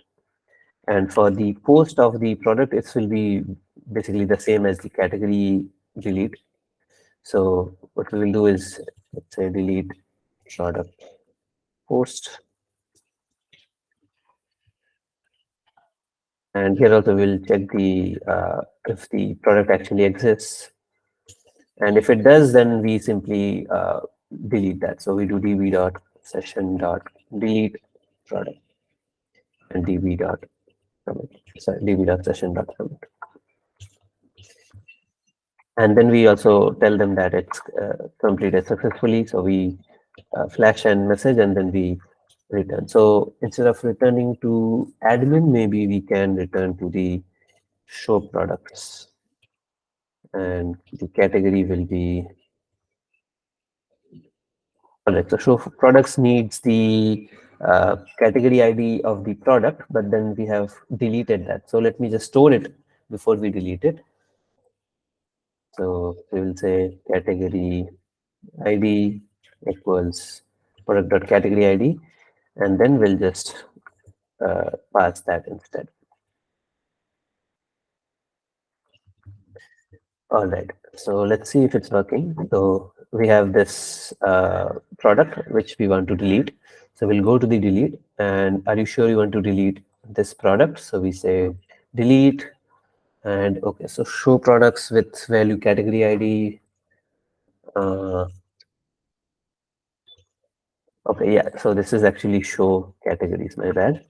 And for the post of the product, it will be basically the same as the category delete. So what we will do is, let's say, delete product post. And here also we'll check the if the product actually exists. And if it does, then we simply delete that. So we do db.session.delete product and db.commit. Sorry, db.session.commit. And then we also tell them that it's completed successfully. So we flash and message, and then we return. So instead of returning to admin, maybe we can return to the show products, and the category will be, all right. So show products needs the category ID of the product, but then we have deleted that. So let me just store it before we delete it. So we will say category ID equals product.category ID, and then we'll just pass that instead. All right, so let's see if it's working. So we have this product which we want to delete. So we'll go to the delete, and are you sure you want to delete this product? So we say delete, and okay, so show products with value category ID. Okay, yeah, so this is actually show categories, my bad.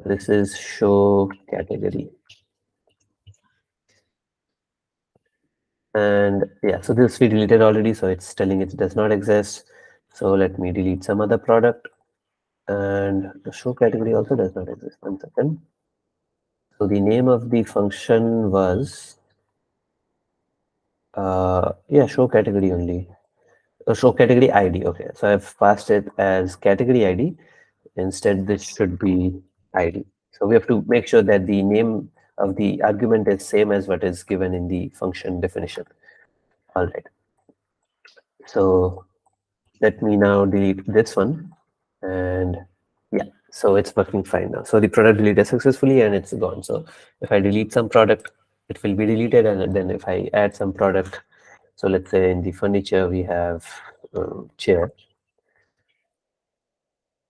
This is show category. And yeah, so this we deleted already, so it's telling it does not exist. So let me delete some other product, and the show category also does not exist. 1 second. So the name of the function was yeah, show category only. Show category ID. Okay, so I've passed it as category ID. Instead, this should be ID. So we have to make sure that the name of the argument is same as what is given in the function definition. All right. So let me now delete this one, and yeah, so it's working fine now. So the product deleted successfully, and it's gone. So if I delete some product, it will be deleted, and then if I add some product, so let's say in the furniture we have chair.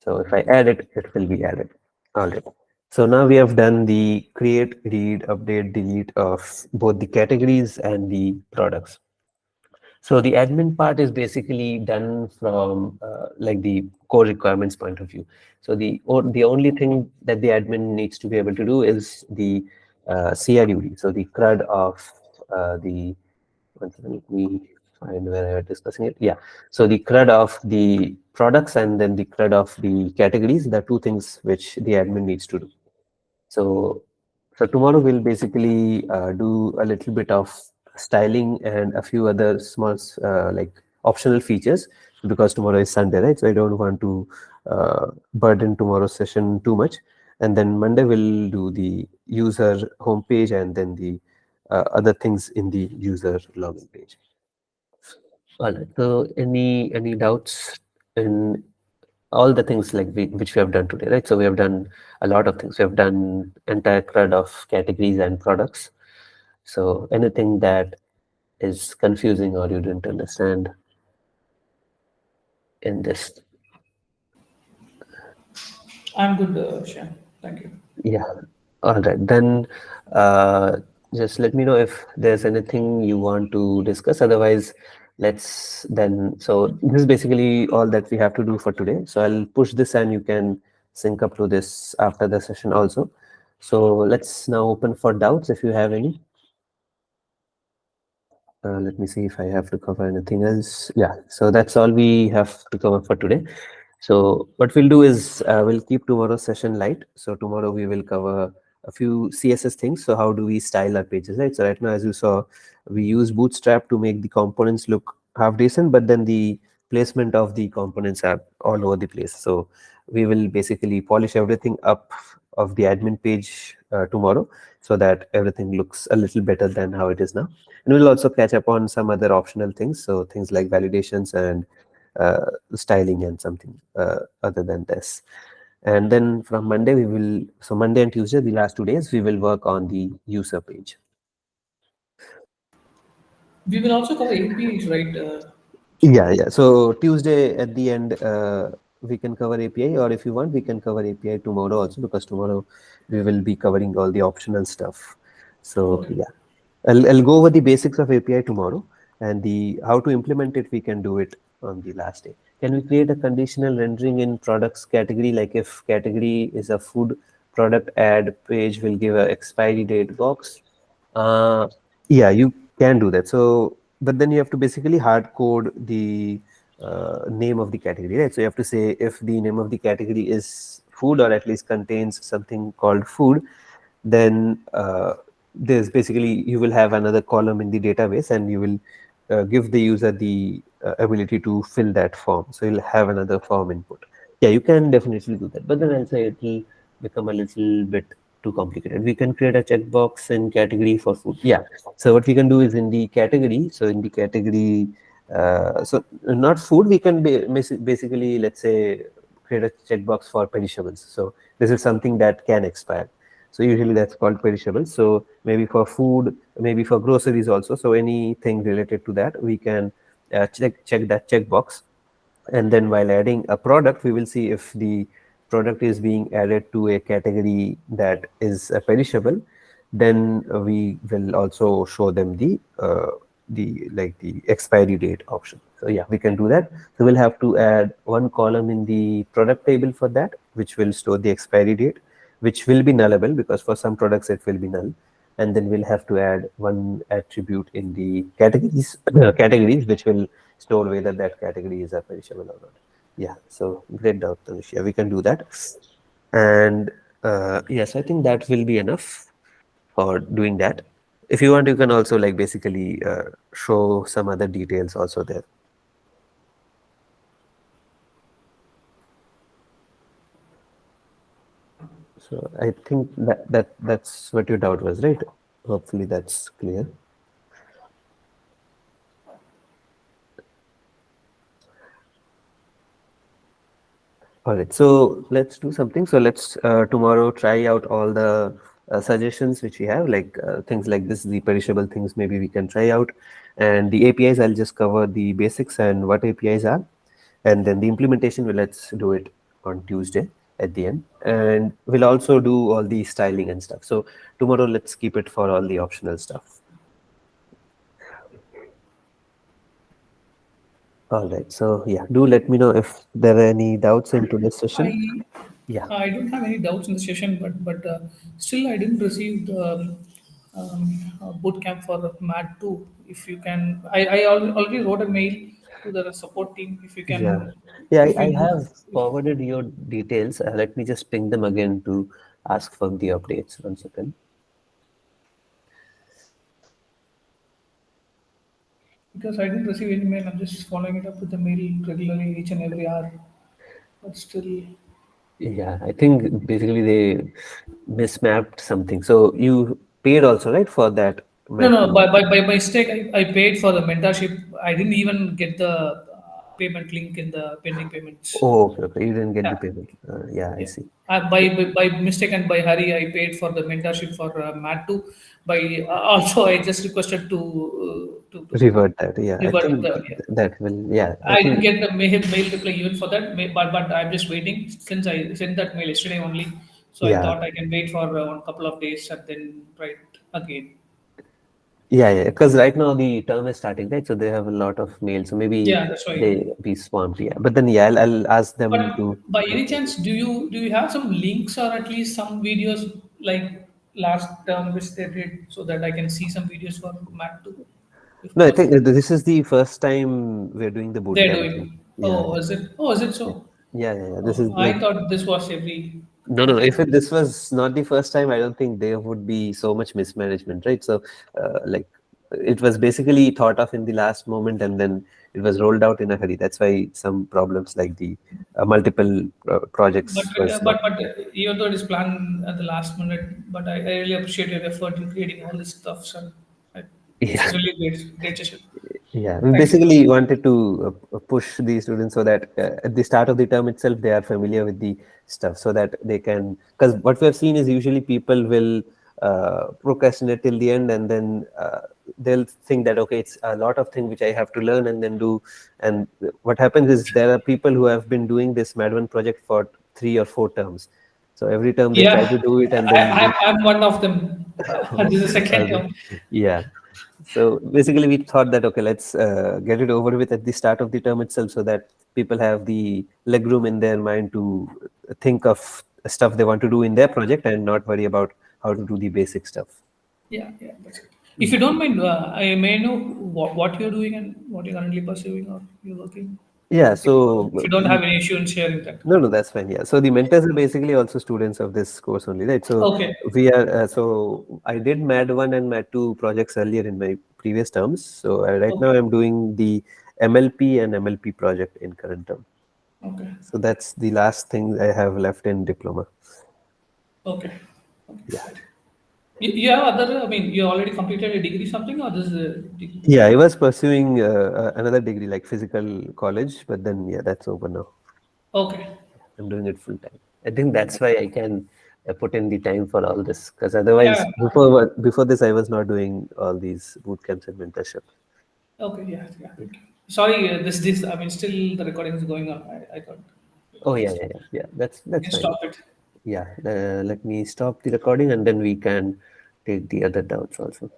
So if I add it, it will be added. All right. So now we have done the create, read, update, delete of both the categories and the products. So the admin part is basically done from like the core requirements point of view. So the only thing that the admin needs to be able to do is the CRUD. So the CRUD of the, one second, let me find where I was discussing it. Yeah. So the CRUD of the products and then the CRUD of the categories, the two things which the admin needs to do. So tomorrow we'll basically do a little bit of styling and a few other small like optional features, because tomorrow is Sunday, right? So I don't want to burden tomorrow's session too much. And then Monday we'll do the user homepage and then the other things in the user login page. All right. So any doubts in all the things like which we have done today, right? So we have done a lot of things. We have done entire CRUD of categories and products. So anything that is confusing or you didn't understand in this? I'm good, Shyam. Thank you. Yeah. All right. Then just let me know if there's anything you want to discuss. Otherwise, let's then. So this is basically all that we have to do for today. So I'll push this and you can sync up to this after the session also. So let's now open for doubts if you have any. Let me see if I have to cover anything else. Yeah, so that's all we have to cover for today. So what we'll do is we'll keep tomorrow's session light. So tomorrow we will cover a few CSS things. So how do we style our pages, right? So right now, as you saw, we use Bootstrap to make the components look half decent, but then the placement of the components are all over the place. So we will basically polish everything up of the admin page tomorrow so that everything looks a little better than how it is now. And we'll also catch up on some other optional things. So things like validations and styling and something other than this. And then from Monday, so Monday and Tuesday, the last 2 days, we will work on the user page. We will also cover APIs, right? Yeah, yeah. So Tuesday at the end, we can cover API, or if you want, we can cover API tomorrow also, because tomorrow we will be covering all the optional stuff. So Okay. yeah, I'll go over the basics of API tomorrow, and the how to implement it, we can do it on the last day. Can we create a conditional rendering in products category? Like if category is a food product, ad page will give a expiry date box. Uh, yeah, you can do that. So, but then you have to basically hard code the name of the category, right? So you have to say if the name of the category is food, or at least contains something called food, then there's basically you will have another column in the database, and you will give the user the ability to fill that form. So you'll have another form input. Yeah, you can definitely do that, but then I'll say it will become a little bit too complicated. We can create a checkbox in category for food. Yeah. So what we can do is in the category. So in the category, so not food, we can basically, let's say, create a checkbox for perishables. So this is something that can expire. So usually that's called perishables. So maybe for food, maybe for groceries also. So anything related to that, we can check that checkbox. And then while adding a product, we will see if the product is being added to a category that is a perishable. Then we will also show them the expiry date option. So yeah, we can do that. So we'll have to add one column in the product table for that, which will store the expiry date, which will be nullable because for some products it will be null. And then we'll have to add one attribute in the categories categories, which will store whether that category is a perishable or not. Yeah, so great doubt, Tanushya. We can do that. And yes, I think that will be enough for doing that. If you want, you can also like basically show some other details also there. So I think that's what your doubt was, right? Hopefully that's clear. All right, so let's do something. So let's tomorrow try out all the suggestions which we have, like things like this, the perishable things maybe we can try out. And the APIs, I'll just cover the basics and what APIs are. And then the implementation, well, let's do it on Tuesday at the end. And we'll also do all the styling and stuff. So tomorrow, let's keep it for all the optional stuff. All right, so yeah, do let me know if there are any doubts in today's session. I Yeah. I don't have any doubts in the session, but still I didn't receive the bootcamp for Mat 2. If you can, already wrote a mail to the support team. If you Yeah, can, yeah, if I you know, have forwarded your details. Let me just ping them again to ask for the updates. 1 second. because I didn't receive any mail. I'm just following it up with the mail regularly each and every hour. But still, Yeah, I think basically they mismapped something. So you paid also, right, for that no, Mac no. 2? By mistake, I paid for the mentorship. I didn't even get the payment link in the pending payments. Oh, okay, okay. You didn't get the Yeah. payment. Yeah, I Yeah. see. By mistake and by hurry, I paid for the mentorship for Mat 2. By also, I just requested to Revert that. Yeah, I revert think the. Yeah. that will. Yeah, I I didn't think. get the mail reply even for that, but I'm just waiting since I sent that mail yesterday only. So I Yeah, thought I can wait for one couple of days and then write again. yeah, yeah. Because right now the term is starting, right? So they have a lot of mail. So maybe Yeah, that's right. they be swamped. Yeah, but then I'll ask them But to by any reply. chance, do you have some links or at least some videos like last term which they did, so that I can see some videos for Mac too, if No, I think possible. this is the first time we're doing the boot They're camp. doing. Yeah, Oh, is it? Oh, is it yeah, so? yeah. This is Oh, I like thought this was every. no. If this was not the first time, I don't think there would be so much mismanagement, right? So, like, it was basically thought of in the last moment, and then it was rolled out in a hurry. That's why some problems like the multiple But projects was not. even though it is planned at the last minute, but I really appreciate your effort in creating all this stuff. So I, it's Yeah. really great session. Yeah, we Thank you. basically wanted to push the students so that at the start of the term itself they are familiar with the stuff so that they can. Because what we have seen is usually people will procrastinate till the end and then they'll think that okay, it's a lot of things which I have to learn and then do. And what happens is there are people who have been doing this Madman project for 3 or 4 terms. So every term they try to Yeah, do it and then I'm one of them. This is the second okay. term. Yeah. So basically, we thought that okay, let's get it over with at the start of the term itself, so that people have the legroom in their mind to think of stuff they want to do in their project and not worry about how to do the basic stuff. Yeah, that's it. If you don't mind, I may know what you're doing and what you're currently pursuing or you're working. Yeah. If you don't have any issue in sharing that. No, that's fine. Yeah. So the mentors are basically also students of this course only, right? So Okay, we are. So I did MAD 1 and MAD 2 projects earlier in my previous terms. So right now okay, I'm doing the MLP and MLP project in current term. okay, So that's the last thing I have left in diploma. okay. Okay, Yeah. right. You have other, I mean, you already completed a degree something or this is a degree? Yeah, I was pursuing another degree like physical college, but then yeah, that's over now. Okay, I'm doing it full time. I think that's why I can put in the time for all this because yeah, otherwise before this I was not doing all these boot camps and mentorship. okay, yeah, thank you. Sorry, I mean, still the recording is going on. I thought, Oh just, yeah. you That's can fine. stop it. Yeah, let me stop the recording and then we can take the other doubts also.